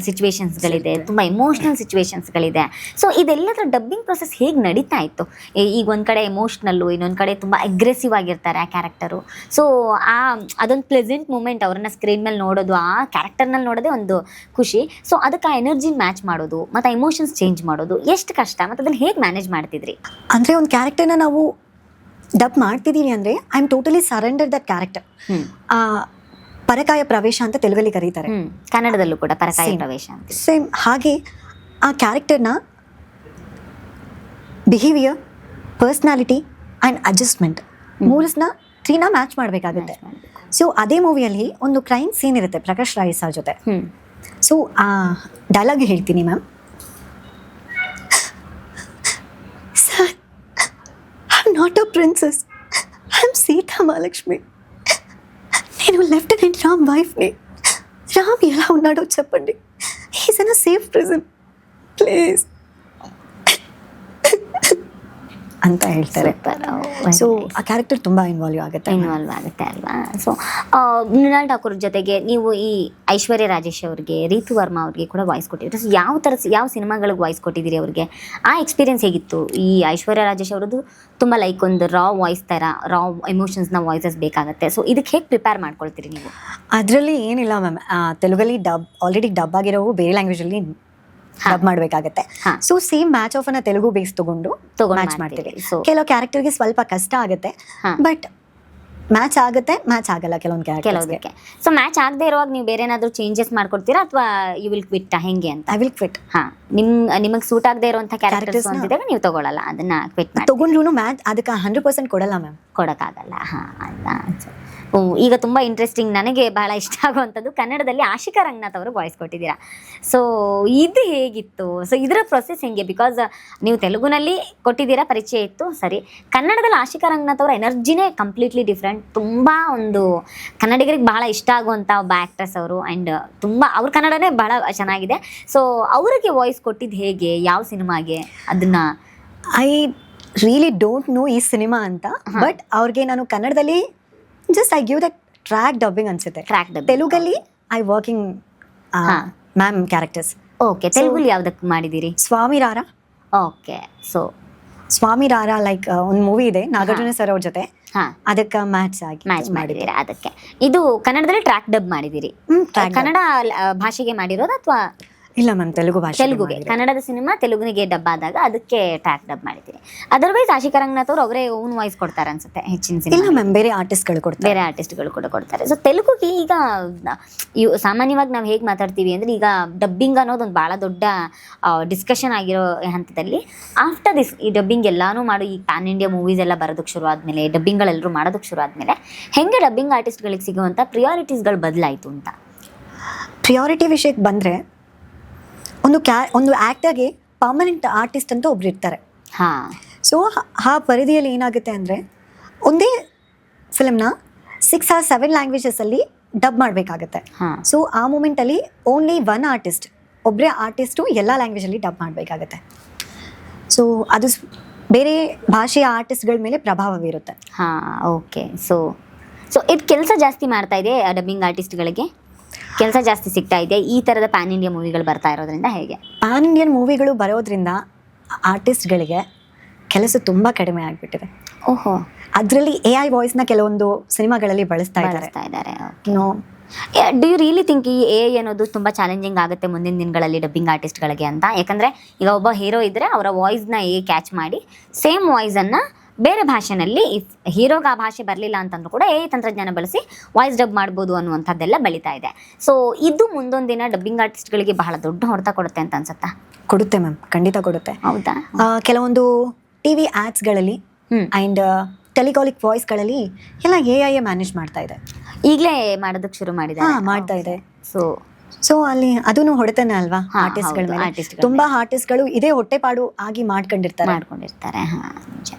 ಸಿಚುವೇಶನ್ಸ್ಗಳಿದೆ, ತುಂಬ ಎಮೋಷ್ನಲ್ ಸಿಚುವೇಶನ್ಸ್ಗಳಿದೆ. ಸೊ ಇದೆಲ್ಲದರ ಡಬ್ಬಿಂಗ್ ಪ್ರೊಸೆಸ್ ಹೇಗೆ ನಡೀತಾ ಇತ್ತು? ಈಗ ಒಂದು ಕಡೆ ಎಮೋಷ್ನಲ್ಲು, ಇನ್ನೊಂದು ಕಡೆ ತುಂಬ ಅಗ್ರೆಸಿವ್ ಆಗಿರ್ತಾರೆ ಆ ಕ್ಯಾರೆಕ್ಟರು. ಸೊ ಅದೊಂದು ಪ್ಲೆಸೆಂಟ್ ಮೂಮೆಂಟ್, ಅವ್ರನ್ನ ಸ್ಕ್ರೀನ್ ಮೇಲೆ ನೋಡೋದು, ಆ ಕ್ಯಾರೆಕ್ಟರ್ನಲ್ಲಿ ನೋಡೋದೇ ಒಂದು ಖುಷಿ. ಸೊ ಅದಕ್ಕೆ ಆ ಎನರ್ಜಿ ಮ್ಯಾಚ್ ಮಾಡೋದು ಮತ್ತು ಆ ಎಮೋಷನ್ಸ್ ಚೇಂಜ್ ಮಾಡೋದು ಎಷ್ಟು ಕಷ್ಟ, ಮತ್ತು ಅದನ್ನು ಹೇಗೆ ಮ್ಯಾನೇಜ್ ಮಾಡ್ತಿದ್ರಿ? ಅಂದರೆ ಒಂದು ಕ್ಯಾರೆಕ್ಟರ್ನ ನಾವು ಡಬ್ ಮಾಡ್ತಿದ್ದೀವಿ ಅಂದರೆ I am totally surrender that character. ಪರಕಾಯ ಪ್ರವೇಶ ಅಂತ ತೆಲುಗಲ್ಲಿ ಕರೀತಾರೆ, ಕನ್ನಡದಲ್ಲೂ ಕೂಡ ಪರಕಾಯ ಪ್ರವೇಶ ಅಂತ. ಸೇಮ್ ಹಾಗೆ ಆ ಕ್ಯಾರೆಕ್ಟರ್ನ ಬಿಹೇವಿಯರ್, ಪರ್ಸ್ನಾಲಿಟಿ ಆ್ಯಂಡ್ ಅಡ್ಜಸ್ಟ್ಮೆಂಟ್ ತ್ರೀನ ಮ್ಯಾಚ್ ಮಾಡಬೇಕಾಗುತ್ತೆ. ಸೊ ಅದೇ ಮೂವಿಯಲ್ಲಿ ಒಂದು ಕ್ರೈಮ್ ಸೀನ್ ಇರುತ್ತೆ ಪ್ರಕಾಶ್ ರಾಯ್ ಸರ್ ಜೊತೆ. ಸೊ ಆ ಡೈಲಾಗ್ ಹೇಳ್ತೀನಿ ma'am. Sir, I am not a princess, I am Sita Mahalakshmi. నేను లెఫ్టినెంట్ రామ్ వైఫ్ని. రామ్ ఎలా ఉన్నాడో చెప్పండి. He's in a safe prison, please ಅಂತ ಹೇಳ್ತಾರೆ. ಸೊ ಆ ಕ್ಯಾರೆಕ್ಟರ್ ತುಂಬ ಇನ್ವಾಲ್ವ್ ಆಗುತ್ತೆ ಅಲ್ವಾ. ಸೊ ಮೃಣಾಲ್ ಠಾಕೂರ್ ಜೊತೆಗೆ ನೀವು ಈ ಐಶ್ವರ್ಯ ರಾಜೇಶ್ ಅವ್ರಿಗೆ, ರೀತು ವರ್ಮಾ ಅವ್ರಿಗೆ ಕೂಡ ವಾಯ್ಸ್ ಕೊಟ್ಟಿದ್ದೀರಿ. ಸೊ ಯಾವ ಸಿನಿಮಾಗಳಿಗೆ ವಾಯ್ಸ್ ಕೊಟ್ಟಿದ್ದೀರಿ ಅವ್ರಿಗೆ? ಆ ಎಕ್ಸ್ಪೀರಿಯನ್ಸ್ ಹೇಗಿತ್ತು? ಈ ಐಶ್ವರ್ಯ ರಾಜೇಶ್ ಅವ್ರದ್ದು ತುಂಬ ಲೈಕ್ ಒಂದು ರಾ ವಾಯ್ಸ್ ಥರ, ರಾ ಎಮೋಷನ್ಸ್ನ ವಾಯ್ಸಸ್ ಬೇಕಾಗುತ್ತೆ. ಸೊ ಇದಕ್ಕೆ ಹೇಗೆ ಪ್ರಿಪೇರ್ ಮಾಡ್ಕೊಳ್ತೀರಿ ನೀವು? ಅದರಲ್ಲಿ ಏನಿಲ್ಲ ಮ್ಯಾಮ್, ತೆಲುಗಲ್ಲಿ ಆಲ್ರೆಡಿ ಡಬ್ ಆಗಿರೋವು ಬೇರೆ ಲ್ಯಾಂಗ್ವೇಜಲ್ಲಿ ಡಬ್ ಮಾಡಬೇಕಾಗತ್ತೆ. ಸೊ ಸೇಮ್ ಮ್ಯಾಚ್ ಆಫ್ ಅನ್ನ ತೆಲುಗು ಬೇಸ್ ತಗೊಂಡು ಮ್ಯಾಚ್ ಮಾಡ್ತೀವಿ. ಕೆಲವು ಕ್ಯಾರೆಕ್ಟರ್ಗೆ ಸ್ವಲ್ಪ ಕಷ್ಟ ಆಗುತ್ತೆ, ಬಟ್ ಮ್ಯಾಚ್ ಆಗುತ್ತೆ, ಮ್ಯಾಚ್ ಆಗಲ್ಲ ಕೆಲವೊಂದಕ್ಕೆ. ಸೊ ಮ್ಯಾಚ್ ಆಗದೆ ಇರುವಾಗ ನೀವು ಬೇರೆ ಏನಾದರೂ ಚೇಂಜಸ್ ಮಾಡ್ಕೊಡ್ತೀರಾ ಅಥವಾ ಯು ವಿಲ್ ಕ್ವಿಟ್ ಹೆಂಗೆ ಅಂತ? I will quit. ನಿಮಗೆ ಸೂಟ್ ಆಗದೆ ಇರುವಂಥ ಕ್ಯಾರೆಕ್ಟರ್ಸ್ ಅಂತಿದ್ದಾಗ ನೀವು ತಗೊಳ್ಳಲ್ಲ, ಅದನ್ನ ಕ್ವಿಟ್ ಮಾಡಿ. ತಗೊಂಡ್ರು ಮ್ಯಾಚ್ ಅದಕ್ಕೆ 100% ಕೊಡಲ್ಲ ಮ್ಯಾಮ್, ಕೊಡೋಕ್ಕಾಗಲ್ಲ. ಈಗ ತುಂಬ ಇಂಟ್ರೆಸ್ಟಿಂಗ್, ನನಗೆ ಬಹಳ ಇಷ್ಟ ಆಗುವಂಥದ್ದು ಕನ್ನಡದಲ್ಲಿ ಆಶಿಕಾ ರಂಗನಾಥ್ ಅವರು ವಾಯ್ಸ್ ಕೊಟ್ಟಿದ್ದೀರಾ. ಸೊ ಇದು ಹೇಗಿತ್ತು? ಸೊ ಇದರ ಪ್ರೊಸೆಸ್ ಹೆಂಗೆ? ಬಿಕಾಸ್ ನೀವು ತೆಲುಗುನಲ್ಲಿ ಕೊಟ್ಟಿದ್ದೀರಾ, ಪರಿಚಯ ಇತ್ತು ಸರಿ. ಕನ್ನಡದಲ್ಲಿ ಆಶಿಕಾ ರಂಗನಾಥ್ ಅವರ ಎನರ್ಜಿನೇ ಕಂಪ್ಲೀಟ್ಲಿ ಡಿಫ್ರೆಂಟ್. ತುಂಬ ಒಂದು ಕನ್ನಡಿಗರಿಗೆ ಬಹಳ ಇಷ್ಟ ಆಗುವಂಥ ಒಬ್ಬ ಆ್ಯಕ್ಟ್ರೆಸ್ ಅವರು. ಆ್ಯಂಡ್ ತುಂಬ ಅವ್ರ ಕನ್ನಡನೇ ಬಹಳ ಚೆನ್ನಾಗಿದೆ. ಸೊ ಅವರಿಗೆ ವಾಯ್ಸ್ ಕೊಟ್ಟಿದ್ದು ಹೇಗೆ, ಯಾವ ಸಿನಿಮಾಗೆ? ಅದನ್ನು ಐ ರಿಯಲಿ ಡೋಂಟ್ ನೋ ಈ ಸಿನಿಮಾ ಅಂತ, ಬಟ್ ಅವ್ರಿಗೆ ನಾನು ಕನ್ನಡದಲ್ಲಿ just I give the track dubbing ಅನ್ಸುತ್ತೆ. ತೆಲುಗಲ್ಲಿ I working ma'am characters. Okay, ತೆಲುಗಲ್ಲಿ ಯಾವ್ದಕ್ಕೆ ಮಾಡಿದ್ದೀರಿ? Swamy Rara. Okay. So Swamy Rara like ಒಂದು ಮೂವಿ ಇದೆ ನಾಗಾರ್ಜುನ ಸರ್ ಅವ್ರ ಜೊತೆ, ಹಾ ಅದಕ್ಕೆ ಮ್ಯಾಚ್ ಮ್ಯಾಚ್ ಮಾಡಿದ್ದೀರಾ ಅದಕ್ಕೆ. ಇದು ಕನ್ನಡದಲ್ಲಿ ಟ್ರ್ಯಾಕ್ ಡಬ್ ಮಾಡಿದ್ದೀರಿ, ಕನ್ನಡ ಭಾಷೆಗೆ ಮಾಡಿರೋದು ಅಥವಾ ಇಲ್ಲ ಮ್ಯಾಮ್, ತೆಲುಗು ಭಾಷೆ. ತೆಲುಗುಗೆ, ಕನ್ನಡದ ಸಿನಿಮಾ ತೆಲುಗುನಿಗೆ ಡಬ್ ಆದಾಗ ಅದಕ್ಕೆ ಟ್ರ್ಯಾಕ್ ಡಬ್ ಮಾಡಿದ್ದೀರಿ. ಅದರ್ವೈಸ್ ಆಶಿಕಾ ರಂಗನಾಥ್ ಅವ್ರು ಅವರೇ ಓನ್ ವಾಯ್ಸ್ ಕೊಡ್ತಾರೆ ಅನ್ಸುತ್ತೆ ಹೆಚ್ಚಿನ ಇಲ್ಲ ಸಿನಿಮಾ, ಮ್ಯಾಮ್, ಬೇರೆ ಆರ್ಟಿಸ್ಟ್ಗಳು ಕೊಡ್ತಾರೆ. ಬೇರೆ ಆರ್ಟಿಸ್ಟ್ಗಳು ಕೂಡ ಕೊಡ್ತಾರೆ. ಸೊ ತೆಲುಗುಗೆ ಈಗ ಸಾಮಾನ್ಯವಾಗಿ ನಾವು ಹೇಗೆ ಮಾತಾಡ್ತೀವಿ ಅಂದರೆ, ಈಗ ಡಬ್ಬಿಂಗ್ ಅನ್ನೋದು ಒಂದು ಭಾಳ ದೊಡ್ಡ ಡಿಸ್ಕಷನ್ ಆಗಿರೋ ಹಂತದಲ್ಲಿ ಆಫ್ಟರ್ ದಿಸ್ ಈ ಡಬ್ಬಿಂಗ್ ಎಲ್ಲಾನು ಮಾಡಿ ಈ ಪ್ಯಾನ್ ಇಂಡಿಯಾ ಮೂವೀಸ್ ಎಲ್ಲ ಬರೋದಕ್ಕೆ ಶುರು ಆದಮೇಲೆ, ಡಬ್ಬಿಂಗ್ಗಳೆಲ್ಲರೂ ಮಾಡೋದಕ್ಕೆ ಶುರು ಆದಮೇಲೆ ಹೆಂಗೆ ಡಬ್ಬಿಂಗ್ ಆರ್ಟಿಸ್ಟ್ಗಳಿಗೆ ಸಿಗುವಂಥ ಪ್ರಿಯಾರಿಟೀಸ್ಗಳು ಬದಲಾಯಿತು ಅಂತ? ಪ್ರಿಯಾರಿಟಿ ವಿಷಯಕ್ಕೆ ಬಂದರೆ, ಒಂದು ಆ್ಯಕ್ಟರ್ಗೆ ಪರ್ಮನೆಂಟ್ ಆರ್ಟಿಸ್ಟ್ ಅಂತ ಒಬ್ರು ಇರ್ತಾರೆ. ಹಾಂ. ಸೊ ಆ ಪರಿಧಿಯಲ್ಲಿ ಏನಾಗುತ್ತೆ ಅಂದರೆ, ಒಂದೇ ಫಿಲ್ಮ್ನ 6 or 7 ಲ್ಯಾಂಗ್ವೇಜಸಲ್ಲಿ ಡಬ್ ಮಾಡಬೇಕಾಗತ್ತೆ. ಹಾಂ. ಸೊ ಆ ಮೂಮೆಂಟಲ್ಲಿ ಓನ್ಲಿ ಒನ್ ಆರ್ಟಿಸ್ಟ್, ಒಬ್ಬರೇ ಆರ್ಟಿಸ್ಟು ಎಲ್ಲ ಲ್ಯಾಂಗ್ವೇಜಲ್ಲಿ ಡಬ್ ಮಾಡಬೇಕಾಗತ್ತೆ. ಸೊ ಅದು ಬೇರೆ ಭಾಷೆಯ ಆರ್ಟಿಸ್ಟ್ಗಳ ಮೇಲೆ ಪ್ರಭಾವ ಬೀರುತ್ತೆ. ಹಾಂ, ಓಕೆ. ಸೊ ಇದು ಕೆಲಸ ಜಾಸ್ತಿ ಮಾಡ್ತಾ ಇದೆ ಡಬ್ಬಿಂಗ್ ಆರ್ಟಿಸ್ಟ್ಗಳಿಗೆ, ಕೆಲಸ ಜಾಸ್ತಿ ಸಿಗ್ತಾ ಇದೆ ಈ ಥರದ ಪ್ಯಾನ್ ಇಂಡಿಯಾ ಮೂವಿಗಳು ಬರ್ತಾ ಇರೋದ್ರಿಂದ. ಹೇಗೆ ಪ್ಯಾನ್ ಇಂಡಿಯನ್ ಮೂವಿಗಳು ಬರೋದ್ರಿಂದ ಆರ್ಟಿಸ್ಟ್ಗಳಿಗೆ ಕೆಲಸ ತುಂಬ ಕಡಿಮೆ ಆಗಿಬಿಟ್ಟಿದೆ. ಓಹೋ. ಅದರಲ್ಲಿ AI ವಾಯ್ಸ್ನ ಕೆಲವೊಂದು ಸಿನಿಮಾಗಳಲ್ಲಿ ಬಳಸ್ತಾ ಇದ್ದಾರೆ. No, do you really think ಈ AI ಅನ್ನೋದು ತುಂಬ ಚಾಲೆಂಜಿಂಗ್ ಆಗುತ್ತೆ ಮುಂದಿನ ದಿನಗಳಲ್ಲಿ ಡಬ್ಬಿಂಗ್ ಆರ್ಟಿಸ್ಟ್ಗಳಿಗೆ ಅಂತ? ಯಾಕಂದರೆ ಈಗ ಒಬ್ಬ ಹೀರೋ ಇದ್ದರೆ ಅವರ ವಾಯ್ಸ್ನ ಕ್ಯಾಚ್ ಮಾಡಿ ಸೇಮ್ ವಾಯ್ಸನ್ನು ಬೇರೆ ಭಾಷೆನಲ್ಲಿ, ಇಫ್ ಹೀರೋಗೆ ಆ ಭಾಷೆ ಬರಲಿಲ್ಲ ಅಂತಂದ್ರೂ ಕೂಡ AI ತಂತ್ರಜ್ಞಾನ ಬಳಸಿ ವಾಯ್ಸ್ ಡಬ್ ಮಾಡ್ಬೋದು ಅನ್ನುವಂಥದ್ದೆಲ್ಲ ಬೆಳೀತಾ ಇದೆ. ಸೊ ಇದು ಮುಂದೊಂದು ದಿನ ಡಬ್ಬಿಂಗ್ ಆರ್ಟಿಸ್ಟ್ಗಳಿಗೆ ಬಹಳ ದೊಡ್ಡ ಹೊಡೆತ ಕೊಡುತ್ತೆ ಅಂತ ಅನ್ಸುತ್ತಾ? ಕೊಡುತ್ತೆ ಮ್ಯಾಮ್, ಖಂಡಿತ ಕೊಡುತ್ತೆ. ಹೌದಾ? ಕೆಲವೊಂದು TV ಆ್ಯಡ್ಸ್ಗಳಲ್ಲಿ ಆ್ಯಂಡ್ ಟೆಲಿಕಾಲಿಕ್ ವಾಯ್ಸ್ಗಳಲ್ಲಿ ಎಲ್ಲ AI ಮ್ಯಾನೇಜ್ ಮಾಡ್ತಾ ಇದೆ. ಈಗಲೇ ಮಾಡೋದಕ್ಕೆ ಶುರು ಮಾಡ್ತಾ ಇದೆ. ಸೊ ಅಲ್ಲಿ ಅದೂ ಹೊಡೆತಾನೆ ಅಲ್ವಾ ಆರ್ಟಿಸ್ಟ್ಗಳ ಮೇಲೆ. ತುಂಬಾ ಆರ್ಟಿಸ್ಟ್ಗಳು ಇದೇ ಹೊಟ್ಟೆಪಾಡು ಆಗಿ ಮಾಡ್ಕೊಂಡಿರ್ತಾರೆ. ಹಾಂ, ನಿಜ.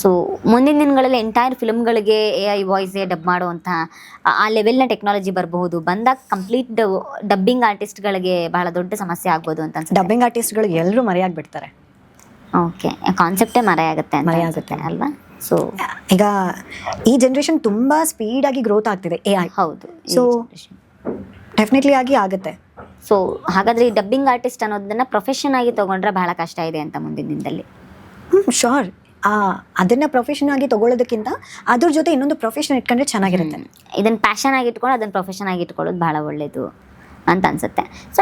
ಸೊ ಮುಂದಿನ ದಿನಗಳಲ್ಲಿ ಎಂಟೈರ್ ಫಿಲ್ಮ್ಗಳಿಗೆ AI ವಾಯ್ಸೇ ಡಬ್ ಮಾಡುವಂಥ ಆ ಲೆವೆಲ್ನ ಟೆಕ್ನಾಲಜಿ ಬರಬಹುದು. ಬಂದಾಗ ಕಂಪ್ಲೀಟ್ ಡಬ್ಬಿಂಗ್ ಆರ್ಟಿಸ್ಟ್ಗಳಿಗೆ ಬಹಳ ದೊಡ್ಡ ಸಮಸ್ಯೆ ಆಗ್ಬೋದು ಅಂತ ಅನ್ಸುತ್ತೆ. ಡಬ್ಬಿಂಗ್ ಆರ್ಟಿಸ್ಟ್ಗಳು ಎಲ್ಲರೂ ಮರೆಯಾಗ್ಬಿಡ್ತಾರೆ. ಓಕೆ, ಕಾನ್ಸೆಪ್ಟೇ ಮರೆಯಾಗುತ್ತೆ ಅಲ್ವಾ? ಸೊ ಈಗ ಈ ಜನ್ರೇಷನ್ ತುಂಬಾ ಸ್ಪೀಡಾಗಿ ಗ್ರೋತ್ ಆಗ್ತಿದೆ AI. ಹೌದು. ಸೊ ಡೆಫಿನೆಟ್ಲಿ ಆಗುತ್ತೆ. ಸೊ ಹಾಗಾದ್ರೆ ಈ ಡಬ್ಬಿಂಗ್ ಆರ್ಟಿಸ್ಟ್ ಅನ್ನೋದನ್ನ ಪ್ರೊಫೆಷನ್ ಆಗಿ ತಗೊಂಡ್ರೆ ಬಹಳ ಕಷ್ಟ ಇದೆ ಅಂತ ಮುಂದಿನ ದಿನದಲ್ಲಿ? ಶೋರ್. ಅದನ್ನ ಪ್ರೊಫೆಷನ್ ಆಗಿ ತಗೊಳ್ಳೋದಕ್ಕಿಂತ ಅದ್ರ ಜೊತೆ ಇನ್ನೊಂದು ಪ್ರೊಫೆಷನ್ ಇಟ್ಕೊಂಡ್ರೆ ಚೆನ್ನಾಗಿರುತ್ತೆ. ಇದನ್ನ ಪ್ಯಾಷನ್ ಆಗಿ ಇಟ್ಕೊಂಡು ಅದನ್ನ ಪ್ರೊಫೆಷನ್ ಆಗಿ ಇಟ್ಕೊಳ್ಳೋದು ಬಹಳ ಒಳ್ಳೇದು ಅಂತ ಅನ್ಸುತ್ತೆ. ಸೊ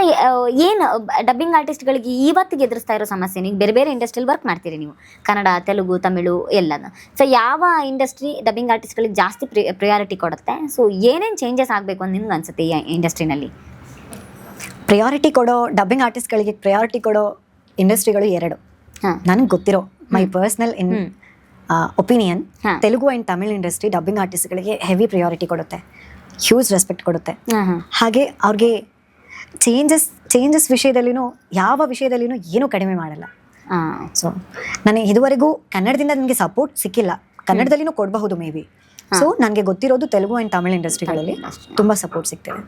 ಏನು ಡಬ್ಬಿಂಗ್ ಆರ್ಟಿಸ್ಟ್ಗಳಿಗೆ ಇವತ್ತಿಗೆ ಎದುರಿಸ್ತಾ ಇರೋ ಸಮಸ್ಯೆ? ನೀವು ಬೇರೆ ಬೇರೆ ಇಂಡಸ್ಟ್ರಿಯಲ್ಲಿ ವರ್ಕ್ ಮಾಡ್ತೀರಿ, ನೀವು ಕನ್ನಡ, ತೆಲುಗು, ತಮಿಳು ಎಲ್ಲನೂ. ಸೊ ಯಾವ ಇಂಡಸ್ಟ್ರಿ ಡಬ್ಬಿಂಗ್ ಆರ್ಟಿಸ್ಟ್ಗಳಿಗೆ ಜಾಸ್ತಿ ಪ್ರಿಯಾರಿಟಿ ಕೊಡುತ್ತೆ? ಸೊ ಏನೇನು ಚೇಂಜಸ್ ಆಗಬೇಕು ಅಂತ ನಿಮ್ಗೆ ಅನ್ಸುತ್ತೆ ಈ ಇಂಡಸ್ಟ್ರಿನಲ್ಲಿ? ಪ್ರಿಯಾರಿಟಿ ಕೊಡೋ ಡಬ್ಬಿಂಗ್ ಆರ್ಟಿಸ್ಟ್ಗಳಿಗೆ ಪ್ರಿಯಾರಿಟಿ ಕೊಡೋ ಇಂಡಸ್ಟ್ರಿಗಳು 2 ನನಗೆ ಗೊತ್ತಿರೋ. My personal opinion, Telugu and Tamil industry dubbing ಆರ್ಟಿಸ್ಟ್ಗಳಿಗೆ ಹೆವಿ ಪ್ರಿಯಾರಿಟಿ ಕೊಡುತ್ತೆ, ಹ್ಯೂಜ್ ರೆಸ್ಪೆಕ್ಟ್ ಕೊಡುತ್ತೆ. ಹಾಗೆ ಅವ್ರಿಗೆ ಚೇಂಜಸ್ ವಿಷಯದಲ್ಲಿನೂ ಯಾವ ವಿಷಯದಲ್ಲಿನೂ ಏನೂ ಕಡಿಮೆ ಮಾಡಲ್ಲ. ಸೊ ನನಗೆ ಇದುವರೆಗೂ ಕನ್ನಡದಿಂದ ನನಗೆ ಸಪೋರ್ಟ್ ಸಿಕ್ಕಿಲ್ಲ, ಕನ್ನಡದಲ್ಲಿನೂ ಕೊಡಬಹುದು ಮೇ ಬಿ. ಸೊ ನನಗೆ ಗೊತ್ತಿರೋದು ತೆಲುಗು ಆ್ಯಂಡ್ ತಮಿಳ್ ಇಂಡಸ್ಟ್ರಿಗಳಲ್ಲಿ ತುಂಬ ಸಪೋರ್ಟ್ ಸಿಗ್ತಿದೆ.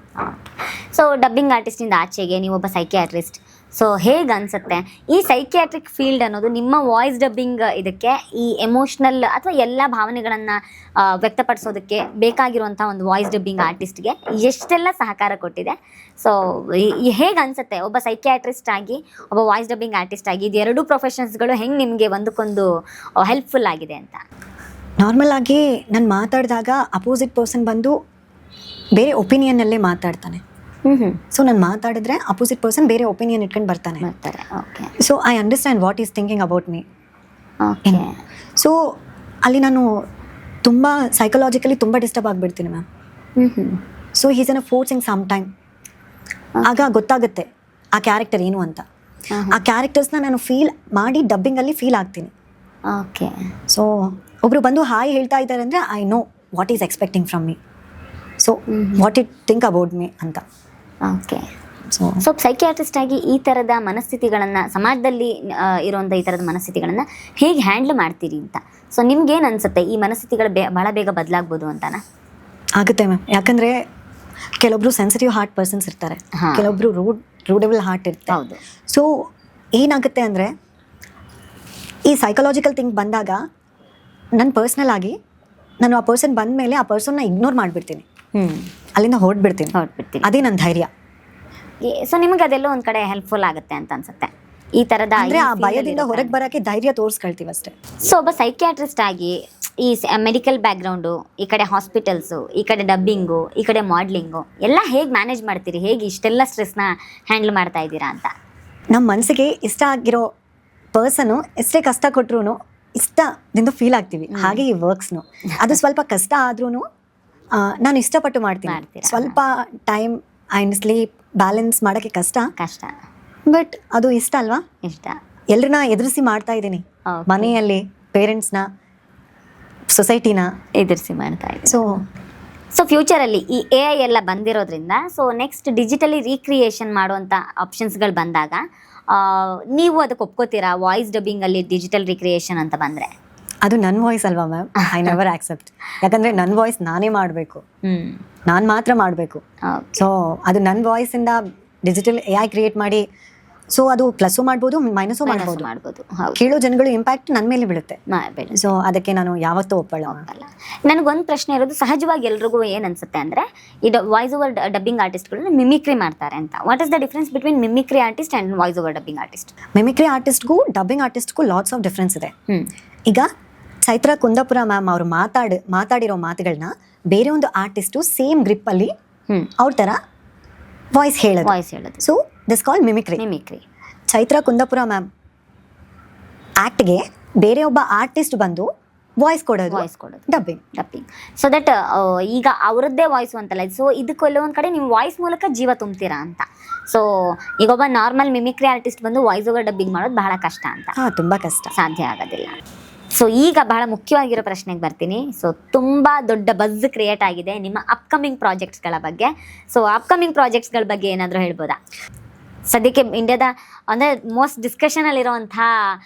ಸೊ ಡಬ್ಬಿಂಗ್ ಆರ್ಟಿಸ್ಟಿಂದ ಆಚೆಗೆ ನೀವೊಬ್ಬ ಸೈಕಿಯಾಟ್ರಿಸ್ಟ್. ಸೊ ಹೇಗೆ ಅನಿಸುತ್ತೆ ಈ ಸೈಕಿಯಾಟ್ರಿಕ್ ಫೀಲ್ಡ್ ಅನ್ನೋದು ನಿಮ್ಮ ವಾಯ್ಸ್ ಡಬ್ಬಿಂಗ್ ಇದಕ್ಕೆ, ಈ ಎಮೋಷ್ನಲ್ ಅಥವಾ ಎಲ್ಲ ಭಾವನೆಗಳನ್ನು ವ್ಯಕ್ತಪಡಿಸೋದಕ್ಕೆ ಬೇಕಾಗಿರುವಂಥ ಒಂದು ವಾಯ್ಸ್ ಡಬ್ಬಿಂಗ್ ಆರ್ಟಿಸ್ಟ್ಗೆ ಎಷ್ಟೆಲ್ಲ ಸಹಕಾರ ಕೊಟ್ಟಿದೆ? ಸೊ ಹೇಗೆ ಅನಿಸುತ್ತೆ ಒಬ್ಬ ಸೈಕಿಯಾಟ್ರಿಸ್ಟ್ ಆಗಿ, ಒಬ್ಬ ವಾಯ್ಸ್ ಡಬ್ಬಿಂಗ್ ಆರ್ಟಿಸ್ಟ್ ಆಗಿ, ಇದು 2 ಪ್ರೊಫೆಷನ್ಸ್ಗಳು ಹೆಂಗೆ ನಿಮಗೆ ಒಂದಕ್ಕೊಂದು ಹೆಲ್ಪ್ಫುಲ್ ಆಗಿದೆ ಅಂತ? ನಾರ್ಮಲ್ ಆಗಿ ನಾನು ಮಾತಾಡಿದಾಗ ಅಪೋಸಿಟ್ ಪರ್ಸನ್ ಬಂದು ಬೇರೆ ಒಪಿನಿಯನ್ನಲ್ಲೇ ಮಾತಾಡ್ತಾನೆ. ಸೊ ನಾನು ಮಾತಾಡಿದ್ರೆ ಅಪೋಸಿಟ್ ಪರ್ಸನ್ ಬೇರೆ ಒಪಿನಿಯನ್ ಇಟ್ಕೊಂಡು ಬರ್ತಾನೆ. So I understand what is thinking about me. So ಅಲ್ಲಿ ನಾನು ತುಂಬ ಸೈಕಲಾಜಿಕಲಿ ತುಂಬ ಡಿಸ್ಟರ್ಬ್ ಆಗಿಬಿಡ್ತೀನಿ ma'am. So he's on forcing some time. ಆಗ ಗೊತ್ತಾಗುತ್ತೆ ಆ ಕ್ಯಾರೆಕ್ಟರ್ ಏನು ಅಂತ. ಆ ಕ್ಯಾರೆಕ್ಟರ್ಸ್ನ ನಾನು ಫೀಲ್ ಮಾಡಿ ಡಬ್ಬಿಂಗಲ್ಲಿ ಫೀಲ್ ಆಗ್ತೀನಿ. ಓಕೆ. ಸೊ ಒಬ್ರು ಬಂದು ಹಾಯ್ ಹೇಳ್ತಾ ಇದ್ದಾರೆ ಅಂದರೆ I know what is expecting from me. So what it think about me ಅಂತ. ಓಕೆ. ಸೊ ಸೈಕಿಯಾಟ್ರಿಸ್ಟ್ ಆಗಿ ಈ ಥರದ ಮನಸ್ಥಿತಿಗಳನ್ನು, ಸಮಾಜದಲ್ಲಿ ಇರುವಂಥ ಈ ಥರದ ಮನಸ್ಥಿತಿಗಳನ್ನು ಹೇಗೆ ಹ್ಯಾಂಡ್ಲ್ ಮಾಡ್ತೀರಿ ಅಂತ? ಸೊ ನಿಮ್ಗೇನು ಅನಿಸುತ್ತೆ ಈ ಮನಸ್ಥಿತಿಗಳು ಭಾಳ ಬೇಗ ಬದಲಾಗ್ಬೋದು ಅಂತನಾ? ಆಗುತ್ತೆ ಮ್ಯಾಮ್. ಯಾಕಂದರೆ ಕೆಲವೊಬ್ರು ಸೆನ್ಸಿಟಿವ್ ಹಾರ್ಟ್ ಪರ್ಸನ್ಸ್ ಇರ್ತಾರೆ, ಕೆಲವೊಬ್ರು ರೂಡಬಲ್ ಹಾರ್ಟ್ ಇರ್ತಾರೆ. ಹೌದು. ಸೊ ಏನಾಗುತ್ತೆ ಅಂದರೆ ಈ ಸೈಕಲಾಜಿಕಲ್ ಥಿಂಗ್ ಬಂದಾಗ ನನ್ನ ಪರ್ಸ್ನಲ್ ಆಗಿ ನಾನು ಆ ಪರ್ಸನ್ ಬಂದ ಮೇಲೆ ಆ ಪರ್ಸನ್ನ ಇಗ್ನೋರ್ ಮಾಡಿಬಿಡ್ತೀನಿ, ಅಲ್ಲಿಂದ ಹೊರಟ್ಬಿಡ್ತೀನಿ. ಅದೇ ನನ್ನ ಧೈರ್ಯ. ಸೊ ನಿಮಗೆ ಅದೆಲ್ಲ ಒಂದು ಕಡೆ ಹೆಲ್ಪ್ಫುಲ್ ಆಗುತ್ತೆ ಅಂತ ಅನ್ಸುತ್ತೆ. ಈ ತರದ ಅಂದ್ರೆ ಆ ಭಯದಿಂದ ಹೊರಗೆ ಬರಕ್ಕೆ ಧೈರ್ಯ ತೋರಿಸ್ಕೊಳ್ತೀವಿ ಅಷ್ಟೇ. ಸೊ ಒಬ್ಬ ಸೈಕ್ಯಾಟ್ರಿಸ್ಟ್ ಆಗಿ ಈ ಮೆಡಿಕಲ್ ಬ್ಯಾಕ್ಗ್ರೌಂಡು, ಈ ಕಡೆ ಹಾಸ್ಪಿಟಲ್ಸು, ಈ ಕಡೆ ಡಬ್ಬಿಂಗು, ಈ ಕಡೆ ಮಾಡ್ಲಿಂಗು ಎಲ್ಲ ಹೇಗೆ ಮ್ಯಾನೇಜ್ ಮಾಡ್ತೀರಿ, ಹೇಗೆ ಇಷ್ಟೆಲ್ಲ ಸ್ಟ್ರೆಸ್ನ ಹ್ಯಾಂಡಲ್ ಮಾಡ್ತಾ ಇದ್ದೀರಾ ಅಂತ? ನಮ್ಮ ಮನಸ್ಸಿಗೆ ಇಷ್ಟ ಆಗಿರೋ ಪರ್ಸನು ಎಷ್ಟೇ ಕಷ್ಟ ಕೊಟ್ರು ಇಷ್ಟದಿಂದ ಫೀಲ್ ಆಗ್ತೀವಿ. ಹಾಗೆ ಈ ವರ್ಕ್ಸ್ನು ಅದು ಸ್ವಲ್ಪ ಕಷ್ಟ ಆದ್ರೂ ನಾನು ಇಷ್ಟಪಟ್ಟು ಮಾಡ್ತೀನಿ. ಮಾಡ್ತೀರಾ? ಸ್ವಲ್ಪ ಟೈಮ್ ಆ್ಯಂಡ್ ಸ್ಲೀಪ್ ಬ್ಯಾಲೆನ್ಸ್ ಮಾಡೋಕ್ಕೆ ಕಷ್ಟ, ಬಟ್ ಅದು ಇಷ್ಟ ಅಲ್ವಾ. ಇಷ್ಟ ಎಲ್ರನ್ನ ಎದುರಿಸಿ ಮಾಡ್ತಾ ಇದ್ದೀನಿ, Okay. ಮನೆಯಲ್ಲಿ ಪೇರೆಂಟ್ಸ್ನ, ಸೊಸೈಟಿನ ಎದುರಿಸಿ ಮಾಡ್ತಾ ಇದ್ದೀರಾ. ಸೊ ಸೊ ಫ್ಯೂಚರಲ್ಲಿ ಈ AI ಎಲ್ಲ ಬಂದಿರೋದ್ರಿಂದ ಸೊ ನೆಕ್ಸ್ಟ್ ಡಿಜಿಟಲಿ ರೀಕ್ರಿಯೇಷನ್ ಮಾಡುವಂಥ ಆಪ್ಷನ್ಸ್ಗಳು ಬಂದಾಗ ನೀವು ಅದಕ್ಕೆ ಒಪ್ಕೋತೀರಾ? ವಾಯ್ಸ್ ಡಬ್ಬಿಂಗಲ್ಲಿ ಡಿಜಿಟಲ್ ರೀಕ್ರಿಯೇಷನ್ ಅಂತ ಬಂದರೆ ಅದು ನನ್ನ ವಾಯ್ಸ್ ಅಲ್ವಾ ಮ್ಯಾಮ್, ಐ ನೆವರ್ ಆಕ್ಸೆಪ್ಟ್. ಯಾಕಂದರೆ ನನ್ನ ವಾಯ್ಸ್ ನಾನೇ ಮಾಡಬೇಕು, ನಾನು ಮಾತ್ರ ಮಾಡಬೇಕು. ಸೊ ಅದು ನನ್ನ ವಾಯ್ಸಿಂದ ಡಿಜಿಟಲ್ AI ಕ್ರಿಯೇಟ್ ಮಾಡಿ, ಸೊ ಅದು ಪ್ಲಸ್ಸು ಮಾಡ್ಬೋದು ಮೈನಸ್ಸು ಮಾಡ್ಬೋದು. ಕೇಳೋ ಜನಗಳು ಇಂಪ್ಯಾಕ್ಟ್ ನನ್ನ ಮೇಲೆ ಬೀಳುತ್ತೆ. ಸೊ ಅದಕ್ಕೆ ನಾನು ಯಾವತ್ತೂ ಒಪ್ಪಲ್ಲ. ನನಗೊಂದು ಪ್ರಶ್ನೆ ಇರೋದು, ಸಹಜವಾಗಿ ಎಲ್ರಿಗೂ ಏನು ಅನ್ಸುತ್ತೆ ಅಂದರೆ ಈ ವಾಯ್ಸ್ ಓವರ್ ಡಬ್ಬಿಂಗ್ ಆರ್ಟಿಸ್ಟ್ಗಳನ್ನ ಮಿಮಿಕ್ರಿ ಮಾಡ್ತಾರೆ ಅಂತ. What is the difference between mimicry artist and voice over dubbing artist? Mimicry ಆರ್ಟಿಸ್ಟ್ಗೂ ಡಬ್ಬಿಂಗ್ ಆರ್ಟಿಸ್ಟ್ಗೂ ಲಾಟ್ಸ್ ಆಫ್ ಡಿಫ್ರೆನ್ಸ್ ಇದೆ. ಈಗ ಚೈತ್ರಾ ಕುಂದಾಪುರ ಮ್ಯಾಮ್ ಅವರು ಮಾತಾಡಿರೋ ಮಾತುಗಳನ್ನ ಬೇರೆ ಒಂದು ಆರ್ಟಿಸ್ಟು ಸೇಮ್ ಗ್ರಿಪ್ಪಲ್ಲಿ ಅವ್ರ ಥರ ವಾಯ್ಸ್ ಹೇಳೋದು. So this called mimicry. Chaitra Kundapura ma'am ಆ್ಯಕ್ಟ್ಗೆ ಬೇರೆ ಒಬ್ಬ ಆರ್ಟಿಸ್ಟ್ ಬಂದು ವಾಯ್ಸ್ ಕೊಡೋದು ಡಬ್ಬಿಂಗ್. ಸೊ ದಟ್ ಈಗ ಅವರದ್ದೇ ವಾಯ್ಸ್ ಅಂತಲ್ಲ, ಸೊ ಇದಕ್ಕೆ ಕೆಲವೊಂದು ಕಡೆ ನೀವು ವಾಯ್ಸ್ ಮೂಲಕ ಜೀವ ತುಂಬ್ತೀರಾ ಅಂತ. ಸೊ ಈಗ ಒಬ್ಬ ನಾರ್ಮಲ್ ಮಿಮಿಕ್ರಿ ಆರ್ಟಿಸ್ಟ್ ಬಂದು ವಾಯ್ಸ್ ಓವರ್ ಡಬ್ಬಿಂಗ್ ಮಾಡೋದು ಬಹಳ ಕಷ್ಟ ಅಂತ. ತುಂಬ ಕಷ್ಟ, ಸಾಧ್ಯ ಆಗೋದಿಲ್ಲ. ಸೊ ಈಗ ಬಹಳ ಮುಖ್ಯವಾಗಿರೋ ಪ್ರಶ್ನೆಗೆ ಬರ್ತೀನಿ. ಸೊ ತುಂಬ ದೊಡ್ಡ ಬಜ್ ಕ್ರಿಯೇಟ್ ಆಗಿದೆ ನಿಮ್ಮ ಅಪ್ಕಮಿಂಗ್ ಪ್ರಾಜೆಕ್ಟ್ಸ್ಗಳ ಬಗ್ಗೆ. ಸೊ ಅಪ್ಕಮಿಂಗ್ ಪ್ರಾಜೆಕ್ಟ್ಸ್ಗಳ ಬಗ್ಗೆ ಏನಾದರೂ ಹೇಳ್ಬೋದಾ? ಸದ್ಯಕ್ಕೆ ಇಂಡಿಯಾದ ಅಂದರೆ ಮೋಸ್ಟ್ ಡಿಸ್ಕಷನಲ್ಲಿರೋವಂಥ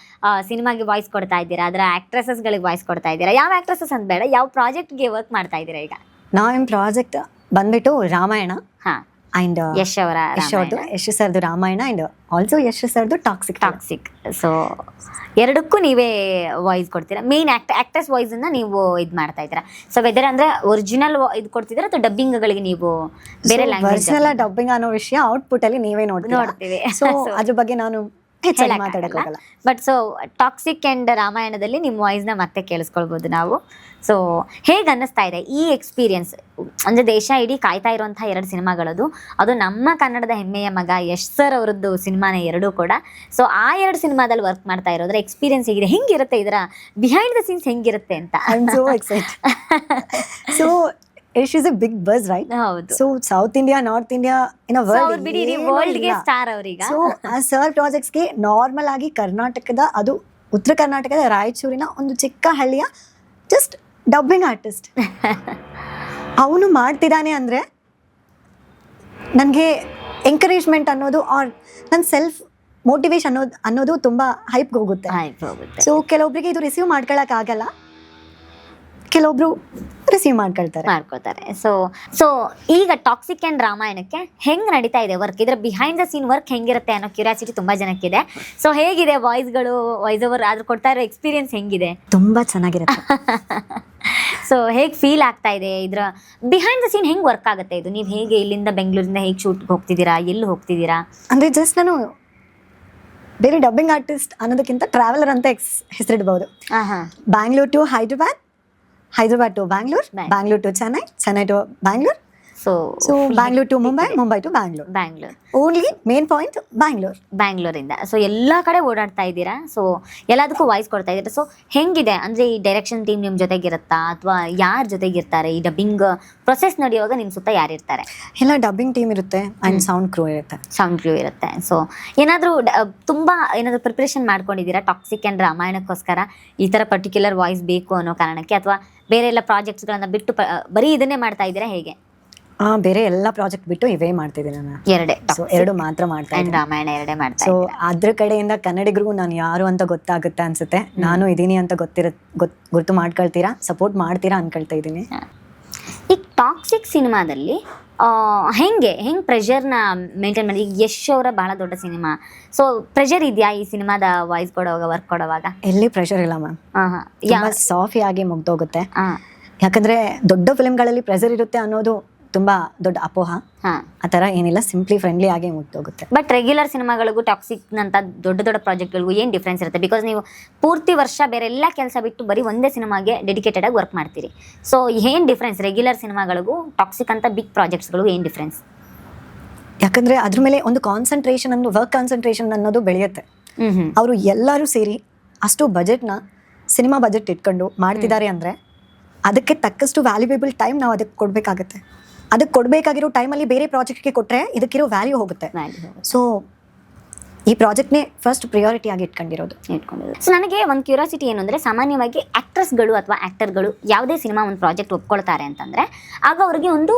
ಸಿನಿಮಾಗೆ ವಾಯ್ಸ್ ಕೊಡ್ತಾ ಇದ್ದೀರಾ, ಅದರ ಆ್ಯಕ್ಟ್ರೆಸಸ್ಗಳಿಗೆ ವಾಯ್ಸ್ ಕೊಡ್ತಾ ಇದ್ದೀರಾ. ಯಾವ ಆ್ಯಕ್ಟ್ರೆಸಸ್ ಅಂತ ಬೇಡ, ಯಾವ ಪ್ರಾಜೆಕ್ಟ್ಗೆ ವರ್ಕ್ ಮಾಡ್ತಾ ಇದ್ದೀರಾ ಈಗ? ನಮ್ಮ ಪ್ರಾಜೆಕ್ಟ್ ಬಂದ್ಬಿಟ್ಟು ರಾಮಾಯಣ. ಹಾಂ, ಆ್ಯಂಡ್ ಯಶ್ ಸರ್ದು ರಾಮಾಯಣ ಆ್ಯಂಡ್ ಆಲ್ಸೋ ಯಶ್ ಸರ್ದು ಟಾಕ್ಸಿಕ್. ಸೊ ಎರಡಕ್ಕೂ ನೀವೇ ವಾಯ್ಸ್ ಕೊಡ್ತೀರಾ? ಮೇನ್ ಆ್ಯಕ್ಟರ್ಸ್ ವಾಯ್ಸನ್ನು ನೀವು ಇದು ಮಾಡ್ತಾ ಇದ್ದೀರಾ? ಸೊ ವೆದರ್ ಅಂದರೆ ಒರಿಜಿನಲ್ ಇದು ಕೊಡ್ತಿದ್ದೀರಾ ಅಥವಾ ಡಬ್ಬಿಂಗ್ಗಳಿಗೆ ನೀವು ಬೇರೆ ಲ್ಯಾಂಗ್ವೇಜ್? ಡಬ್ಬಿಂಗ್ ಅನ್ನೋ ವಿಷಯ ಔಟ್ಪುಟ್ಟಲ್ಲಿ ನೀವೇ ನೋಡ್ತೀವಿ. ಸೊ ಅದ್ರ ಬಗ್ಗೆ ನಾನು ಮಾತಾಡೋಕ್ಕಾಗಲ್ಲ. ಬಟ್ ಸೊ ಟಾಕ್ಸಿಕ್ ಆ್ಯಂಡ್ ರಾಮಾಯಣದಲ್ಲಿ ನಿಮ್ಮ ವಾಯ್ಸ್ನ ಮತ್ತೆ ಕೇಳಿಸ್ಕೊಳ್ಬೋದು ನಾವು. ಸೊ ಹೇಗೆ ಅನ್ನಿಸ್ತಾ ಇದೆ ಈ ಎಕ್ಸ್ಪೀರಿಯನ್ಸ್? ಅಂದರೆ ದೇಶ ಇಡೀ ಕಾಯ್ತಾ ಇರುವಂಥ 2 ಸಿನಿಮಾಗಳದು, ಅದು ನಮ್ಮ ಕನ್ನಡದ ಹೆಮ್ಮೆಯ ಮಗ ಯಶ್ ಸರ್ ಅವರದ್ದು ಸಿನಿಮಾನೇ ಎರಡೂ ಕೂಡ. ಸೊ ಆ 2 ಸಿನಿಮಾದಲ್ಲಿ ವರ್ಕ್ ಮಾಡ್ತಾ ಇರೋದ್ರ ಎಕ್ಸ್ಪೀರಿಯನ್ಸ್ ಹೇಗಿದೆ, ಹೆಂಗಿರುತ್ತೆ, ಇದರ ಬಿಹೈಂಡ್ ದ ಸೀನ್ಸ್ ಹೆಂಗಿರುತ್ತೆ ಅಂತ? I am so excited. So Yash is a big boss, right? ಹೌದು. So South India, North India, in ವರ್ಲ್ಡ್ಗೆ ಸ್ಟಾರ್ ಅವರೀಗ. ಸೊ ಆ ಸರ್ ಪ್ರಾಜೆಕ್ಟ್ಸ್ಗೆ ನಾರ್ಮಲ್ ಆಗಿ ಕರ್ನಾಟಕದ, ಅದು ಉತ್ತರ ಕರ್ನಾಟಕದ ರಾಯಚೂರಿನ ಒಂದು ಚಿಕ್ಕ ಹಳ್ಳಿಯ ಜಸ್ಟ್ ಡಬ್ಬಿಂಗ್ ಆರ್ಟಿಸ್ಟ್ ಅವನು ಮಾಡ್ತಿದ್ದಾನೆ ಅಂದರೆ ನನಗೆ ಎಂಕರೇಜ್ಮೆಂಟ್ ಅನ್ನೋದು ಆರ್ ನನ್ನ ಸೆಲ್ಫ್ ಮೋಟಿವೇಶನ್ ಅನ್ನೋದು ತುಂಬ ಹೈಪ್ಗೆ ಹೋಗುತ್ತೆ. ಸೊ ಕೆಲವೊಬ್ಬರಿಗೆ ಇದು ರಿಸೀವ್ ಮಾಡ್ಕೊಳಕ್ಕಾಗಲ್ಲ, ಕೆಲವೊಬ್ರು ರಿಸೀವ್ ಮಾಡ್ಕೊಳ್ತಾರೆ. ಸೊ ಈಗ ಟಾಕ್ಸಿಕ್ ಆ್ಯಂಡ್ ರಾಮಾಯಣಕ್ಕೆ ಹೆಂಗೆ ನಡೀತಾ ಇದೆ ವರ್ಕ್? ಇದರ ಬಿಹೈಂಡ್ ದ ಸೀನ್ ವರ್ಕ್ ಹೆಂಗಿರುತ್ತೆ ಅನ್ನೋ ಕ್ಯೂರಿಯಾಸಿಟಿ ತುಂಬ ಜನಕ್ಕಿದೆ. ಸೊ ಹೇಗಿದೆ ವಾಯ್ಸ್ ಓವರ್ ಆದ್ರೂ ಕೊಡ್ತಾ ಇರೋ ಎಕ್ಸ್ಪೀರಿಯನ್ಸ್ ಹೆಂಗಿದೆ? ತುಂಬ ಚೆನ್ನಾಗಿರುತ್ತೆ. ಸೊ ಹೇಗೆ ಫೀಲ್ ಆಗ್ತಾ ಇದೆ? ಇದರ ಬಿಹೈಂಡ್ ದ ಸೀನ್ ಹೆಂಗೆ ವರ್ಕ್ ಆಗುತ್ತೆ ಇದು? ನೀವು ಹೇಗೆ ಇಲ್ಲಿಂದ ಬೆಂಗಳೂರಿಂದ ಹೇಗೆ ಶೂಟ್ಗೆ ಹೋಗ್ತಿದ್ದೀರಾ, ಎಲ್ಲಿ ಹೋಗ್ತಿದ್ದೀರಾ? ಅಂದರೆ ಜಸ್ಟ್ ನಾನು ಬೇರೆ ಡಬ್ಬಿಂಗ್ ಆರ್ಟಿಸ್ಟ್ ಅನ್ನೋದಕ್ಕಿಂತ ಟ್ರಾವೆಲರ್ ಅಂತ ಹೆಸರಿಡ್ಬೋದು. Bangalore to Hyderabad, Hyderabad to Bangalore, Bangalore to Chennai to Bangalore, so Bangalore to Mumbai to Bangalore. Only main point ಬ್ಯಾಂಗ್ಳೂರಿಂದ. ಸೊ ಎಲ್ಲ ಕಡೆ ಓಡಾಡ್ತಾ ಇದ್ದೀರಾ, ಸೊ ಎಲ್ಲದಕ್ಕೂ ವಾಯ್ಸ್ ಕೊಡ್ತಾ ಇದ್ದೀರಾ. ಸೊ ಹೆಂಗಿದೆ ಅಂದರೆ ಈ ಡೈರೆಕ್ಷನ್ ಟೀಮ್ ನಿಮ್ಮ ಜೊತೆಗಿರುತ್ತಾ ಅಥವಾ ಯಾರ ಜೊತೆಗಿರ್ತಾರೆ? ಈ ಡಬ್ಬಿಂಗ್ ಪ್ರೊಸೆಸ್ ನಡೆಯುವಾಗ ನಿಮ್ಮ ಸುತ್ತ ಯಾರಿರ್ತಾರೆ? ಎಲ್ಲ ಡಬ್ಬಿಂಗ್ ಟೀಮ್ ಇರುತ್ತೆ ಆ್ಯಂಡ್ ಸೌಂಡ್ ಕ್ರೂ ಇರುತ್ತೆ. ಸೊ ಏನಾದರೂ ತುಂಬ ಏನಾದರೂ ಪ್ರಿಪ್ರೇಷನ್ ಮಾಡ್ಕೊಂಡಿದ್ದೀರಾ ಟಾಕ್ಸಿಕ್ ಆ್ಯಂಡ್ ರಾಮಾಯಣಕ್ಕೋಸ್ಕರ? ಈ ಥರ ಪರ್ಟಿಕ್ಯುಲರ್ ವಾಯ್ಸ್ ಬೇಕು ಅನ್ನೋ ಕಾರಣಕ್ಕೆ, ಅಥವಾ ಬೇರೆ ಎಲ್ಲ ಪ್ರಾಜೆಕ್ಟ್ಸ್ಗಳನ್ನ ಬಿಟ್ಟು ಬರೀ ಇದನ್ನೇ ಮಾಡ್ತಾ ಇದ್ದೀರಾ ಹೇಗೆ? ಬೇರೆ ಎಲ್ಲ ಪ್ರಾಜೆಕ್ಟ್ ಬಿಟ್ಟು ಇವೇ ಮಾಡ್ತಿದ್ದೀನಿ ನಾನು. ಎರಡು ಮಾತ್ರ ಮಾಡ್ತಾ ಇದ್ದೀನಿ, ರಾಮಾಯಣ ಎರಡೇ ಮಾಡ್ತಾ. ಸೊ ಅದ್ರ ಕಡೆಯಿಂದ ಕನ್ನಡಿಗರಿಗೂ ನಾನು ಯಾರು ಅಂತ ಗೊತ್ತಾಗುತ್ತೆ ಅನ್ಸುತ್ತೆ. ನಾನು ಇದೀನಿ ಅಂತ ಗುರ್ತು ಮಾಡ್ಕೊಳ್ತೀರಾ, ಸಪೋರ್ಟ್ ಮಾಡ್ತೀರಾ ಅನ್ಕೊಳ್ತಾ ಇದ್ದೀನಿ. ಈ ಟಾಕ್ಸಿಕ್ ಸಿನಿಮಾದಲ್ಲಿ ಹೆಂಗೆ ಪ್ರೆಷರ್ನ ಮೇಂಟೈನ್ ಮಾಡಿ? ಈಗ ಯಶ್ ಅವರ ಬಹಳ ದೊಡ್ಡ ಸಿನಿಮಾ, ಸೊ ಪ್ರೆಷರ್ ಇದೆಯಾ ಈ ಸಿನಿಮಾದ ವಾಯ್ಸ್ ಕೊಡುವಾಗ, ವರ್ಕ್ ಕೊಡುವಾಗ? ಎಲ್ಲಿ ಪ್ರೆಷರ್ ಇಲ್ಲ ಮ್ಯಾಮ್, ಸಾಫಿ ಆಗಿ ಮುಗ್ದೋಗುತ್ತೆ. ಯಾಕಂದ್ರೆ ದೊಡ್ಡ ಫಿಲ್ಮ್ಗಳಲ್ಲಿ ಪ್ರೆಷರ್ ಇರುತ್ತೆ ಅನ್ನೋದು ತುಂಬಾ ದೊಡ್ಡ ಅಪೋಹ. ಹಾ. ಆ ಥರ ಏನಿಲ್ಲ, ಸಿಂಪ್ಲಿ ಫ್ರೆಂಡ್ಲಿ ಆಗಿ ಮುಗ್ದೋಗುತ್ತೆ. ಬಟ್ ರೆಗ್ಯುಲರ್ ಸಿನಿಮಾಗಳಿಗೂ ಟಾಕ್ಸಿಕ್ ಅಂತ ದೊಡ್ಡ ದೊಡ್ಡ ಪ್ರಾಜೆಕ್ಟ್ಗಳಿಗೂ ಏನು ಡಿಫ್ರೆನ್ಸ್ ಇರುತ್ತೆ? ಬಿಕಾಸ್ ನೀವು ಪೂರ್ತಿ ವರ್ಷ ಬೇರೆ ಎಲ್ಲ ಕೆಲಸ ಬಿಟ್ಟು ಬರೀ ಒಂದೇ ಸಿನಿಮಾಗೆ ಡೆಡಿಕೇಟೆಡ್ ಆಗಿ ವರ್ಕ್ ಮಾಡ್ತೀರಿ. ಸೊ ಏನು ಡಿಫ್ರೆನ್ಸ್ ರೆಗ್ಯುಲರ್ ಸಿನಿಮಾಗಳಿಗೂ ಟಾಕ್ಸಿಕ್ ಅಂತ ಬಿಗ್ ಪ್ರಾಜೆಕ್ಟ್ಸ್ಗಳಿಗೂ ಏನು ಡಿಫ್ರೆನ್ಸ್? ಯಾಕಂದ್ರೆ ಅದ್ರ ಮೇಲೆ ಒಂದು ಕಾನ್ಸಂಟ್ರೇಷನ್ ಅನ್ನೋ, ವರ್ಕ್ ಕಾನ್ಸಂಟ್ರೇಷನ್ ಅನ್ನೋದು ಬೆಳೆಯುತ್ತೆ. ಅವರು ಎಲ್ಲರೂ ಸೇರಿ ಅಷ್ಟು ಬಜೆಟ್ನ, ಸಿನಿಮಾ ಬಜೆಟ್ ಇಟ್ಕೊಂಡು ಮಾಡ್ತಿದ್ದಾರೆ ಅಂದರೆ ಅದಕ್ಕೆ ತಕ್ಕಷ್ಟು ವ್ಯಾಲ್ಯೂಯೇಬಲ್ ಟೈಮ್ ನಾವು ಅದಕ್ಕೆ ಕೊಡಬೇಕಾಗತ್ತೆ. ಅದಕ್ಕೆ ಕೊಡಬೇಕಾಗಿರೋ ಟೈಮಲ್ಲಿ ಬೇರೆ ಪ್ರಾಜೆಕ್ಟ್ಗೆ ಕೊಟ್ಟರೆ ಇದಕ್ಕಿರೋ ವ್ಯಾಲ್ಯೂ ಹೋಗುತ್ತೆ. ಸೊ ಈ ಪ್ರಾಜೆಕ್ಟ್ನೇ ಫಸ್ಟ್ ಪ್ರಿಯಾರಿಟಿ ಆಗಿ ಇಟ್ಕೊಂಡಿರೋದು. ಸೊ ನನಗೆ ಒಂದು ಕ್ಯೂರಿಯಾಸಿಟಿ ಏನು ಅಂದರೆ, ಸಾಮಾನ್ಯವಾಗಿ ಆ್ಯಕ್ಟ್ರೆಸ್ಗಳು ಅಥವಾ ಆ್ಯಕ್ಟರ್ಗಳು ಯಾವುದೇ ಸಿನಿಮಾ ಒಂದು ಪ್ರಾಜೆಕ್ಟ್ ಒಪ್ಕೊಳ್ತಾರೆ ಅಂತಂದರೆ ಆಗ ಅವ್ರಿಗೆ ಒಂದು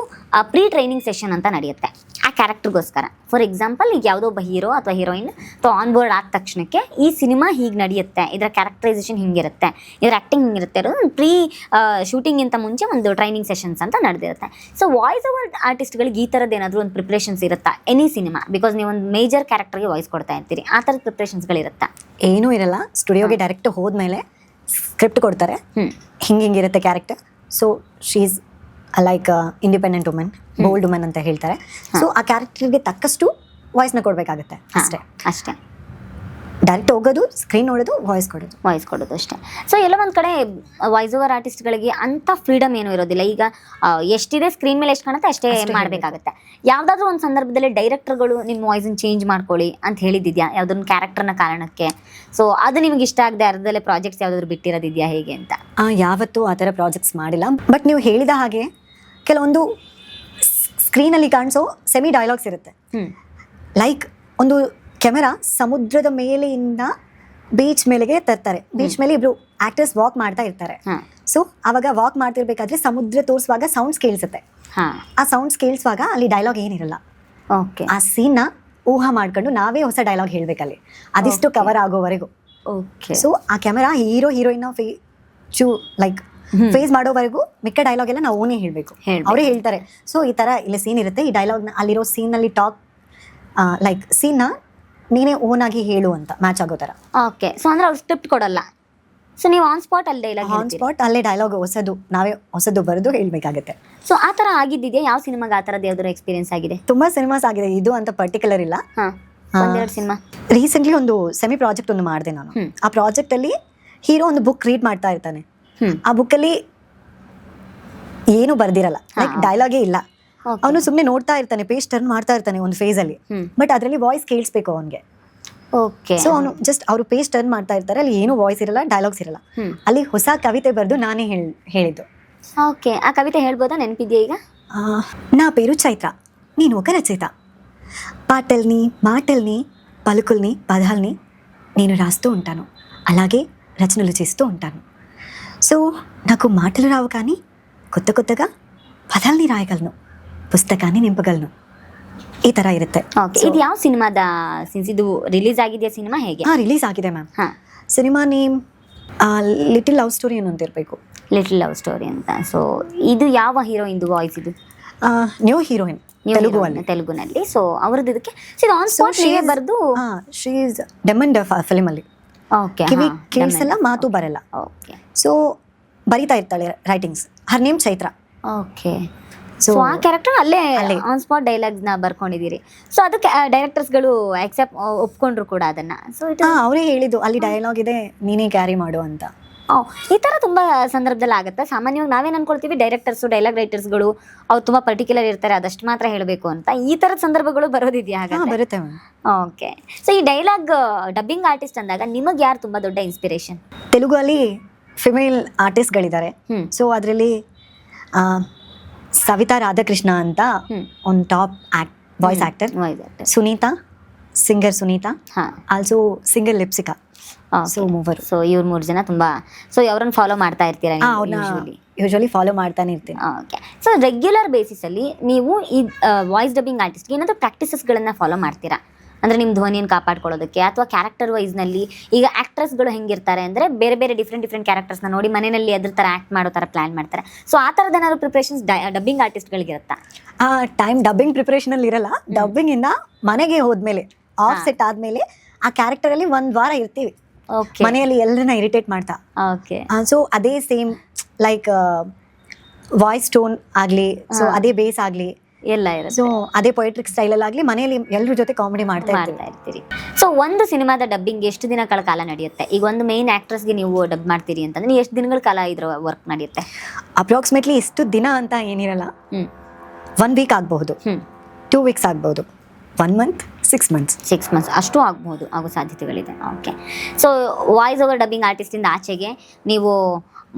ಪ್ರೀ ಟ್ರೈನಿಂಗ್ ಸೆಷನ್ ಅಂತ ನಡೆಯುತ್ತೆ ಆ ಕ್ಯಾರೆಕ್ಟರ್ಗೋಸ್ಕರ. ಫಾರ್ ಎಕ್ಸಾಂಪಲ್, ಈಗ ಯಾವುದೋ ಒಬ್ಬ ಹೀರೋ ಅಥವಾ ಹೀರೋಯಿನ್ ಆನ್ ಬೋರ್ಡ್ ಆದ ತಕ್ಷಣಕ್ಕೆ ಈ ಸಿನಿಮಾ ಹೀಗೆ ನಡೆಯುತ್ತೆ, ಇದರ ಕ್ಯಾರೆಕ್ಟರೈಸೇಷನ್ ಹಿಂಗಿರುತ್ತೆ, ಇದರ ಆ್ಯಕ್ಟಿಂಗ್ ಹಿಂಗಿರುತ್ತೆ ಅನ್ನೋದು ಒಂದು ಪ್ರೀ ಶೂಟಿಂಗಿಂತ ಮುಂಚೆ ಒಂದು ಟ್ರೈನಿಂಗ್ ಸೆಷನ್ಸ್ ಅಂತ ನಡೆದಿರುತ್ತೆ. ಸೊ ವಾಯ್ಸ್ ಓವರ್ ಆರ್ಟಿಸ್ಟ್ಗಳಿಗೆ ಈ ಥರದ್ದು ಏನಾದರೂ ಒಂದು ಪ್ರಿಪ್ರೇಷನ್ಸ್ ಇರುತ್ತಾ ಎನಿ ಸಿನಿಮಾ? ಬಿಕಾಸ್ ನೀವು ಒಂದು ಮೇಜರ್ ಕ್ಯಾರೆಕ್ಟರ್ಗೆ ವಾಯ್ಸ್ ಕೊಡ್ತಾ ಇರ್ತೀರಿ, ಆ ಥರದ ಪ್ರಿಪ್ರೇಷನ್ಸ್ಗಳಿರುತ್ತಾ? ಏನೂ ಇರಲ್ಲ. ಸ್ಟುಡಿಯೋಗೆ ಡೈರೆಕ್ಟ್ ಹೋದ್ಮೇಲೆ ಸ್ಕ್ರಿಪ್ಟ್ ಕೊಡ್ತಾರೆ, ಹಿಂಗಿರುತ್ತೆ character. So she is like independent woman, bold woman ಅಂತ ಹೇಳ್ತಾರೆ. ಸೊ ಆ ಕ್ಯಾರೆಕ್ಟರ್ಗೆ ತಕ್ಕಷ್ಟು ವಾಯ್ಸ್ನ ಕೊಡಬೇಕಾಗುತ್ತೆ ಅಷ್ಟೇ. ಡೈರೆಕ್ಟ್ ಹೋಗೋದು, ಸ್ಕ್ರೀನ್ ನೋಡೋದು, ವಾಯ್ಸ್ ಕೊಡೋದು ಅಷ್ಟೇ. ಸೊ ಎಲ್ಲ ಒಂದು ಕಡೆ ವಾಯ್ಸ್ ಓವರ್ ಆರ್ಟಿಸ್ಟ್ಗಳಿಗೆ ಅಂಥ ಫ್ರೀಡಮ್ ಏನೂ ಇರೋದಿಲ್ಲ. ಈಗ ಎಷ್ಟಿದೆ ಸ್ಕ್ರೀನ್ ಮೇಲೆ ಎಷ್ಟು ಕಾಣುತ್ತೆ ಅಷ್ಟೇ ಮಾಡಬೇಕಾಗುತ್ತೆ. ಯಾವುದಾದ್ರೂ ಒಂದು ಸಂದರ್ಭದಲ್ಲಿ ಡೈರೆಕ್ಟರ್ಗಳು ನಿಮ್ಮ ವಾಯ್ಸನ್ನು ಚೇಂಜ್ ಮಾಡ್ಕೊಳ್ಳಿ ಅಂತ ಹೇಳಿದ್ಯಾ ಯಾವುದೊಂದು ಕ್ಯಾರೆಕ್ಟರ್ನ ಕಾರಣಕ್ಕೆ? ಸೊ ಅದು ನಿಮ್ಗೆ ಇಷ್ಟ ಆಗದೆ ಅರ್ಧದಲ್ಲೇ ಪ್ರಾಜೆಕ್ಟ್ಸ್ ಯಾವುದಾದ್ರು ಬಿಟ್ಟಿರೋದಿದೆಯಾ ಹೇಗೆ ಅಂತ? ಯಾವತ್ತೂ ಆ ಥರ ಪ್ರಾಜೆಕ್ಟ್ಸ್ ಮಾಡಿಲ್ಲ. ಬಟ್ ನೀವು ಹೇಳಿದ ಹಾಗೆ ಕೆಲವೊಂದು ಸ್ಕ್ರೀನಲ್ಲಿ ಕಾಣಿಸೋ ಸೆಮಿ ಡೈಲಾಗ್ಸ್ ಇರುತ್ತೆ. ಲೈಕ್ ಒಂದು ಕ್ಯಾಮೆರಾ ಸಮುದ್ರದ ಮೇಲೆಯಿಂದ ಬೀಚ್ ಮೇಲೆಗೆ ತರ್ತಾರೆ. ಬೀಚ್ ಮೇಲೆ ಇಬ್ರು ಆಕ್ಟರ್ಸ್ ವಾಕ್ ಮಾಡ್ತಾ ಇರ್ತಾರೆ. ಸೊ ಅವಾಗ ವಾಕ್ ಮಾಡ್ತಿರ್ಬೇಕಾದ್ರೆ ಸಮುದ್ರ ತೋರಿಸುವಾಗ ಸೌಂಡ್ಸ್ ಕೇಳಿಸುತ್ತೆ. ಆ ಸೌಂಡ್ಸ್ ಕೇಳಿಸುವಾಗ ಅಲ್ಲಿ ಡೈಲಾಗ್ ಏನಿರಲ್ಲ. ಆ ಸೀನ್ನ ಊಹಾ ಮಾಡ್ಕೊಂಡು ನಾವೇ ಹೊಸ ಡೈಲಾಗ್ ಹೇಳ್ಬೇಕಲ್ಲಿ, ಅದಿಷ್ಟು ಕವರ್ ಆಗೋವರೆಗೂ. ಸೊ ಆ camera hero heroine like face ಮಾಡೋವರೆಗೂ ಮಿಕ್ಕ ಡೈಲಾಗ್ ಎಲ್ಲ ನಾವು ಓನೇ ಹೇಳಬೇಕು, ಅವರೇ ಹೇಳ್ತಾರೆ. ಸೊ ಈ ಥರ ಇಲ್ಲಿ ಸೀನ್ ಇರುತ್ತೆ, ಈ ಡೈಲಾಗ್ನ ಅಲ್ಲಿರೋ ಸೀನಲ್ಲಿ ಟಾಕ್ ಲೈಕ್ ಸೀನ್ನ ನೀನೇ ಓನ್ ಆಗಿ ಹೇಳು ಅಂತ ಮ್ಯಾಚ್ ಆಗೋ ಥರ. ಓಕೆ. ಸೊ ಅಂದ್ರೆ ಅವ್ರು ಸ್ಕ್ರಿಪ್ಟ್ ಕೊಡಲ್ಲ. ಸೊ ನೀವು ಆನ್ ಸ್ಪಾಟ್ ಅಲ್ಲಿ ಡೈಲಾಗ್ ಆನ್ ಸ್ಪಾಟ್ ಅಲ್ಲೇ ಡೈಲಾಗ್ ನಾವೇ ಹೊಸದು ಬರೆದು ಹೇಳಬೇಕಾಗುತ್ತೆ. ಸೊ ಆ ಥರ ಆಗಿದ್ದಿದೆಯಾ? ಯಾವ ಸಿನಿಮಾಗೆ ಆ ಥರದ್ದು ಯಾವ್ದಾದ್ರು ಎಕ್ಸ್ಪೀರಿಯನ್ಸ್ ಆಗಿದೆ? ತುಂಬಾ ಸಿನಿಮಾಸ್ ಆಗಿದೆ, ಇದು ಅಂತ ಪರ್ಟಿಕ್ಯುಲರ್ ಇಲ್ಲ. ಒಂದೆರಡು ಸಿನಿಮಾ. ರೀಸೆಂಟ್ಲಿ ಒಂದು ಸೆಮಿ ಪ್ರಾಜೆಕ್ಟ್ ಒಂದು ಮಾಡಿದೆ ನಾನು. ಆ ಪ್ರಾಜೆಕ್ಟ್ ಅಲ್ಲಿ ಹೀರೋ ಒಂದು ಬುಕ್ ರೀಡ್ ಮಾಡ್ತಾ ಇರ್ತಾನೆ. ಆ ಬುಕ್ಕಲ್ಲಿ ಏನು ಬರ್ದಿರಲ್ಲ, ಲೈಕ್ ಡೈಲಾಗೇ ಇಲ್ಲ. ಅವನು ಸುಮ್ಮನೆ ನೋಡ್ತಾ ಇರ್ತಾನೆ, ಪೇಜ್ ಟರ್ನ್ ಮಾಡ್ತಾ ಇರ್ತಾನೆ ಒಂದು ಫೇಸ್ ಅಲ್ಲಿ. ಬಟ್ ಅದರಲ್ಲಿ ವಾಯ್ಸ್ ಕೇಳಿಸ್ಬೇಕು ಅವನಿಗೆ. ಸೊ ಅವನು ಜಸ್ಟ್ ಅವರು ಪೇಜ್ ಟರ್ನ್ ಮಾಡ್ತಾ ಇರ್ತಾರೆ, ಅಲ್ಲಿ ಏನು ವಾಯ್ಸ್ ಇರಲ್ಲ, ಡೈಲಾಗ್ಸ್ ಇರಲ್ಲ. ಅಲ್ಲಿ ಹೊಸ ಕವಿತೆ ಬರೆದು ನಾನೇ ಹೇಳಿದ್ದು. ಓಕೆ. ಆ ಕವಿತೆ ಹೇಳ್ಬೋದಾ? ನೆನಪಿದ್ಯಾ ಈಗ? నా పేరు చైత్ర, నేను ఒక రచయిత. పాటల్ని మాటల్ని పలుకుల్ని పదాల్ని నేను రాస్తూ ఉంటాను, అలాగే రచనలు చేస్తూ ఉంటాను. సో నాకు మాటలు రావు కానీ కొత్త కొత్తగా పదాల్ని రాయగలను, ಪುಸ್ತಕಾన్ని ನಿಂಪಗలను. ಈ ಥರ ಇರುತ್ತೆ. ಇದು ಯಾವ ಸಿನಿಮಾದ? ಸಿನ್ಸ್ ಇದು ರಿಲೀಸ್ ಆಗಿದೆಯಾ ಸಿನಿಮಾ ಹೇಗೆ? ರಿಲೀಸ್ ಆಗಿದೆ ma'am. Cinema name little love story ಅನ್ನೋದು ಇರಬೇಕು. ಲಿಟಲ್ ಲವ್ ಸ್ಟೋರಿ ಅಂತ. ಸೊ ಇದು ಯಾವ ಹೀರೋಯಿನ್ದು ವಾಯ್ಸ್ ಇದು? ನ್ಯೂ ಹೀರೋಯಿನ್, ತೆಲುಗುನಲ್ಲಿ. ಸೊ ಅವ್ರದ್ದು ಇದಕ್ಕೆ ಆನ್ ಸ್ಪಾಟ್ ಬರೆದು she is dumb and film ಅಲ್ಲಿ. ಓಕೆ. ಕಿವಿ ಕೇಳಿಸಲ್ಲ, ಮಾತು ಬರಲ್ಲ. ಓಕೆ. ಸೊ ಬರಿತಾ ಇರ್ತಾಳೆ writings. Her name Chaitra. Okay. So ಆ ಕ್ಯಾರೆಕ್ಟರ್ ಅಲ್ಲೇ ಆನ್ ಸ್ಪಾಟ್ ಡೈಲಾಗ್ಸ್ ನ ಬರ್ಕೊಂಡಿದ್ದೀರಿ. ಸೊ ಅದಕ್ಕೆ ಡೈರೆಕ್ಟರ್ಸ್ಗಳು ಆಕ್ಸೆಪ್ಟ್ ಒಪ್ಕೊಂಡ್ರು ಕೂಡ ಅದನ್ನ. ಸೊ ಅವರೇ ಹೇಳಿದ್ದು ಅಲ್ಲಿ ಡೈಲಾಗ್ ಇದೆ, ನೀನೇ ಕ್ಯಾರಿ ಮಾಡು ಅಂತ. ಈ ಥರ ತುಂಬ ಸಂದರ್ಭದಲ್ಲಿ ಆಗುತ್ತೆ. ಸಾಮಾನ್ಯವಾಗಿ ನಾವೇನು ಅನ್ಕೊಳ್ತೀವಿ, ಡೈರೆಕ್ಟರ್ಸು ಡೈಲಾಗ್ ರೈಟರ್ಸ್ಗಳು ಅವ್ರು ತುಂಬ ಪರ್ಟಿಕ್ಯುಲರ್ ಇರ್ತಾರೆ, ಅದಷ್ಟು ಮಾತ್ರ ಹೇಳಬೇಕು ಅಂತ. ಈ ಥರದ ಸಂದರ್ಭಗಳು ಬರೋದಿದೆಯಾ? ಹಾಗೆ ಬರುತ್ತೆ. ಓಕೆ. ಸೊ ಈ ಡೈಲಾಗ್ ಡಬ್ಬಿಂಗ್ ಆರ್ಟಿಸ್ಟ್ ಅಂದಾಗ ನಿಮಗೆ ಯಾರು ತುಂಬ ದೊಡ್ಡ ಇನ್ಸ್ಪಿರೇಷನ್? ತೆಲುಗು ಅಲ್ಲಿ ಫಿಮೇಲ್ ಆರ್ಟಿಸ್ಟ್ಗಳಿದ್ದಾರೆ. ಸೊ ಅದರಲ್ಲಿ ಸವಿತಾ ರಾಧಾಕೃಷ್ಣ ಅಂತ ಒಂದು top voice actor. Sunitha, singer Sunitha, also singer Lipsika. So ಮೂವರು. ಸೊ ಇವ್ರು 3 ಜನ ತುಂಬಾ. ಸೊ ಅವ್ರನ್ನ ಫಾಲೋ ಮಾಡ್ತಾ ಇರ್ತೀರಾ? ಯೂಶುವಲಿ ಫಾಲೋ ಮಾಡ್ತಾನೆ ಇರ್ತೀನಿ. ಓಕೆ. ಸೊ ರೆಗ್ಯುಲರ್ ಬೇಸಿಸಲ್ಲಿ ನೀವು ಈ ವಾಯ್ಸ್ ಡಬ್ಬಿಂಗ್ ಆರ್ಟಿಸ್ಟ್ಗೆ ಏನಾದರೂ ಪ್ರಾಕ್ಟೀಸಸ್ಗಳನ್ನು ಫಾಲೋ ಮಾಡ್ತೀರಾ? ಅಂದರೆ ನಿಮ್ಮ ಧ್ವನಿಯನ್ನು ಕಾಪಾಡ್ಕೊಳ್ಳೋದಕ್ಕೆ, ಅಥವಾ ಕ್ಯಾರೆಕ್ಟರ್ ವೈಸ್ನಲ್ಲಿ ಈಗ ಆ್ಯಕ್ಟ್ರೆಸ್ಗಳು ಹೆಂಗಿರ್ತಾರೆ ಅಂದರೆ ಬೇರೆ ಬೇರೆ ಡಿಫ್ರೆಂಟ್ ಕ್ಯಾರೆಕ್ಟರ್ಸ್ನ ನೋಡಿ ಮನೆಯಲ್ಲಿ ಅದ್ರ ಥರ ಆ್ಯಕ್ಟ್ ಮಾಡೋ ಥರ ಪ್ಲ್ಯಾನ್ ಮಾಡ್ತಾರೆ. ಸೊ ಆ ಥರದ ಏನಾದ್ರು ಪ್ರಿಪ್ರೇಷನ್ಸ್ ಡಬ್ಬಿಂಗ್ ಆರ್ಟಿಸ್ಟ್ಗಳಿಗಿರುತ್ತಾ? ಆ ಟೈಮ್ ಡಬ್ಬಿಂಗ್ ಪ್ರಿಪ್ರೇಷನಲ್ಲಿ ಇರಲ್ಲ. ಡಬ್ಬಿಂಗಿಂದ ಮನೆಗೆ ಹೋದ್ಮೇಲೆ, ಆಫ್ ಸೆಟ್ ಆದಮೇಲೆ ಆ ಕ್ಯಾರೆಕ್ಟರಲ್ಲಿ 1 ವಾರ ಇರ್ತೀವಿ ಮನೆಯಲ್ಲಿ ಎಲ್ಲರನ್ನ ಇರಿಟೇಟ್ ಮಾಡ್ತಾ. ಓಕೆ. ಸೊ ಅದೇ ಸೇಮ್ ಲೈಕ್ ವಾಯ್ಸ್ ಟೋನ್ ಆಗಲಿ, ಸೊ ಅದೇ ಬೇಸ್ ಆಗಲಿ, ಎಲ್ಲ ಇರುತ್ತೆ. ಸೊ ಅದೇ ಪೊಯೆಟ್ರಿಕ್ ಸ್ಟೈಲಲ್ಲಿ ಆಗಲಿ ಮನೆಯಲ್ಲಿ ಎಲ್ಲರ ಜೊತೆ ಕಾಮಿಡಿ ಮಾಡ್ತಾ ಇರ್ತೀರಿ. ಸೊ ಒಂದು ಸಿನಿಮಾದ ಡಬ್ಬಿಂಗ್ ಎಷ್ಟು ದಿನಗಳ ಕಾಲ ನಡೆಯುತ್ತೆ? ಈಗ ಒಂದು ಮೇನ್ ಆಕ್ಟ್ರೆಸ್ಗೆ ನೀವು ಡಬ್ ಮಾಡ್ತೀರಿ ಅಂತಂದ್ರೆ ಎಷ್ಟು ದಿನಗಳ ಕಾಲ ಇದ್ರ ವರ್ಕ್ ನಡೆಯುತ್ತೆ? ಅಪ್ರಾಕ್ಸಿಮೇಟ್ಲಿ ಇಷ್ಟು ದಿನ ಅಂತ ಏನಿರಲ್ಲ. 1 ವೀಕ್ ಆಗಬಹುದು, 2 ವೀಕ್ಸ್ ಆಗ್ಬಹುದು, 1 ಮಂತ್, 6 ಮಂತ್ಸ್. 6 ಮಂತ್ಸ್ ಅಷ್ಟು ಆಗ್ಬೋದು, ಆಗೋ ಸಾಧ್ಯತೆಗಳಿದೆ. Okay. So voice over dubbing ಆರ್ಟಿಸ್ಟಿಂದ ಆಚೆಗೆ ನೀವು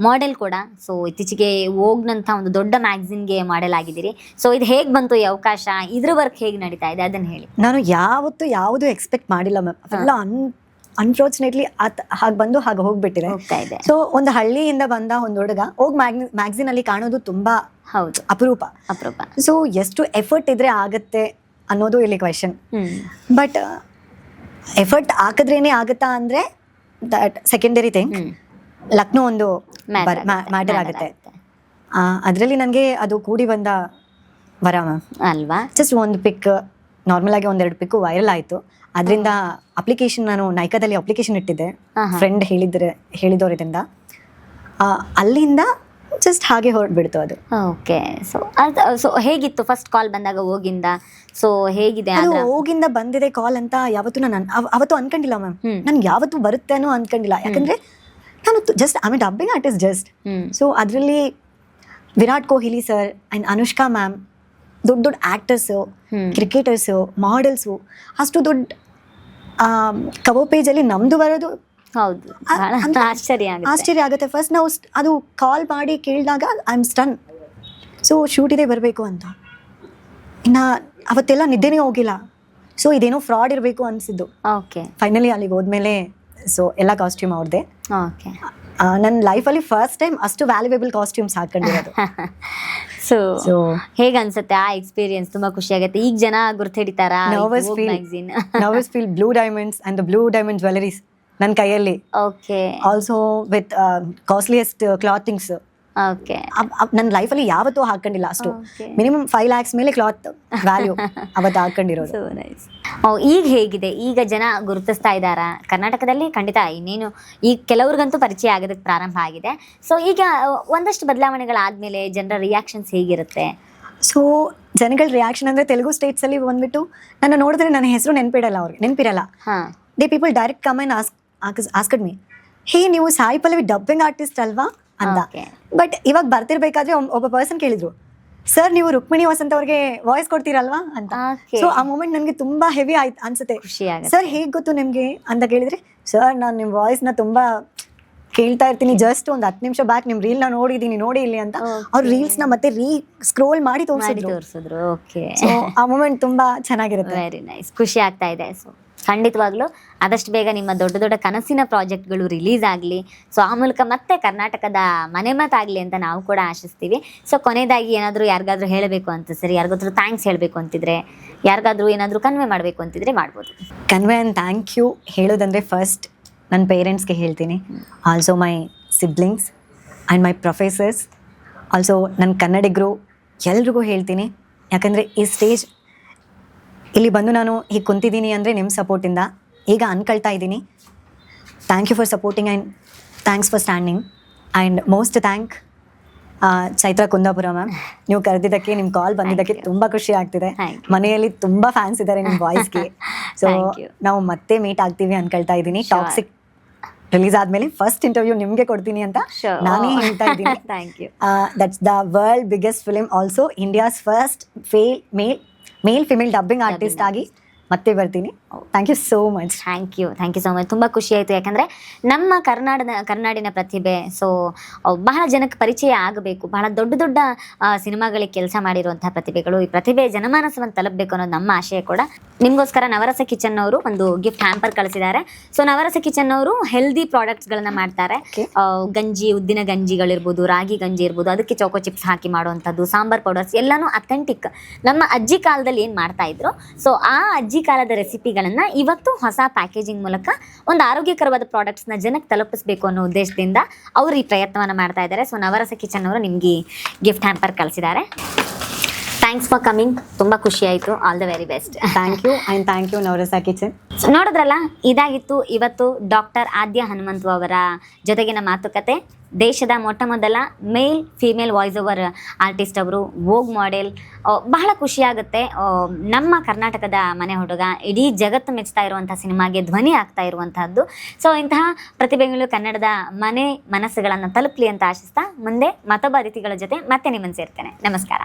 ಮಾಡೆಲ್ ಕೂಡ. ಸೊ ಇತ್ತೀಚೆಗೆ ಹೋಗ್ನಂಥ ಒಂದು ದೊಡ್ಡ ಮ್ಯಾಗ್ಝಿನ್ಗೆ ಮಾಡೆಲ್ ಆಗಿದ್ದೀರಿ. ಸೊ ಇದು ಹೇಗೆ ಬಂತು ಈ ಅವಕಾಶ? ಇದ್ರ ವರ್ಕ್ ಹೇಗೆ ನಡೀತಾ ಇದೆ ಅದನ್ನು ಹೇಳಿ. ನಾನು ಯಾವತ್ತೂ ಯಾವುದು ಎಕ್ಸ್ಪೆಕ್ಟ್ ಮಾಡಿಲ್ಲ ಮ್ಯಾಮ್. ಅವೆಲ್ಲ ಅನ್ಫಾರ್ಚುನೇಟ್ಲಿ ಹಾಗೆ ಬಂದು ಹಾಗೆ ಹೋಗ್ಬಿಟ್ಟಿದೆ. ಸೊ ಒಂದು ಹಳ್ಳಿಯಿಂದ ಬಂದ ಒಂದು ಹುಡುಗ ಹೋಗಿ ಮ್ಯಾಗ್ಝಿನ್ ಅಲ್ಲಿ ಕಾಣೋದು ತುಂಬಾ ಅಪರೂಪ. ಸೊ ಎಷ್ಟು ಎಫರ್ಟ್ ಇದ್ರೆ ಆಗತ್ತೆ ಅನ್ನೋದು ಇಲ್ಲಿ ಕ್ವೆಶನ್. ಬಟ್ ಎಫರ್ಟ್ ಹಾಕಿದ್ರೇನೆ ಆಗುತ್ತಾ ಅಂದ್ರೆ ದಟ್ ಸೆಕೆಂಡರಿ ಥಿಂಗ್. ಲಕ್ನೋ ಒಂದು ಮ್ಯಾಟರ್ ಆಗುತ್ತೆ. ಅದರಲ್ಲಿ ನನಗೆ ಅದು ಕೂಡಿ ಬಂದ ವರ ಮ್ಯಾಮ್ ಅಲ್ವಾ. ಜಸ್ಟ್ ಒಂದು ಪಿಕ್, ನಾರ್ಮಲ್ ಆಗಿ 1-2 ಪಿಕ್ ವೈರಲ್ ಆಯಿತು. ಅದರಿಂದ ಅಪ್ಲಿಕೇಶನ್, ನಾನು ನೈಕಾದಲ್ಲಿ ಅಪ್ಲಿಕೇಶನ್ ಇಟ್ಟಿದ್ದೆ, ಫ್ರೆಂಡ್ ಹೇಳಿದವರಿಂದ ಅಲ್ಲಿಂದ ಜಸ್ಟ್ ಹಾಗೆ ಹೊರಡ್ಬಿಡ್ತು ಅದು. ಓಕೆ. ಸೊ ಹೇಗಿತ್ತು ಫಸ್ಟ್ ಕಾಲ್ ಬಂದಾಗ ಹೋಗಿಂದ? ಸೊ ಹೇಗಿದೆ? ಅದು ಹೋಗಿಂದ ಬಂದಿದೆ ಕಾಲ್ ಅಂತ ಯಾವತ್ತೂ ನಾನು ಅವತ್ತು ಅನ್ಕೊಂಡಿಲ್ಲ ಮ್ಯಾಮ್. ನನ್ಗೆ ಯಾವತ್ತೂ ಬರುತ್ತೆ ಅನ್ನೋ ಅನ್ಕೊಂಡಿಲ್ಲ. ಯಾಕಂದ್ರೆ ನಾನು just I mean dubbing artist just. So ಅದರಲ್ಲಿ Virat Kohli sir and Anushka ma'am, ದೊಡ್ಡ ದೊಡ್ಡ ಆ್ಯಕ್ಟರ್ಸು, ಕ್ರಿಕೆಟರ್ಸು, ಮಾಡೆಲ್ಸು, ಅಷ್ಟು ದೊಡ್ಡ ಕವರ್ ಪೇಜಲ್ಲಿ ನಮ್ಮದು ಬರೋದು ಹೌದು ಆಶ್ಚರ್ಯ ಆಗುತ್ತೆ. ಫಸ್ಟ್ ನಾವು ಅದು ಕಾಲ್ ಮಾಡಿ ಕೇಳಿದಾಗ I am stun. So shoot ಇದೆ ಬರಬೇಕು ಅಂತ. ಇನ್ನು ಅವತ್ತೆಲ್ಲ ನಿದ್ದೆನೇ ಹೋಗಿಲ್ಲ. ಸೊ ಇದೇನೋ ಫ್ರಾಡ್ ಇರಬೇಕು ಅನಿಸಿದ್ದು. ಓಕೆ. ಫೈನಲಿ ಅಲ್ಲಿಗೆ ಹೋದ್ಮೇಲೆ ಸೊ ಎಲ್ಲ ಕಾಸ್ಟ್ಯೂಮ್ ಅವ್ರದ್ದೆ. ಓಕೆ. ನನ್ನ ಲೈಫಲ್ಲಿ ಫಸ್ಟ್ ಟೈಮ್ ಅಷ್ಟು ವ್ಯಾಲ್ಯೂಯೇಬಲ್ ಕಾಸ್ಟ್ಯೂಮ್ಸ್ ಹಾಕೊಂಡಿರೋದು. ಸೊ ಹೇಗೆ ಅನ್ಸುತ್ತೆ ಆ ಎಕ್ಸ್ಪೀರಿಯನ್ಸ್? ತುಂಬಾ ಖುಷಿ ಆಗುತ್ತೆ. ಈಗ ಜನ ಗುರ್ತಿಡಿತಾರ? Nervous feel blue diamonds and the blue diamond jewelleries ನನ್ನ ಕೈಯಲ್ಲಿ. Okay. Also with costliest clothings. Okay. ನನ್ನ ಲೈಫಲ್ಲಿ ಯಾವತ್ತೂ ಹಾಕೊಂಡಿಲ್ಲ ಅಷ್ಟು. ಮಿನಿಮಮ್ 5 lakhs ಮೇಲೆ ಕ್ಲಾತ್ ವ್ಯಾಲ್ಯೂ ಅವತ್ತು ಹಾಕೊಂಡಿರೋದು. ಈಗ ಹೇಗಿದೆ? ಈಗ ಜನ ಗುರುತಿಸ್ತಾ ಇದ್ದಾರಾ ಕರ್ನಾಟಕದಲ್ಲಿ? ಖಂಡಿತ ಇನ್ನೇನು ಈಗ ಕೆಲವ್ರಿಗಂತೂ ಪರಿಚಯ ಆಗೋದಕ್ಕೆ ಪ್ರಾರಂಭ ಆಗಿದೆ. ಸೊ ಈಗ ಒಂದಷ್ಟು ಬದಲಾವಣೆಗಳಾದ್ಮೇಲೆ ಜನರ ರಿಯಾಕ್ಷನ್ಸ್ ಹೇಗಿರುತ್ತೆ? ಸೊ ಜನಗಳ ರಿಯಾಕ್ಷನ್ ಅಂದರೆ ತೆಲುಗು ಸ್ಟೇಟ್ಸಲ್ಲಿ ಬಂದ್ಬಿಟ್ಟು ನನ್ನ ನೋಡಿದ್ರೆ ನನ್ನ ಹೆಸರು ನೆನಪಿರಲ್ಲ. They people direct come and asked me, hey ನೀವು ಸಾಯಿ ಪಲ್ಲವಿ ಡಬ್ಬಿಂಗ್ ಆರ್ಟಿಸ್ಟ್ ಅಲ್ವಾ ಅಂತ. ಬಟ್ ಇವಾಗ ಬರ್ತಿರ್ಬೇಕಾದ್ರೆ ಒಬ್ಬ ಪರ್ಸನ್ ಕೇಳಿದ್ರು, ಸರ್ ನೀವು ರುಕ್ಮಿಣಿ ವಸಂತ್ ಅವ್ರಿಗೆ ವಾಯ್ಸ್ ಕೊಡ್ತೀರಲ್ವಾ ಅಂತ. ಸೊ ಆ ಮೂಮೆಂಟ್ ನನಗೆ ತುಂಬಾ ಹೆವಿ ಆಯ್ತು ಅನ್ಸುತ್ತೆ. ಸರ್ ಹೇಗೆ ಗೊತ್ತು ನಿಮ್ಗೆ ಅಂತ ಕೇಳಿದ್ರೆ, ಸರ್ ನಾನು ನಿಮ್ಮ ವಾಯ್ಸ್ನ ತುಂಬಾ ಕೇಳ್ತಾ ಇರ್ತೀನಿ, ಜಸ್ಟ್ ಒಂದು 10 ನಿಮಿಷ ಬ್ಯಾಕ್ ನಿಮ್ಮ ರೀಲ್ನ ನೋಡಿದ್ದೀನಿ, ನೋಡಿ ಇಲ್ಲಿ ಅಂತ. ಅವ್ರು ರೀಲ್ಸ್ನ ಮತ್ತೆ ಸ್ಕ್ರೋಲ್ ಮಾಡಿ ತೋರಿಸಿದ್ರು. ಸೊ ಆ ಮೂಮೆಂಟ್ ತುಂಬಾ ಚೆನ್ನಾಗಿರುತ್ತೆ. ವೆರಿ ನೈಸ್, ಖುಷಿ ಆಗ್ತಾ ಇದೆ. ಸೊ ಖಂಡಿತವಾಗ್ಲೂ ಆದಷ್ಟು ಬೇಗ ನಿಮ್ಮ ದೊಡ್ಡ ದೊಡ್ಡ ಕನಸಿನ ಪ್ರಾಜೆಕ್ಟ್ಗಳು ರಿಲೀಸ್ ಆಗಲಿ. ಸೊ ಆ ಮೂಲಕ ಮತ್ತೆ ಕರ್ನಾಟಕದ ಮನೆ ಮಾತಾಗಲಿ ಅಂತ ನಾವು ಕೂಡ ಆಶಿಸ್ತೀವಿ. ಸೊ ಕೊನೆಯದಾಗಿ ಏನಾದರೂ ಯಾರಿಗಾದ್ರೂ ಹೇಳಬೇಕು ಅಂತ, ಸರಿ ಯಾರಿಗಾದ್ರೂ ಥ್ಯಾಂಕ್ಸ್ ಹೇಳಬೇಕು ಅಂತಿದ್ರೆ, ಯಾರಿಗಾದ್ರೂ ಏನಾದರೂ ಕನ್ವೆ ಮಾಡಬೇಕು ಅಂತಿದ್ರೆ ಮಾಡ್ಬೋದು. ಕನ್ವೆ ಆ್ಯಂಡ್ ಥ್ಯಾಂಕ್ ಯು ಹೇಳೋದಂದರೆ ಫಸ್ಟ್ ನನ್ನ ಪೇರೆಂಟ್ಸ್ಗೆ ಹೇಳ್ತೀನಿ, also my siblings and my professors, also ನನ್ನ ಕನ್ನಡಿಗರು ಎಲ್ರಿಗೂ ಹೇಳ್ತೀನಿ. ಯಾಕಂದರೆ ಈ ಸ್ಟೇಜ್ ಇಲ್ಲಿ ಬಂದು ನಾನು ಹೀಗೆ ಕುಂತಿದ್ದೀನಿ ಅಂದರೆ ನಿಮ್ಮ ಸಪೋರ್ಟಿಂದ. ಈಗ ಅನ್ಕೊಳ್ತಾ ಇದ್ದೀನಿ. Thank you for supporting and thanks for standing. And most thank Chaitra Kundapura ma'am. ನೀವು ಕರೆದಿದ್ದಕ್ಕೆ, ನಿಮ್ಮ ಕಾಲ್ ಬಂದಿದ್ದಕ್ಕೆ ತುಂಬ ಖುಷಿ ಆಗ್ತಿದೆ. ಮನೆಯಲ್ಲಿ ತುಂಬ ಫ್ಯಾನ್ಸ್ ಇದ್ದಾರೆ ನಿಮ್ಮ ವಾಯ್ಸ್ಗೆ. ಸೊ ನಾವು ಮತ್ತೆ ಮೀಟ್ ಆಗ್ತೀವಿ ಅನ್ಕೊಳ್ತಾ ಇದ್ದೀನಿ. ಟಾಕ್ಸಿಕ್ ರಿಲೀಸ್ ಆದಮೇಲೆ ಫಸ್ಟ್ ಇಂಟರ್ವ್ಯೂ ನಿಮಗೆ ಕೊಡ್ತೀನಿ ಅಂತ ನಾನೇ ಹೇಳ್ತಾ ಇದ್ದೀನಿ. That's the world biggest film, also India's first male female dubbing artist ಆಗಿ ಮತ್ತೆ ಬರ್ತೀನಿ. Thank you so much. Thank you so much. ತುಂಬ ಖುಷಿ ಆಯಿತು. ಯಾಕಂದರೆ ನಮ್ಮ ಕರ್ನಾಡಿನ ಪ್ರತಿಭೆ ಸೊ ಬಹಳ ಜನಕ್ಕೆ ಪರಿಚಯ ಆಗಬೇಕು. ಬಹಳ ದೊಡ್ಡ ದೊಡ್ಡ ಸಿನಿಮಾಗಳಿಗೆ ಕೆಲಸ ಮಾಡಿರುವಂಥ ಪ್ರತಿಭೆಗಳು, ಈ ಪ್ರತಿಭೆ ಜನಮಾನಸವನ್ನು ತಲುಪಬೇಕು ಅನ್ನೋದು ನಮ್ಮ ಆಶಯ ಕೂಡ. ನಿಮಗೋಸ್ಕರ ನವರಸ ಕಿಚನ್ ಅವರು ಒಂದು ಗಿಫ್ಟ್ ಹ್ಯಾಂಪರ್ ಕಳಿಸಿದ್ದಾರೆ. ಸೊ ನವರಸ ಕಿಚನ್ ಅವರು ಹೆಲ್ದಿ ಪ್ರಾಡಕ್ಟ್ಸ್ಗಳನ್ನ ಮಾಡ್ತಾರೆ. ಗಂಜಿ, ಉದ್ದಿನ ಗಂಜಿಗಳಿರ್ಬೋದು, ರಾಗಿ ಗಂಜಿ ಇರ್ಬೋದು, ಅದಕ್ಕೆ ಚೋಕೋ ಚಿಪ್ಸ್ ಹಾಕಿ ಮಾಡುವಂಥದ್ದು, ಸಾಂಬಾರ್ ಪೌಡರ್ಸ್ ಎಲ್ಲನೂ ಅಥೆಂಟಿಕ್ ನಮ್ಮ ಅಜ್ಜಿ ಕಾಲದಲ್ಲಿ ಏನು ಮಾಡ್ತಾ ಇದ್ರು. ಸೊ ಆ ಅಜ್ಜಿ ಕಾಲದ ರೆಸಿಪಿಗಳನ್ನು ಇವತ್ತು ಹೊಸ ಪ್ಯಾಕೇಜಿಂಗ್ ಮೂಲಕ ಒಂದು ಆರೋಗ್ಯಕರವಾದ ಪ್ರಾಡಕ್ಟ್ಸ್ನ ಜನಕ್ಕೆ ತಲುಪಿಸಬೇಕು ಅನ್ನೋ ಉದ್ದೇಶದಿಂದ ಅವರು ಈ ಪ್ರಯತ್ನವನ್ನು ಮಾಡ್ತಾ ಇದ್ದಾರೆ. ಸೊ ನವರಸ ಕಿಚನ್ ಅವರು ನಿಮಗೆ ಗಿಫ್ಟ್ ಹ್ಯಾಂಪರ್ ಕಳಿಸಿದ್ದಾರೆ. Thanks for coming. ತುಂಬ ಖುಷಿ ಆಯಿತು. All the very best. Thank you and thank you Navarasa kitchen. ನೋಡಿದ್ರಲ್ಲ, ಇದಾಗಿತ್ತು ಇವತ್ತು ಡಾಕ್ಟರ್ ಆದ್ಯ ಹನುಮಂತು ಅವರ ಜೊತೆಗಿನ ಮಾತುಕತೆ. ದೇಶದ ಮೊಟ್ಟ ಮೊದಲ ಮೇಲ್ ಫೀಮೇಲ್ ವಾಯ್ಸ್ ಓವರ್ ಆರ್ಟಿಸ್ಟ್ ಅವರು, ವೋಗ್ ಮಾಡೆಲ್. ಬಹಳ ಖುಷಿಯಾಗುತ್ತೆ. ನಮ್ಮ ಕರ್ನಾಟಕದ ಮನೆ ಹುಡುಗ ಇಡೀ ಜಗತ್ತು ಮೆಚ್ತಾ ಇರುವಂಥ ಸಿನಿಮಾಗೆ ಧ್ವನಿ ಆಗ್ತಾ ಇರುವಂತಹದ್ದು. ಸೊ ಇಂತಹ ಪ್ರತಿಭೆಗಳು ಕನ್ನಡದ ಮನಸ್ಸುಗಳನ್ನು ತಲುಪಲಿ ಅಂತ ಆಶಿಸ್ತಾ ಮುಂದೆ ಮತ್ತೊಬ್ಬ ಅತಿಥಿಗಳ ಜೊತೆ ಮತ್ತೆ ನಿಮ್ಮನ್ನು ಸೇರ್ತೇನೆ. ನಮಸ್ಕಾರ.